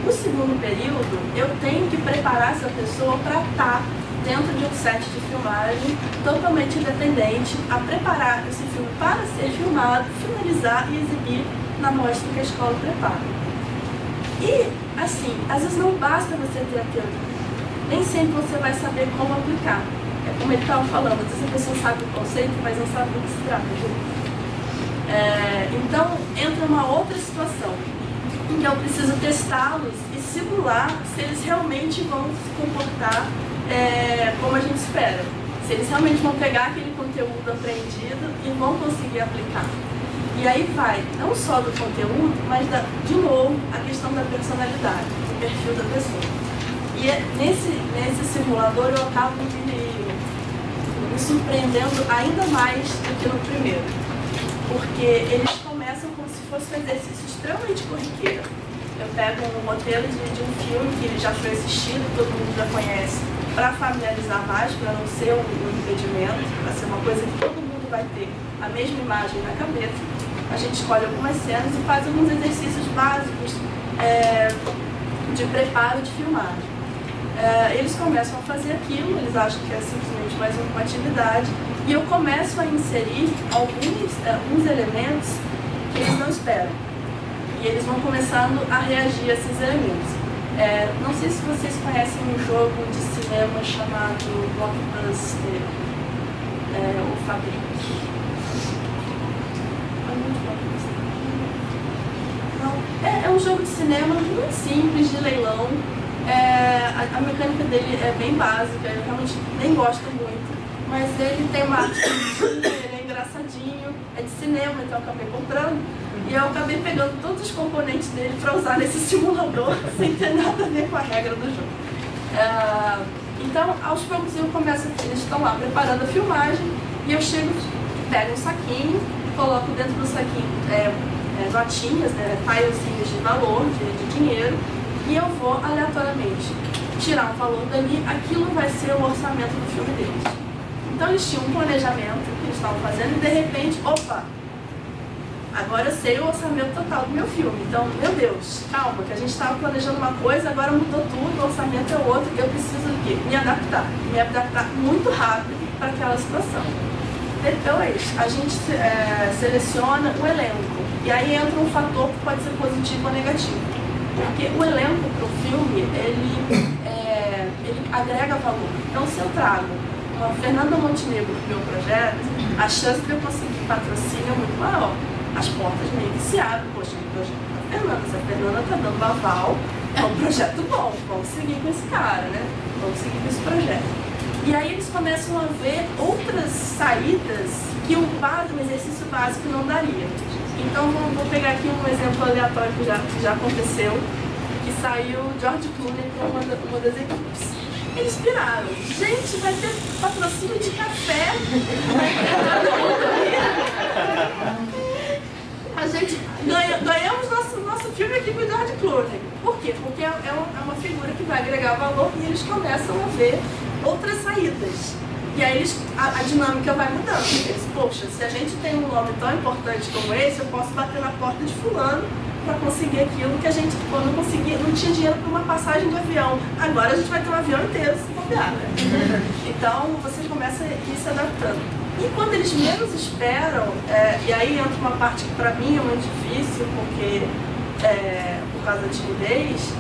No segundo período, eu tenho que preparar essa pessoa para estar dentro de um set de filmagem totalmente independente, a preparar esse filme para ser filmado, finalizar e exibir na mostra que a escola prepara. E, assim, às vezes não basta você ter a teoria. Nem sempre você vai saber como aplicar. É como ele estava falando, às vezes a pessoa sabe o conceito, mas não sabe do que se trata. Então, entra uma outra situação, em que eu preciso testá-los e simular se eles realmente vão se comportar como a gente espera. Se eles realmente vão pegar aquele conteúdo aprendido e vão conseguir aplicar. E aí vai, não só do conteúdo, mas, de novo, a questão da personalidade, do perfil da pessoa. E nesse simulador eu acabo me surpreendendo ainda mais do que no primeiro. Porque eles começam como se fosse um exercício extremamente corriqueiro. Eu pego um roteiro de um filme que ele já foi assistido, todo mundo já conhece, para familiarizar mais, para não ser um impedimento, para ser uma coisa que todo mundo vai ter a mesma imagem na cabeça. A gente escolhe algumas cenas e faz alguns exercícios básicos de preparo de filmagem. Eles começam a fazer aquilo, eles acham que é simplesmente mais uma atividade, e eu começo a inserir alguns elementos que eles não esperam. E eles vão começando a reagir a esses elementos. Não sei se vocês conhecem um jogo de cinema chamado Blockbuster, o Fabric. É um jogo de cinema muito simples, de leilão. A mecânica dele é bem básica, eu realmente nem gosto muito, mas ele tem uma arte, ele é engraçadinho, é de cinema, então eu acabei comprando. E eu acabei pegando todos os componentes dele para usar nesse simulador, sem ter nada a ver com a regra do jogo. Então, aos poucos eu começo, eles estão lá preparando a filmagem, e eu chego, pego um saquinho, coloco dentro do saquinho notinhas, tilezinhos de valor, de dinheiro, e eu vou aleatoriamente tirar um valor dali, aquilo vai ser o orçamento do filme deles. Então eles tinham um planejamento que eles estavam fazendo e de repente, opa, agora eu sei o orçamento total do meu filme. Então, meu Deus, calma, que a gente estava planejando uma coisa, agora mudou tudo, o orçamento é outro, eu preciso do quê? Me adaptar muito rápido para aquela situação. Depois, a gente seleciona o elenco, e aí entra um fator que pode ser positivo ou negativo. Porque o elenco para o filme, ele agrega valor. Então, se eu trago uma Fernanda Montenegro para o meu projeto, a chance de eu conseguir patrocínio é muito maior. As portas meio que se abrem, poxa, o projeto da Fernanda, se a Fernanda está dando aval, é um projeto bom, vamos seguir com esse cara, né? Vamos seguir com esse projeto. E aí eles começam a ver outras saídas que um exercício básico não daria. Então vou pegar aqui um exemplo aleatório que já aconteceu, que saiu George Clooney para uma das equipes. Eles piraram. Gente, vai ter patrocínio de café, vai ter nada. A gente ganhamos nosso filme aqui com o George Clooney. Por quê? Porque é uma figura que vai agregar valor e eles começam a ver outras saídas. E aí a dinâmica vai mudando. Eles, poxa, se a gente tem um nome tão importante como esse, eu posso bater na porta de fulano para conseguir aquilo que a gente, quando não tinha dinheiro para uma passagem de avião. Agora a gente vai ter um avião inteiro se bobear, né? Então você começa a ir se adaptando. E quando eles menos esperam, e aí entra uma parte que para mim é muito difícil, porque por causa da timidez,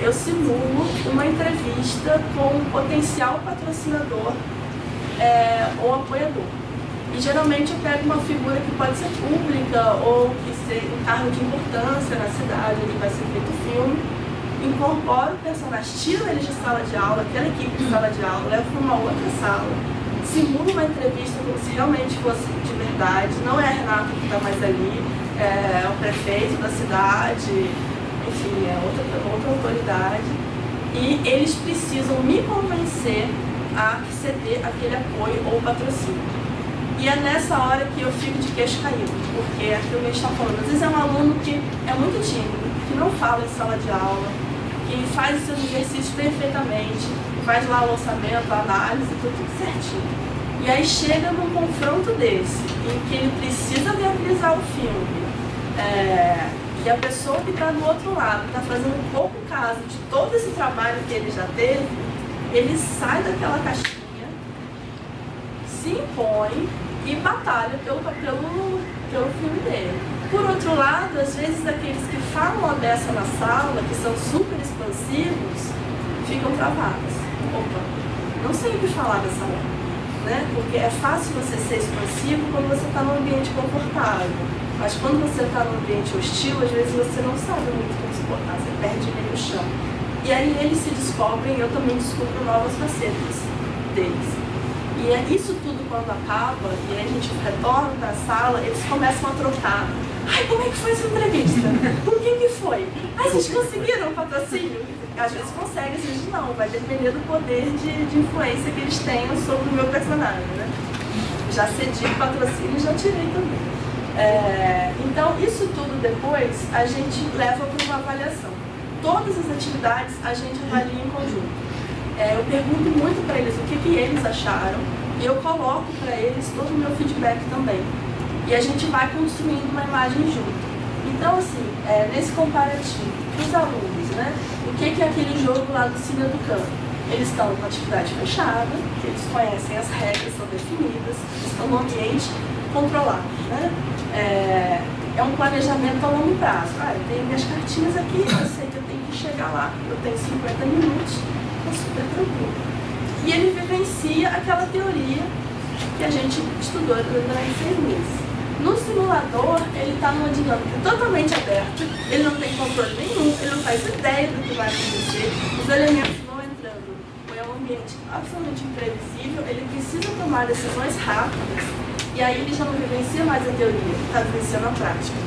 eu simulo uma entrevista com um potencial patrocinador ou apoiador. E geralmente eu pego uma figura que pode ser pública ou que seja um cargo de importância na cidade onde vai ser feito o filme, incorporo o personagem, tiro eles de sala de aula, aquela equipe de sala de aula, levo para uma outra sala, simulo uma entrevista como se realmente fosse de verdade, não é a Renata que está mais ali, é o prefeito da cidade, enfim, é outra autoridade, e eles precisam me convencer a ceder aquele apoio ou patrocínio. E é nessa hora que eu fico de queixo caído, porque é aquilo que a gente está falando. Às vezes é um aluno que é muito tímido, que não fala em sala de aula, que faz os seus exercícios perfeitamente, faz lá o orçamento, a análise, tudo certinho. E aí chega num confronto desse, em que ele precisa viabilizar o filme, e a pessoa que está do outro lado está fazendo um pouco caso de todo esse trabalho que ele já teve, ele sai daquela caixinha, se impõe e batalha pelo filme dele. Por outro lado, às vezes aqueles que falam a dessa na sala, que são super expansivos, ficam travados. Opa, não sei o que falar dessa hora, né? Porque é fácil você ser expansivo quando você está num ambiente confortável. Mas quando você está num ambiente hostil, às vezes você não sabe muito como se portar, você perde meio o chão. E aí eles se descobrem, eu também descubro novas facetas deles. E é isso tudo quando acaba, e aí a gente retorna para a sala, eles começam a trocar. Ai, como é que foi essa entrevista? Com quem que foi? Ai, vocês conseguiram o patrocínio? Às vezes conseguem, às vezes não. Vai depender do poder de influência que eles tenham sobre o meu personagem, né? Já cedi o patrocínio e já tirei também. Então, isso tudo depois a gente leva para uma avaliação. Todas as atividades a gente avalia em conjunto. Eu pergunto muito para eles o que eles acharam, E eu coloco para eles todo o meu feedback também. E a gente vai construindo uma imagem junto. Então, assim, nesse comparativo, para os alunos, né, o que é aquele jogo lá do Cine Educando? Eles estão com atividade fechada, eles conhecem as regras, são definidas, estão num ambiente controlado, né? É um planejamento a longo prazo. Eu tenho minhas cartinhas aqui, eu sei que eu tenho que chegar lá, eu tenho 50 minutos, é super tranquilo. E ele vivencia aquela teoria que a gente estudou durante 6 meses. No simulador, ele está numa dinâmica totalmente aberta, ele não tem controle nenhum, ele não faz ideia do que vai acontecer, os elementos vão entrando, é um ambiente absolutamente imprevisível, ele precisa tomar decisões rápidas, e aí ele já não vivencia mais a teoria, ele está vivenciando a prática.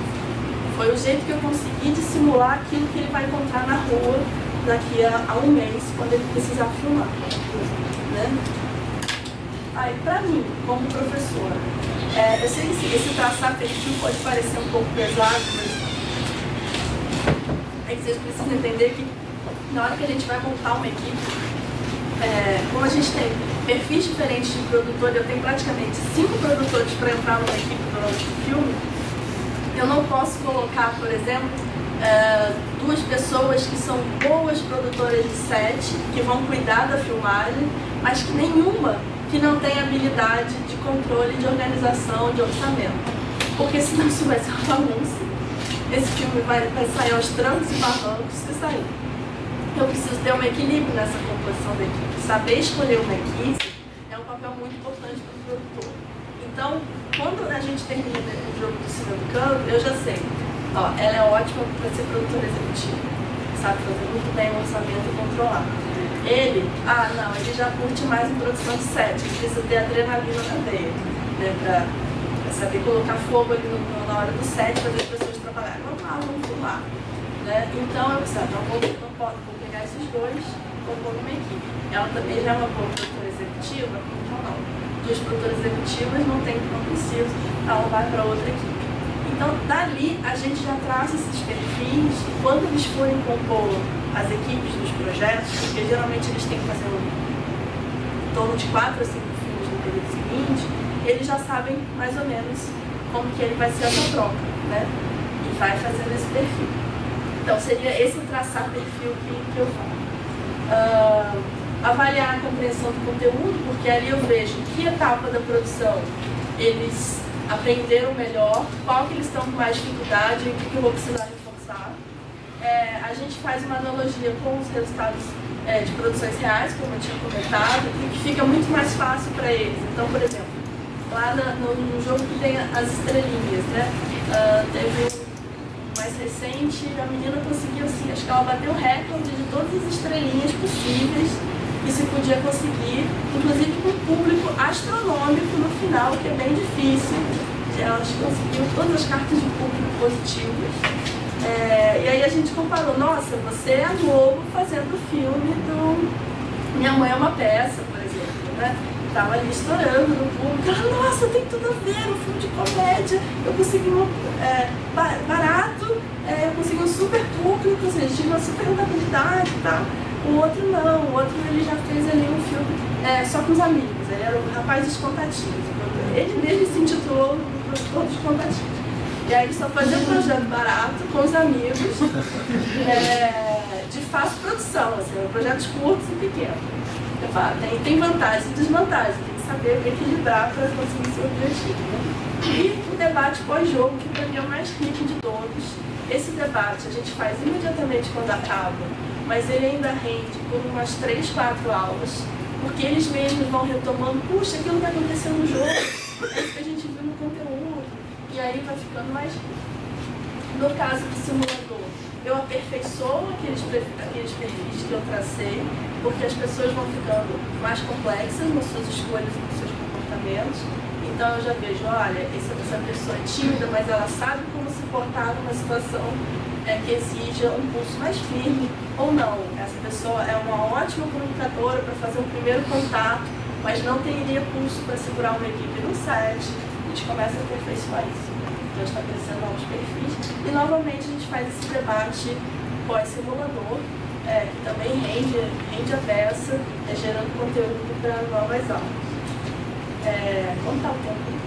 Foi o jeito que eu consegui de simular aquilo que ele vai encontrar na rua daqui a um mês, quando ele precisar filmar. Né? Aí, para mim, como professora, eu sei que esse traçar perfil pode parecer um pouco pesado, mas é que vocês precisam entender que na hora que a gente vai montar uma equipe, como a gente tem perfis diferentes de produtor, eu tenho praticamente 5 produtores para entrar numa equipe durante o filme, eu não posso colocar, por exemplo, 2 pessoas que são boas produtoras de set, que vão cuidar da filmagem, mas que nenhuma que não tem habilidade de controle, de organização, de orçamento. Porque senão isso vai ser uma bagunça. Esse filme vai sair aos trancos e barrancos se sair. Eu preciso ter um equilíbrio nessa composição da equipe. Saber escolher uma equipe é um papel muito importante para o produtor. Então, quando a gente termina o jogo do Cine Educando, eu já sei, ela é ótima para ser produtora executiva. Sabe fazer muito bem o orçamento e controlar. Ele já curte mais em produção de set, ele precisa ter adrenalina na veia, né, para saber colocar fogo ali na hora do set, fazer as pessoas trabalharem. Vamos filmar. Né? Então eu pensei, vou pegar esses 2 e vou pôr numa equipe. Ela também já é uma boa produtora executiva, então não. 2 produtoras executivas não preciso, ela vai para outra equipe. Então, dali, a gente já traz esses perfis e quando eles forem compor as equipes dos projetos, porque geralmente eles têm que fazer em torno de 4 a 5 filmes no período seguinte, eles já sabem mais ou menos como que ele vai ser essa troca, né? E vai fazendo esse perfil. Então, seria esse traçar perfil que eu falo. Avaliar a compreensão do conteúdo, porque ali eu vejo que etapa da produção eles aprenderam melhor, qual que eles estão com mais dificuldade e o que eu vou precisar reforçar. A gente faz uma analogia com os resultados de produções reais, como eu tinha comentado, e que fica muito mais fácil para eles. Então, por exemplo, lá no jogo que tem as estrelinhas, né? Teve um mais recente, a menina conseguiu, assim, acho que ela bateu o recorde de todas as estrelinhas possíveis que se podia conseguir, inclusive com um público astronômico no final, que é bem difícil. Elas conseguiram todas as cartas de público positivas. E aí a gente comparou, nossa, você é a Globo fazendo o filme do Minha Mãe é uma Peça, por exemplo, né? Estava ali estourando no público, ela, nossa, tem tudo a ver, um filme de comédia, eu consegui barato, eu consegui um super público, ou seja, tive uma super rentabilidade e tal. O outro não, o outro ele já fez ali um filme só com os amigos, ele era o rapaz dos contatinhos, ele mesmo se intitulou o produtor dos contatinhos. E aí ele só fazia um projeto barato com os amigos, de fácil produção, assim, projetos curtos e pequenos. Eu falo, tem vantagens e desvantagens, tem que saber equilibrar para conseguir seu objetivo. Né? E o debate pós-jogo, que para mim é o mais rico de todos. Esse debate a gente faz imediatamente quando acaba, mas ele ainda rende por umas 3, 4 aulas, porque eles mesmos vão retomando, puxa, aquilo que aconteceu no jogo, é isso que a gente viu no conteúdo, e aí vai ficando mais rico. No caso do simulador, eu aperfeiçoo aqueles perfis que eu tracei, porque as pessoas vão ficando mais complexas nas suas escolhas e nos seus comportamentos. Então eu já vejo, olha, essa pessoa é tímida, mas ela sabe como se portar numa situação que exija um pulso mais firme, ou não. Essa pessoa é uma ótima comunicadora para fazer um primeiro contato, mas não teria pulso para segurar uma equipe no set. A gente começa a aperfeiçoar isso. Então estabelecendo novos perfis. E novamente a gente faz esse debate pós-simulador, que também rende a peça, gerando conteúdo para novas aulas. Como está o tempo?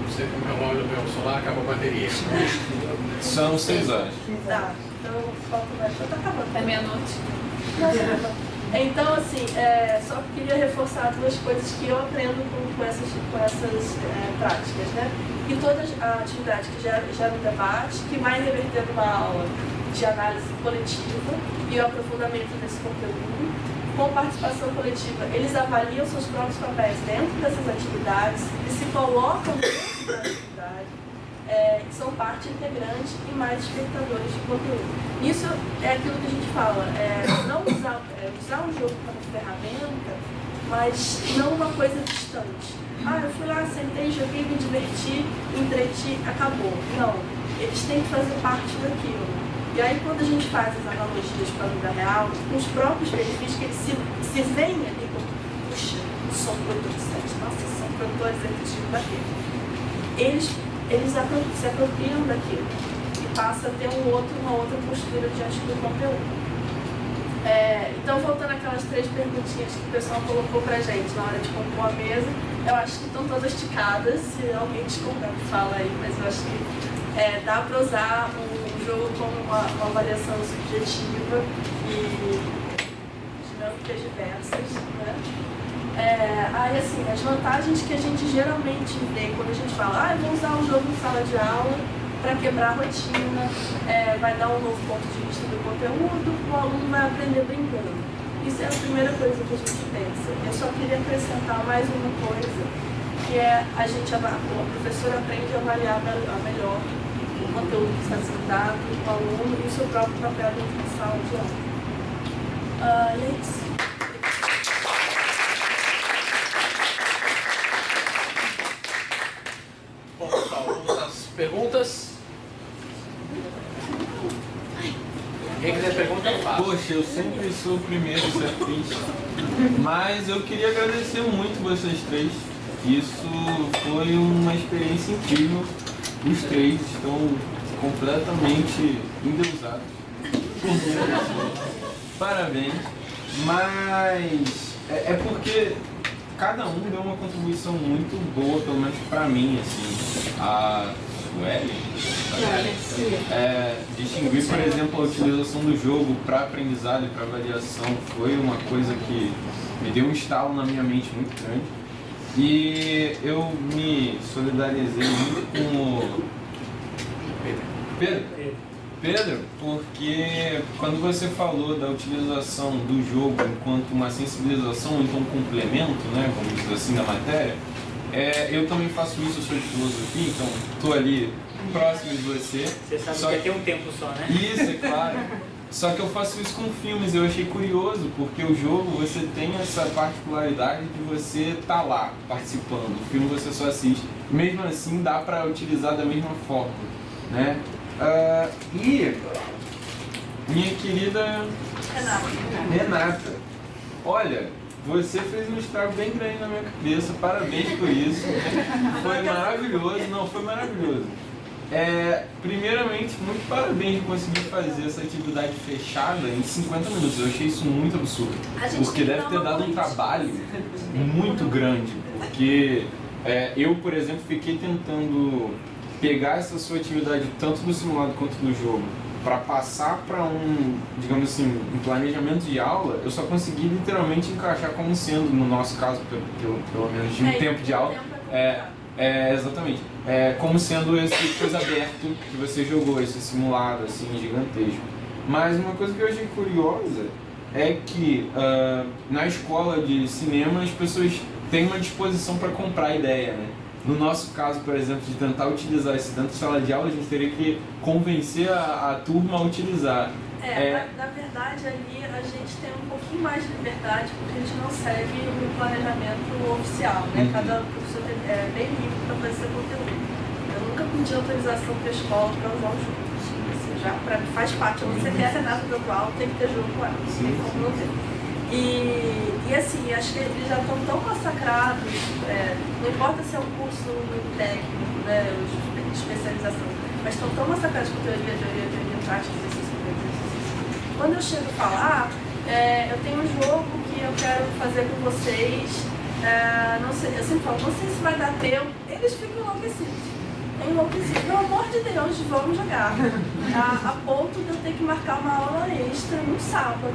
Você com o relógio do meu celular acaba a bateria. São 6 horas. Tá, então falta mais. Está acabando. É meia-noite. Então, assim, só queria reforçar duas coisas que eu aprendo com essas práticas, né? E toda a atividade que gera um debate, que vai reverter numa aula de análise coletiva e o aprofundamento desse conteúdo, com participação coletiva. Eles avaliam seus próprios papéis dentro dessas atividades, eles se colocam dentro da atividade, são parte integrante e mais espectadores de conteúdo. Isso é aquilo que a gente fala, não usar o jogo como ferramenta, mas não uma coisa distante. Eu fui lá, sentei, joguei, me diverti, entreti, acabou. Não, eles têm que fazer parte daquilo. E aí quando a gente faz as analogias para a vida real, com os próprios benefícios que eles se veem ali como, puxa, são produtores, nossa, são produtores efetivos daquilo. Eles se apropriam daquilo e passa a ter uma outra postura diante do conteúdo. Então, voltando àquelas 3 perguntinhas que o pessoal colocou pra gente na hora de compor a mesa, eu acho que estão todas ticadas, se alguém discordar, fala aí, mas eu acho que dá para usar o jogo como uma avaliação subjetiva e dinâmicas diversas, né? Aí, assim, as vantagens que a gente geralmente vê quando a gente fala, eu vou usar o jogo em sala de aula para quebrar a rotina, vai dar um novo ponto de vista do conteúdo, o aluno vai aprender brincando. Isso é a primeira coisa que a gente pensa. Eu só queria acrescentar mais uma coisa, que é o professor aprende a avaliar melhor o conteúdo que está sendo dado, o aluno e o seu próprio papel dentro da sala de aula. E é isso. Bom, pessoal, vamos às perguntas. Quem quiser perguntar, eu faço. Poxa, eu sempre sou o primeiro a ser triste. Mas eu queria agradecer muito vocês 3. Isso foi uma experiência incrível. Os 3 estão completamente endeusados. Parabéns. Mas é porque cada um deu uma contribuição muito boa, pelo menos pra mim, assim. A Sueli distinguir, por exemplo, a utilização do jogo para aprendizado e para avaliação foi uma coisa que me deu um estalo na minha mente muito grande. E eu me solidarizei muito com o Pedro, porque quando você falou da utilização do jogo enquanto uma sensibilização, então um complemento, né, vamos dizer assim, da matéria, eu também faço isso, eu sou de filosofia, então estou ali próximo de você. Você sabe que tem um tempo só, né? Isso, é claro. Só que eu faço isso com filmes, eu achei curioso, porque o jogo você tem essa particularidade de você estar lá, participando. O filme você só assiste. Mesmo assim, dá para utilizar da mesma forma, né? E minha querida Renata, olha, você fez um estrago bem grande na minha cabeça, parabéns por isso. Foi maravilhoso, não, foi maravilhoso. Primeiramente, muito parabéns por conseguir fazer essa atividade fechada em 50 minutos. Eu achei isso muito absurdo, porque deve ter dado um trabalho muito grande. Porque eu, por exemplo, fiquei tentando pegar essa sua atividade tanto do simulado quanto do jogo para passar para digamos assim, um planejamento de aula. Eu só consegui literalmente encaixar como sendo, no nosso caso, pelo menos de um tempo de aula, exatamente, como sendo esse coisa aberto que você jogou, esse simulado assim gigantesco. Mas uma coisa que eu achei curiosa é que na escola de cinema as pessoas têm uma disposição para comprar ideia, né? No nosso caso, por exemplo, de tentar utilizar isso dentro da sala de aula, a gente teria que convencer a turma a utilizar. Na verdade, ali a gente tem um pouquinho mais de liberdade, porque a gente não segue o planejamento oficial, né? Cada professor é bem livre para fazer seu conteúdo. Eu nunca pedi autorização para a escola para usar o jogo. Assim, já faz parte, você quer a Renata do atual, tem que ter jogo com ela, não tem como não ter. E assim, acho que eles já estão tão massacrados, não importa se é um curso muito técnico, né, de especialização, mas estão tão massacrados com teoria, prática, exercício. Quando eu chego a falar, eu tenho um jogo que eu quero fazer com vocês, não sei, eu sempre falo, não sei se vai dar tempo. Eles ficam enlouquecidos. Pelo amor de Deus, vamos jogar. A ponto de eu ter que marcar uma aula extra no sábado,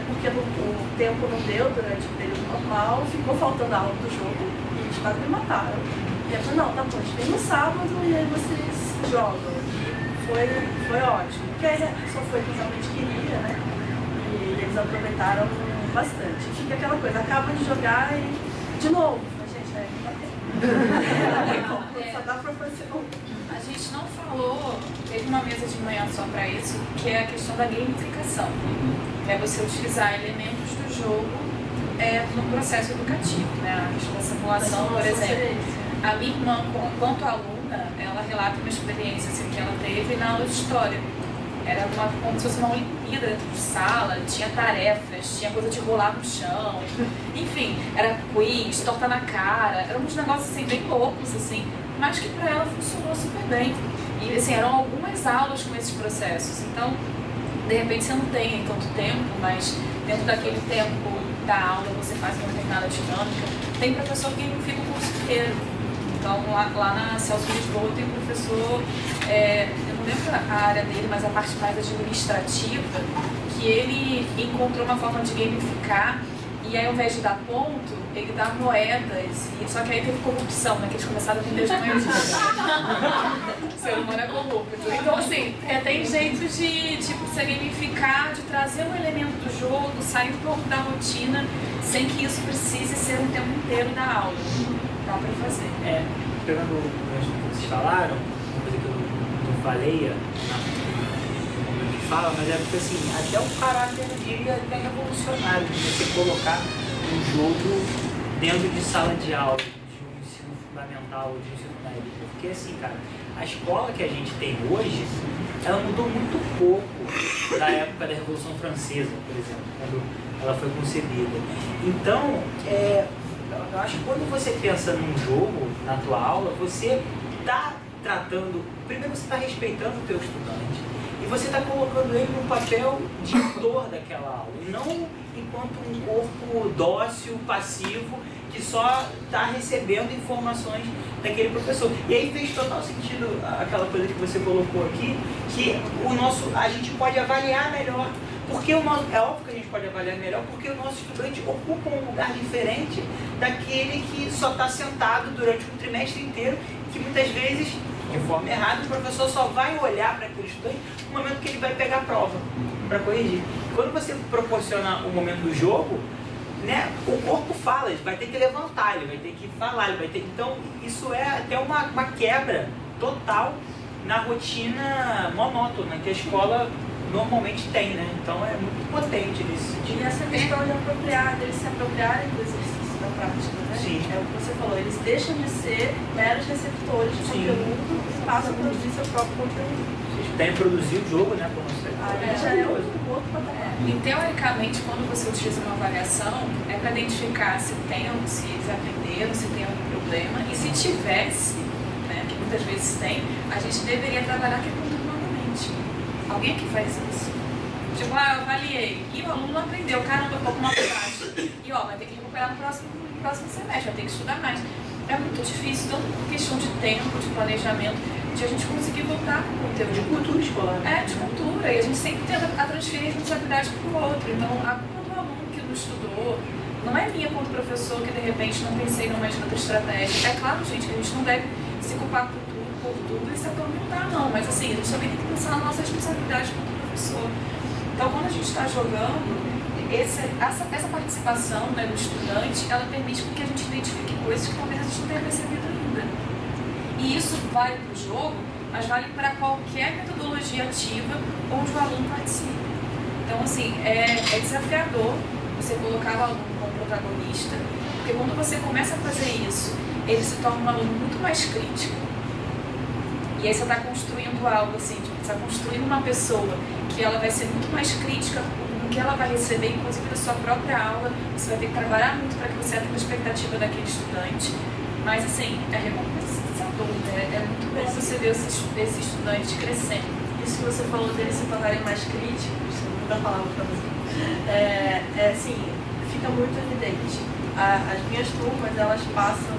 porque o tempo não deu durante o período normal, ficou faltando a aula do jogo e eles quase me mataram. E eu falei, não, tá bom, a gente vem no sábado e aí vocês jogam. Foi ótimo, porque aí só foi o que realmente queria, né? E eles aproveitaram bastante. Fica aquela coisa, acaba de jogar e de novo. Gente, só dá pra fazer um. A gente não falou, teve uma mesa de manhã só para isso, que é a questão da gamificação. É você utilizar elementos do jogo no processo educativo, né? A questão da simulação, por exemplo. A minha irmã, enquanto aluna, ela relata uma experiência assim, que ela teve na aula de história. Era como se fosse uma Olimpíada dentro de sala, tinha tarefas, tinha coisa de rolar no chão, enfim, era quiz, torta na cara, eram uns negócios assim, bem loucos, assim, mas que para ela funcionou super bem. E assim, eram algumas aulas com esses processos, então, de repente você não tem tanto tempo, mas dentro daquele tempo da aula você faz uma determinada dinâmica. Tem professor que gamifica o curso inteiro. Então, lá na Celso Lisboa tem um professor, eu não lembro a área dele, mas a parte mais administrativa, que ele encontrou uma forma de gamificar, e aí ao invés de dar ponto, ele dá moedas, só que aí teve corrupção, né, que eles começaram a vender as moedas. O ser humano é corrupto. Então, assim, tem jeito de você gamificar, de trazer um elemento do jogo, sair um pouco da rotina, sem que isso precise ser o tempo inteiro da aula. Dá pra fazer. Pegando o que vocês falaram, uma coisa que eu falei na fala, mas é porque assim, até o caráter dele é até revolucionário de você colocar um jogo dentro de sala de aula, de um ensino fundamental, de um ensino médio. Porque assim, cara, a escola que a gente tem hoje, ela mudou muito pouco da época da Revolução Francesa, por exemplo, quando ela foi concebida. Então, eu acho que quando você pensa num jogo na tua aula, você está tratando, primeiro você está respeitando o teu estudante e você está colocando ele no papel de autor daquela aula, e não enquanto um corpo dócil, passivo, que só está recebendo informações daquele professor. E aí fez total sentido aquela coisa que você colocou aqui, que a gente pode avaliar melhor. Porque é óbvio que a gente pode avaliar melhor, porque o nosso estudante ocupa um lugar diferente daquele que só está sentado durante um trimestre inteiro, que muitas vezes, de forma errada, o professor só vai olhar para aquele estudante no momento que ele vai pegar a prova para corrigir. Quando você proporciona o momento do jogo, né, o corpo fala, ele vai ter que levantar, ele vai ter que falar, ele vai ter. Então, isso é até uma quebra total na rotina monótona que a escola normalmente tem, né? Então é muito potente nesse sentido. E essa questão de eles se apropriarem do exercício da prática, né? Sim. É o que você falou, eles deixam de ser meros receptores de conteúdo e passam a produzir seu próprio conteúdo. Vocês têm produzido o jogo, né? Como você Já é outro patamar. E teoricamente, quando você utiliza uma avaliação, é para identificar se eles aprenderam, se tem algum problema, e se tivesse, né, que muitas vezes tem, a gente deveria trabalhar aqui continuamente. Alguém que faz isso? Tipo, eu avaliei, e o aluno aprendeu, caramba, um pouco mais baixo. E vai ter que recuperar no próximo semestre, vai ter que estudar mais. É muito difícil, tanto por questão de tempo, de planejamento, de a gente conseguir voltar com o conteúdo. De cultura escolar. De cultura. E a gente sempre tenta transferir a responsabilidade para o outro. Então, a culpa do aluno que não estudou não é minha como professor que, de repente, não pensei numa outra estratégia. É claro, gente, que a gente não deve se culpar por tudo e se atormentar, não. Mas, assim, a gente também tem que pensar na nossa responsabilidade como professor. Então, quando a gente está jogando, essa participação, né, do estudante, ela permite que a gente identifique coisas que talvez a gente não tenha percebido ainda. E isso vale para o jogo, mas vale para qualquer metodologia ativa onde o aluno participa. Então, assim, é desafiador você colocar o aluno como protagonista, porque quando você começa a fazer isso, ele se torna um aluno muito mais crítico. E aí você está construindo algo assim, você está construindo uma pessoa que ela vai ser muito mais crítica com o que ela vai receber, inclusive da sua própria aula. Você vai ter que trabalhar muito para que você atenda a expectativa daquele estudante. Mas, assim, é recompensador, né? É muito bom você ver esse estudante crescendo. Isso que você falou deles se tornarem mais críticos, não dá palavra para você. Assim, fica muito evidente. as minhas turmas, elas passam,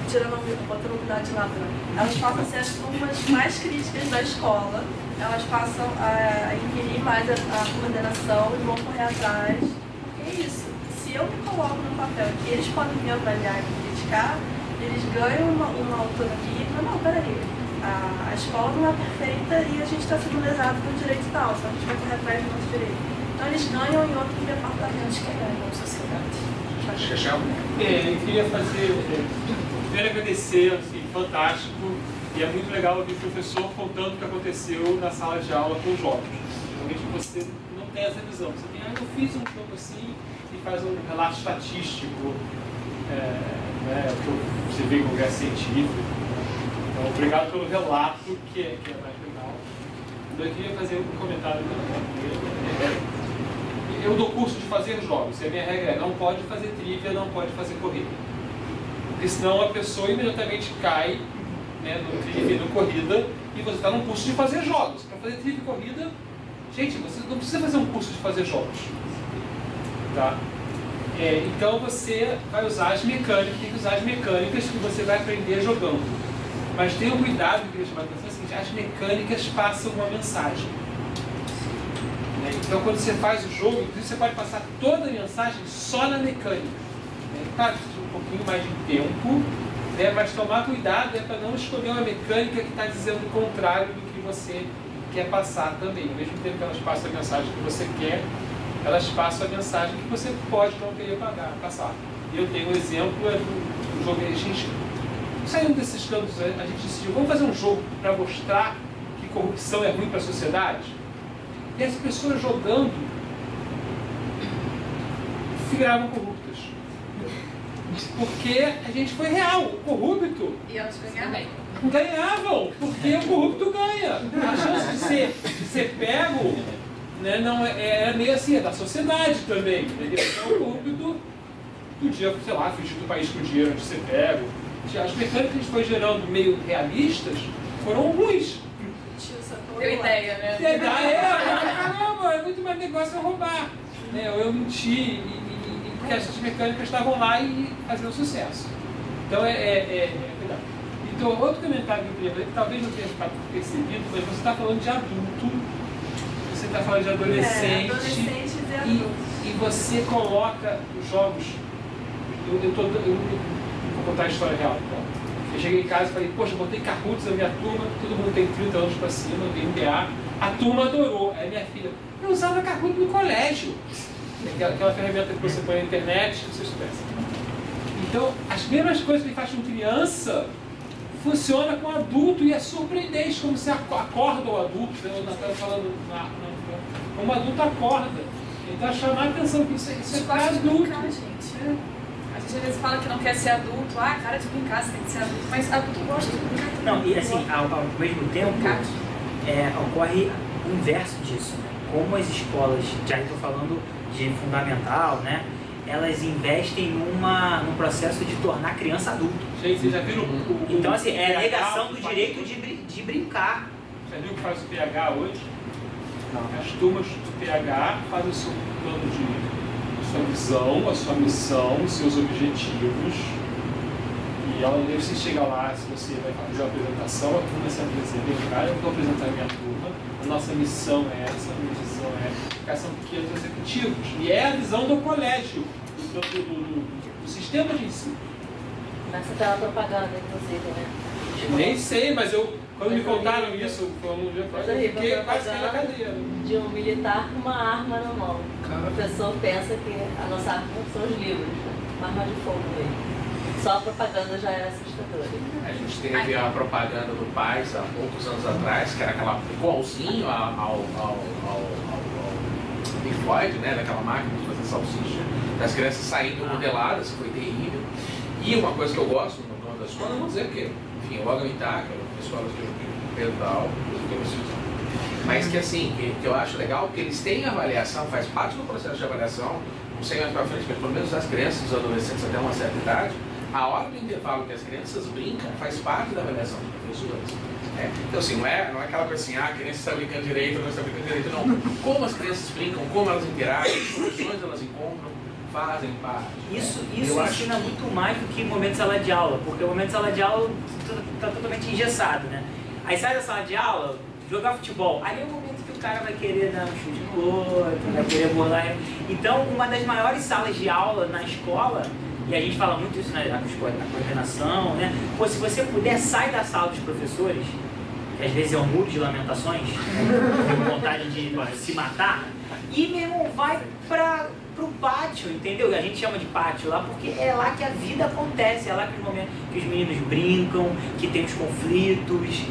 tirando botando unidade de lado, elas passam a ser as turmas mais críticas da escola, elas passam a inquirir mais a coordenação e vão correr atrás. Porque é isso, se eu me coloco no papel que eles podem me avaliar e me criticar, eles ganham uma autonomia e falam, não, peraí, a escola não é perfeita e a gente está sendo lesado por direito e tal, só a gente vai correr atrás do nosso direito. Então eles ganham em outros departamentos que ganham na sociedade. Eu queria primeiro agradecer, assim, fantástico, e é muito legal ouvir o professor contando o que aconteceu na sala de aula com os jogos. Realmente você não tem essa visão, você tem, eu fiz um jogo assim, e faz um relato estatístico, você vê em lugar científico. Então, obrigado pelo relato, que é mais legal. Então, eu queria fazer um comentário também. Eu dou curso de fazer jogos, e a minha regra é não pode fazer trivia, não pode fazer corrida. Porque senão a pessoa imediatamente cai, né, no trivia e no corrida, e você está num curso de fazer jogos. Para fazer trivia e corrida, gente, você não precisa fazer um curso de fazer jogos. Tá? Então você vai usar as mecânicas, tem que usar as mecânicas que você vai aprender jogando. Mas tenha cuidado, que eu queria chamar a atenção, é o seguinte, as mecânicas passam uma mensagem. Então, quando você faz o jogo, você pode passar toda a mensagem só na mecânica. Claro, precisa um pouquinho mais de tempo, né? Mas tomar cuidado para não escolher uma mecânica que está dizendo o contrário do que você quer passar também. Ao mesmo tempo que elas passam a mensagem que você quer, elas passam a mensagem que você pode não querer passar. E eu tenho um exemplo do jogo. A gente, saindo desses campos, a gente decidiu, vamos fazer um jogo para mostrar que corrupção é ruim para a sociedade? E as pessoas jogando viravam corruptas. Porque a gente foi real, o corrupto. E elas ganhavam. Ganhavam, porque o corrupto ganha. A chance de ser pego, né, não é meio assim, é da sociedade também. Entendeu? Então o corrupto podia, sei lá, fugir do país com o dinheiro antes de ser pego. As mecânicas que a gente foi gerando meio realistas foram ruins. Deu ideia, né? Caramba, é muito mais negócio eu roubar. Né? Eu menti, porque as mecânicas estavam lá e faziam sucesso. Então cuidado. Então, outro comentário que eu queria fazer, que talvez não tenha ficado percebido, mas você está falando de adulto, você está falando de adolescente, adolescentes e adultos. E você coloca os jogos. Eu vou contar a história real. Então. Eu cheguei em casa e falei, poxa, eu botei Kahoots na minha turma, todo mundo tem 30 anos para cima, tem MBA, a turma adorou. Aí minha filha, eu usava Kahoot no colégio. Aquela ferramenta que você põe na internet, que você soubesse. Então, as mesmas coisas que ele faz com criança, funciona com adulto e é surpreendente como você acorda o adulto, né? Eu estava falando como o adulto acorda. Então, chamar a atenção que isso é para adulto. Brincar, gente. A gente às vezes fala que não quer ser adulto, cara de brincar, você tem que ser adulto, mas adulto gosta de brincar também. Não, e assim, ao mesmo tempo, ocorre o inverso disso, né? Como as escolas, já estou falando de fundamental, né? Elas investem num processo de tornar a criança adulto. Gente, vocês já viram então, assim, é a negação do direito de brincar. Já viu o que faz o PH hoje? Não. As turmas do PH fazem o seu plano de sua visão, a sua missão, os seus objetivos. E ao invés de você chegar lá, se você vai fazer uma apresentação, a turma sempre vai dizer, vem cá, eu vou apresentar a minha turma, a nossa missão é essa, a minha visão é essa, são pequenos executivos. E é a visão do colégio, do sistema de ensino. Mas você estava propaganda, inclusive, né? Nem sei, mas quando me contaram isso, foi um dia eu fiquei quase na cadeira. De um militar com uma arma na mão. O professor pensa que a nossa arma são os livros, uma arma de fogo mesmo. Só a propaganda já era assustadora. A gente teve a propaganda do Paz há poucos anos atrás, que era aquela igualzinho ao Pink Floyd, né, daquela máquina de fazer salsicha, das crianças saindo modeladas, foi terrível. E uma coisa que eu gosto no nome da escola, não vou dizer porque, enfim, eu logo em Itaca, escola de pedal, mas que assim, que eu acho legal, que eles têm avaliação, faz parte do processo de avaliação, não sei mais para frente, mas pelo menos as crianças, os adolescentes até uma certa idade, a hora do intervalo que as crianças brincam faz parte da avaliação dos professores. Então assim, não é aquela coisa assim, a criança está brincando direito, não está brincando direito, não. Como as crianças brincam, como elas interagem, que soluções elas encontram, fazem parte. Isso ensina muito mais do que o momento de sala de aula, porque o momento de sala de aula está totalmente engessado, né? Aí sai da sala de aula, jogar futebol, aí é o momento que o cara vai querer dar um chute no outro, vai querer bolar. Então, uma das maiores salas de aula na escola, e a gente fala muito isso na coordenação, né? Pô, se você puder, sai da sala dos professores, que às vezes é um muro de lamentações, com vontade de se matar, e, meu irmão, vai pro pátio, entendeu? A gente chama de pátio lá porque é lá que a vida acontece, é lá que os meninos brincam, que tem os conflitos,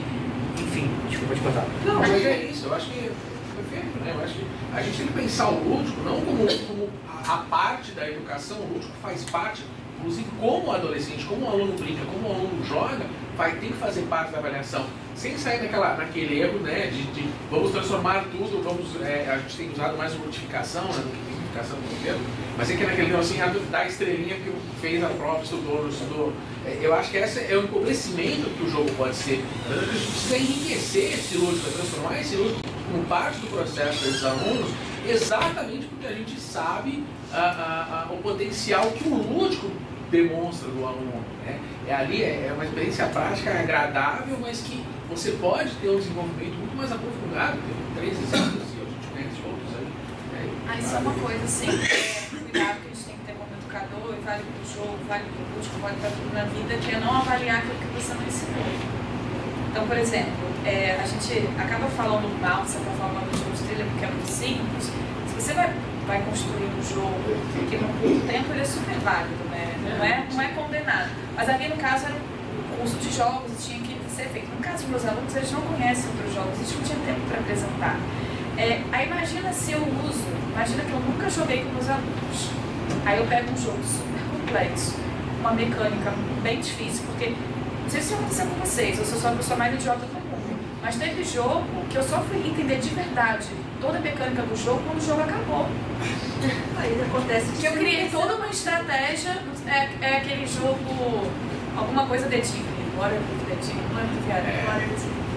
enfim, desculpa te contar. Não, mas é isso, eu acho que é perfeito, né? Eu acho que a gente tem que pensar o lúdico não como a parte da educação, o lúdico faz parte, inclusive como adolescente, como o aluno brinca, como o aluno joga, tem que fazer parte da avaliação, sem sair naquele erro, né, de vamos transformar tudo, a gente tem usado mais modificação, né, do que modificação do governo, mas é que naquele assim, da estrelinha que fez a prova, estudou, não estudou. Eu acho que esse é o empobrecimento que o jogo pode ser. A gente precisa enriquecer esse lúdico, transformar esse lúdico como parte do processo desses alunos, exatamente porque a gente sabe o potencial que o lúdico demonstra do aluno, né? Ali é uma experiência prática agradável, mas que você pode ter um desenvolvimento muito mais aprofundado. Tem 3 exemplos e a gente conhece outros aí. Isso é uma coisa assim, cuidado que a gente tem que ter como educador, e vale para o jogo, vale para o lúdico, vale para tudo na vida, que é não avaliar aquilo que você não ensinou. Então, por exemplo, a gente acaba falando mal, você está falando do jogo de trilha porque é muito simples. Se você vai construir um jogo que no curto tempo ele é super válido, né? Não é condenado. Mas ali no caso era um curso de jogos e tinha que ser feito. No caso dos meus alunos, eles não conhecem outros jogos, eles não tinham tempo para apresentar. Aí imagina se eu imagina que eu nunca joguei com meus alunos. Aí eu pego um jogo super complexo, uma mecânica bem difícil, porque não sei se aconteceu com vocês, eu sou só a pessoa mais idiota do mundo, mas teve jogo que eu só fui entender de verdade toda a mecânica do jogo quando o jogo acabou. Aí acontece que eu criei toda uma estratégia, é aquele jogo, alguma coisa de Tigre, agora de Tigre,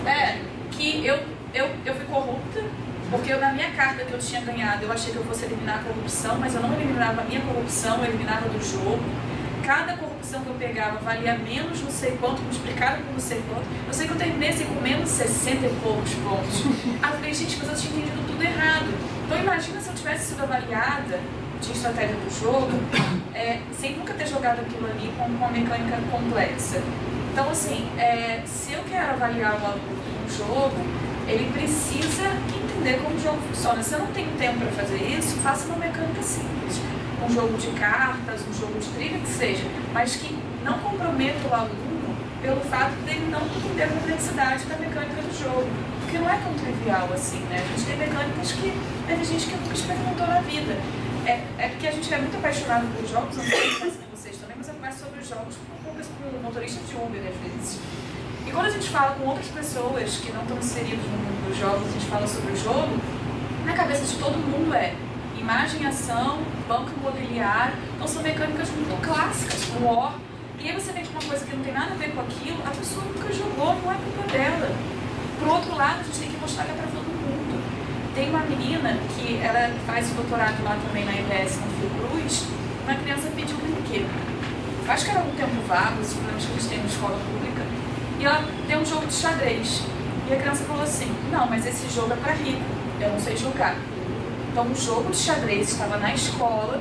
não é que eu fui corrupta, porque na minha carta que eu tinha ganhado, eu achei que eu fosse eliminar a corrupção, mas eu não eliminava a minha corrupção, eu eliminava do jogo. Cada corrupção que eu pegava valia menos não sei quanto, multiplicado por não sei quanto. Eu sei que eu terminei assim com menos 60 e poucos pontos. Aí eu falei, gente, mas eu tinha entendido tudo errado. Então imagina se eu tivesse sido avaliada de estratégia do jogo, sem nunca ter jogado aquilo ali com uma mecânica complexa. Então assim, se eu quero avaliar o aluno no jogo, ele precisa entender como o jogo funciona. Se eu não tenho tempo para fazer isso, faça uma mecânica simples. Um jogo de cartas, um jogo de trilha, que seja, mas que não comprometa o aluno pelo fato dele não entender a complexidade da mecânica do jogo. Porque não é tão trivial assim, né? A gente tem mecânicas que teve gente que nunca experimentou na vida. É porque a gente é muito apaixonado por jogos, não sei se vocês também, mas eu converso sobre os jogos com motoristas de Uber, às vezes. E quando a gente fala com outras pessoas que não estão inseridas no mundo dos jogos, a gente fala sobre o jogo, na cabeça de todo mundo imagem, ação, banco imobiliário, então são mecânicas muito clássicas, com War. E aí você vem com uma coisa que não tem nada a ver com aquilo, a pessoa nunca jogou, não é culpa dela. Por outro lado, a gente tem que mostrar que é para todo mundo. Tem uma menina que ela faz o doutorado lá também na IBS com Fiocruz, uma criança pediu um brinquedo. Acho que era algum tempo vago, os problemas que eles têm na escola pública, e ela deu um jogo de xadrez. E a criança falou assim, não, mas esse jogo é para rico, eu não sei jogar. Então o jogo de xadrez estava na escola,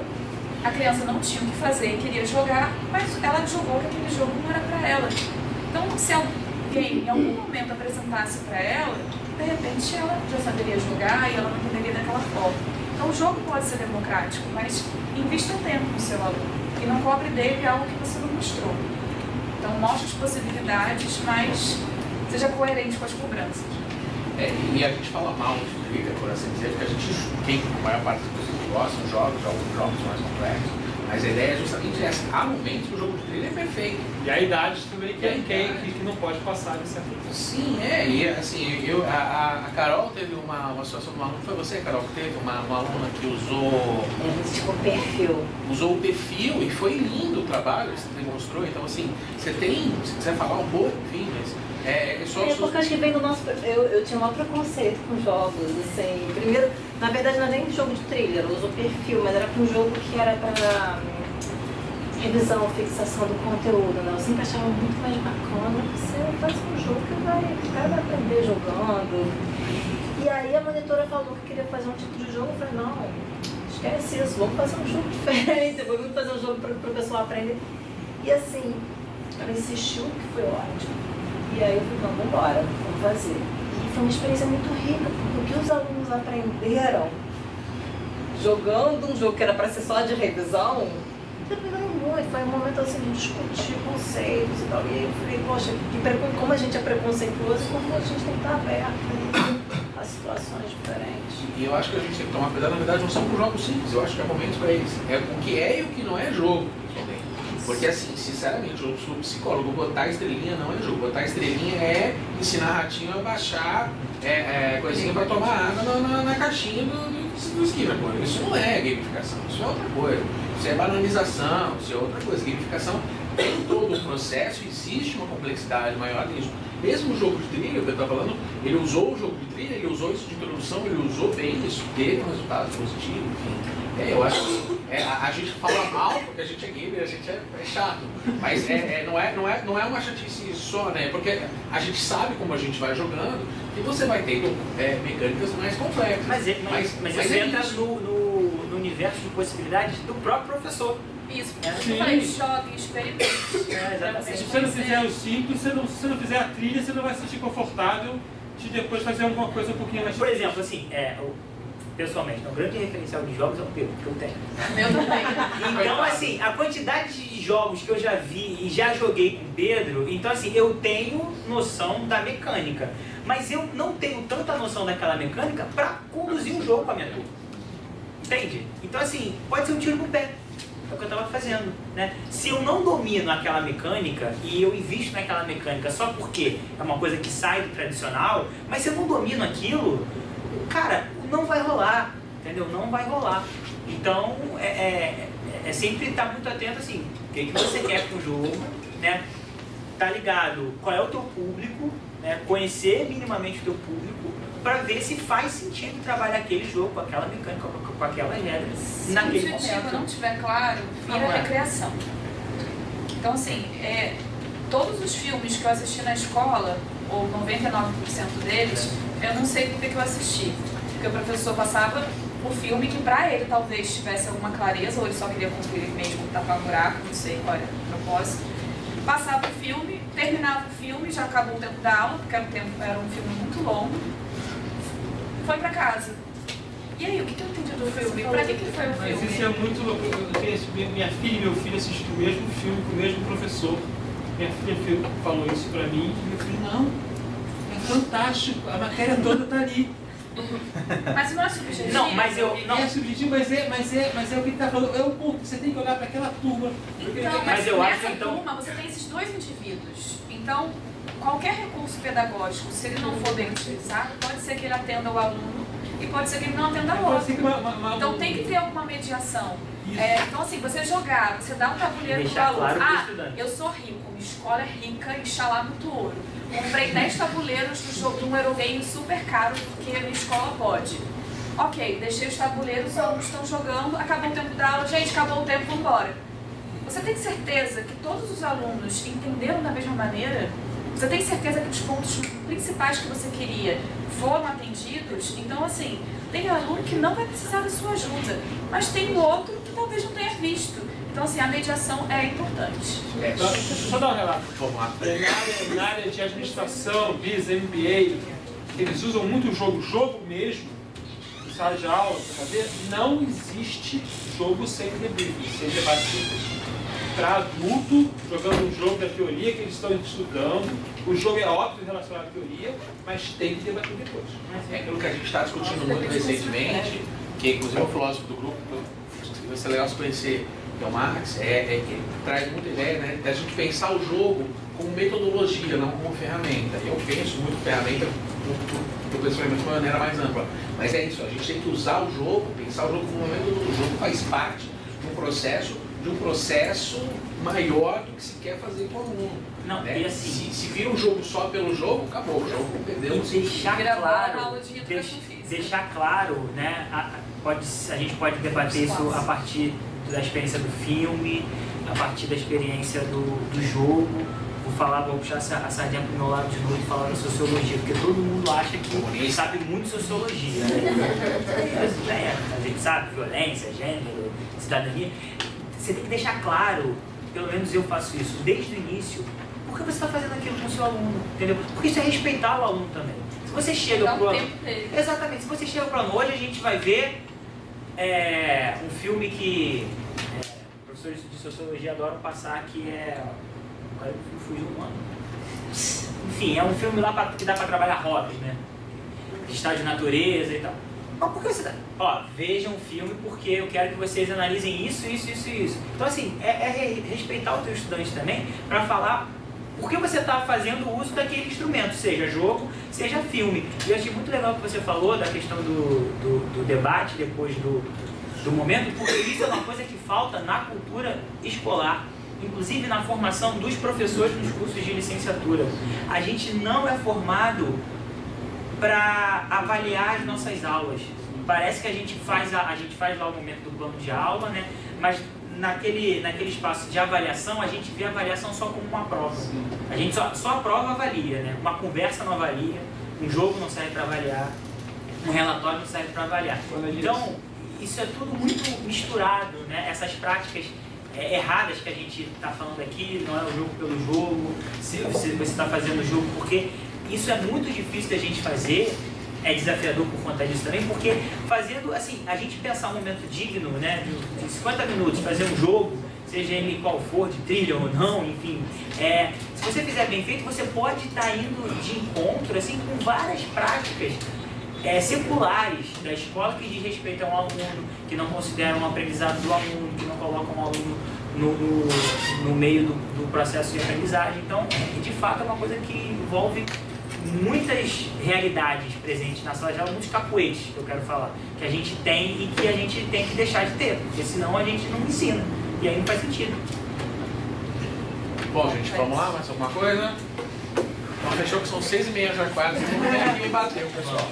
a criança não tinha o que fazer, queria jogar, mas ela jogou que aquele jogo não era para ela. Então se alguém em algum momento apresentasse para ela, de repente ela já saberia jogar e ela não entenderia daquela forma. Então o jogo pode ser democrático, mas invista tempo no seu aluno e não cobre dele algo que você não mostrou. Então mostre as possibilidades, mas seja coerente com as cobranças. E a gente fala mal de trilha, por assim dizer, porque a maior parte das pessoas gostam de jogos, alguns jogos mais complexos, mas a ideia é justamente essa. Há momentos que o jogo de trilha é perfeito. E há idades também que não pode passar de certa coisa. Sim, e assim, a Carol teve uma situação de uma aluna, foi você, Carol, que teve uma aluna que usou... Tipo perfil. Usou o perfil e foi lindo o trabalho que você demonstrou. Então assim, você quiser falar um pouco, enfim, mas Porque acho que vem do nosso... Eu tinha um maior preconceito com jogos, assim. Primeiro, na verdade, não era nem jogo de trilha, eu uso perfil, mas era com um jogo que era para revisão, fixação do conteúdo, né? Eu sempre achava muito mais bacana você fazer um jogo que o cara vai aprender jogando. E aí a monitora falou que queria fazer um tipo de jogo, eu falei, não, esquece isso, vamos fazer um jogo diferente, vamos fazer um jogo para o pessoal aprender. E assim, ela insistiu, que foi ótimo. E aí eu falei, vamos embora, vamos fazer. E foi uma experiência muito rica, porque o que os alunos aprenderam jogando um jogo que era para ser só de revisão, terminaram muito. Foi um momento assim de discutir conceitos e tal. E aí eu falei, poxa, como a gente é preconceituoso, como a gente tem que estar aberto a situações diferentes. E eu acho que a gente tem que tomar cuidado, na verdade, não são com jogos simples, eu acho que é momentos para eles. É o que é e o que não é jogo, principalmente. Porque assim, sinceramente, o psicólogo botar estrelinha não é jogo. Botar estrelinha é ensinar ratinho a baixar coisinha para tomar água na caixinha do esquina. Isso não é gamificação, isso é outra coisa. Isso é banalização, isso é outra coisa. Gamificação tem todo um processo, existe uma complexidade maior nisso. Mesmo o jogo de trilha, o que eu estava falando, ele usou o jogo de trilha, ele usou isso de introdução, ele usou bem isso, teve um resultado positivo, enfim. Eu acho que a gente fala mal porque a gente é gamer, a gente é chato, mas não é uma chatice só, né? Porque a gente sabe como a gente vai jogando e você vai tendo mecânicas mais complexas. Mas isso entra no universo de possibilidades do próprio professor. Isso, eu falei, joga e experimente. Se você não fizer o simples, se você não fizer a trilha, você não vai se sentir confortável de depois fazer alguma coisa um pouquinho mais difícil. Por exemplo, assim, pessoalmente, um grande referencial de jogos é o Pedro, que eu tenho. Eu também. Então, assim, a quantidade de jogos que eu já vi e já joguei com o Pedro, então, assim, eu tenho noção da mecânica. Mas eu não tenho tanta noção daquela mecânica para conduzir um jogo com a minha turma. Entende? Então, assim, pode ser um tiro no pé. É o que eu estava fazendo, né? Se eu não domino aquela mecânica e eu invisto naquela mecânica só porque é uma coisa que sai do tradicional, mas se eu não domino aquilo, cara, não vai rolar, entendeu? Não vai rolar. Então, é sempre estar muito atento, assim, o que você quer com o jogo, né? Tá ligado qual é o teu público, né? Conhecer minimamente o teu público, para ver se faz sentido trabalhar aquele jogo, com aquela mecânica, com aquela regra, naquele momento. Se o objetivo não estiver claro, vira recreação. Então, assim, todos os filmes que eu assisti na escola, ou 99% deles, eu não sei por que eu assisti. Porque o professor passava o filme que pra ele talvez tivesse alguma clareza, ou ele só queria cumprir mesmo, tapar buraco, não sei qual era o propósito. Passava o filme, terminava o filme, já acabou o tempo da aula, porque era um filme muito longo. Foi pra casa. E aí, o que eu entendi do filme? Pra que foi o filme? Mas isso é muito louco. Minha filha e meu filho assistiram o mesmo filme com o mesmo professor. Minha filha falou isso pra mim e meu filho, não, é fantástico, a matéria toda tá ali. Mas não é subjetivo. Não, mas é subjetivo, mas é o que ele tá falando. É o ponto, você tem que olhar para aquela turma. Então, mas eu nessa turma você tem esses dois indivíduos. Então, qualquer recurso pedagógico, se ele não for bem utilizado, pode ser que ele atenda o aluno e pode ser que ele não atenda o outro. Então tem que ter alguma mediação. Então assim, você jogar, você dá um tabuleiro pro aluno. Claro, eu sou rico, minha escola é rica, enxalá muito ouro. Comprei 10 tabuleiros de um Eurogame super caro, porque a minha escola pode. Ok, deixei os tabuleiros, os alunos estão jogando, acabou o tempo da aula, gente, acabou o tempo, vamos embora. Você tem certeza que todos os alunos entenderam da mesma maneira? Você tem certeza que os pontos principais que você queria foram atendidos? Então, assim, tem aluno que não vai precisar da sua ajuda, mas tem outro que talvez não tenha visto. Então, assim, a mediação é importante. Só dar um relato. Na área de administração, Visa, MBA, eles usam muito o jogo mesmo, em sala de aula, para saber, não existe jogo sem debriefing, sem debate. Para adulto, jogando um jogo da teoria que eles estão estudando, o jogo é óbvio relacionado à teoria, mas tem que debater depois. É aquilo que a gente está discutindo muito recentemente, que inclusive o filósofo do grupo, vai ser legal se conhecer, que é o Marx, ele traz muita ideia, né, da gente pensar o jogo como metodologia, não como ferramenta. Eu penso muito ferramenta do pensamento de uma maneira mais ampla. Mas é isso, a gente tem que usar o jogo, pensar o jogo como uma metodologia. O jogo faz parte de um processo de um processo maior do que se quer fazer com o aluno. Não, né? e assim, Se vira um jogo só pelo jogo, acabou o jogo, perdeu. E deixar Gravou na claro, aula de educação física. deixar claro, né? A gente pode debater isso a partir da experiência do filme, a partir da experiência do jogo. Vou puxar a sardinha pro meu lado de novo e falar da sociologia, porque todo mundo acha que sabe muito sociologia, né? A gente sabe violência, gênero, cidadania. Você tem que deixar claro, pelo menos eu faço isso, desde o início, por que você está fazendo aquilo com o seu aluno, entendeu? Porque isso é respeitar o aluno também. Se você chega pro aluno... Exatamente, se você chega pro aluno, hoje a gente vai ver um filme que professores de sociologia adoram passar, que é... Agora fugiu um ano. Enfim, é um filme lá que dá pra trabalhar hobbies, né? De estado de natureza e tal. Mas por que você dá? Ó, vejam o filme porque eu quero que vocês analisem isso, isso, isso e isso. Então assim, respeitar o teu estudante também para falar por que você está fazendo uso daquele instrumento, seja jogo, seja filme. E eu achei muito legal o que você falou da questão do debate depois do momento, porque isso é uma coisa que falta na cultura escolar. Inclusive na formação dos professores nos cursos de licenciatura. A gente não é formado para avaliar as nossas aulas. Parece que a gente faz lá o momento do plano de aula, né? Mas naquele espaço de avaliação, a gente vê a avaliação só como uma prova. A gente só a prova avalia, né? Uma conversa não avalia, um jogo não serve para avaliar, um relatório não serve para avaliar. Então, isso é tudo muito misturado, né? Essas práticas erradas que a gente está falando aqui, não é o jogo pelo jogo, se você está fazendo o jogo, porque isso é muito difícil da gente fazer, é desafiador por conta disso também, porque fazendo, assim, a gente pensar um momento digno, né, de 50 minutos, fazer um jogo, seja ele qual for, de trilha ou não, enfim, se você fizer bem feito, você pode estar indo de encontro, assim, com várias práticas seculares da escola que diz respeito ao aluno, que não consideram o aprendizado do aluno, que não colocam o aluno no meio do processo de aprendizagem. Então, de fato, é uma coisa que envolve muitas realidades presentes na sala de aula, muitos capoeites, que eu quero falar, que a gente tem e que a gente tem que deixar de ter, porque senão a gente não ensina, e aí não faz sentido. Bom, gente, vamos lá? Mais alguma coisa? Então, fechou que são 6h30 já quase. Vamos ver aqui e bateu, pessoal.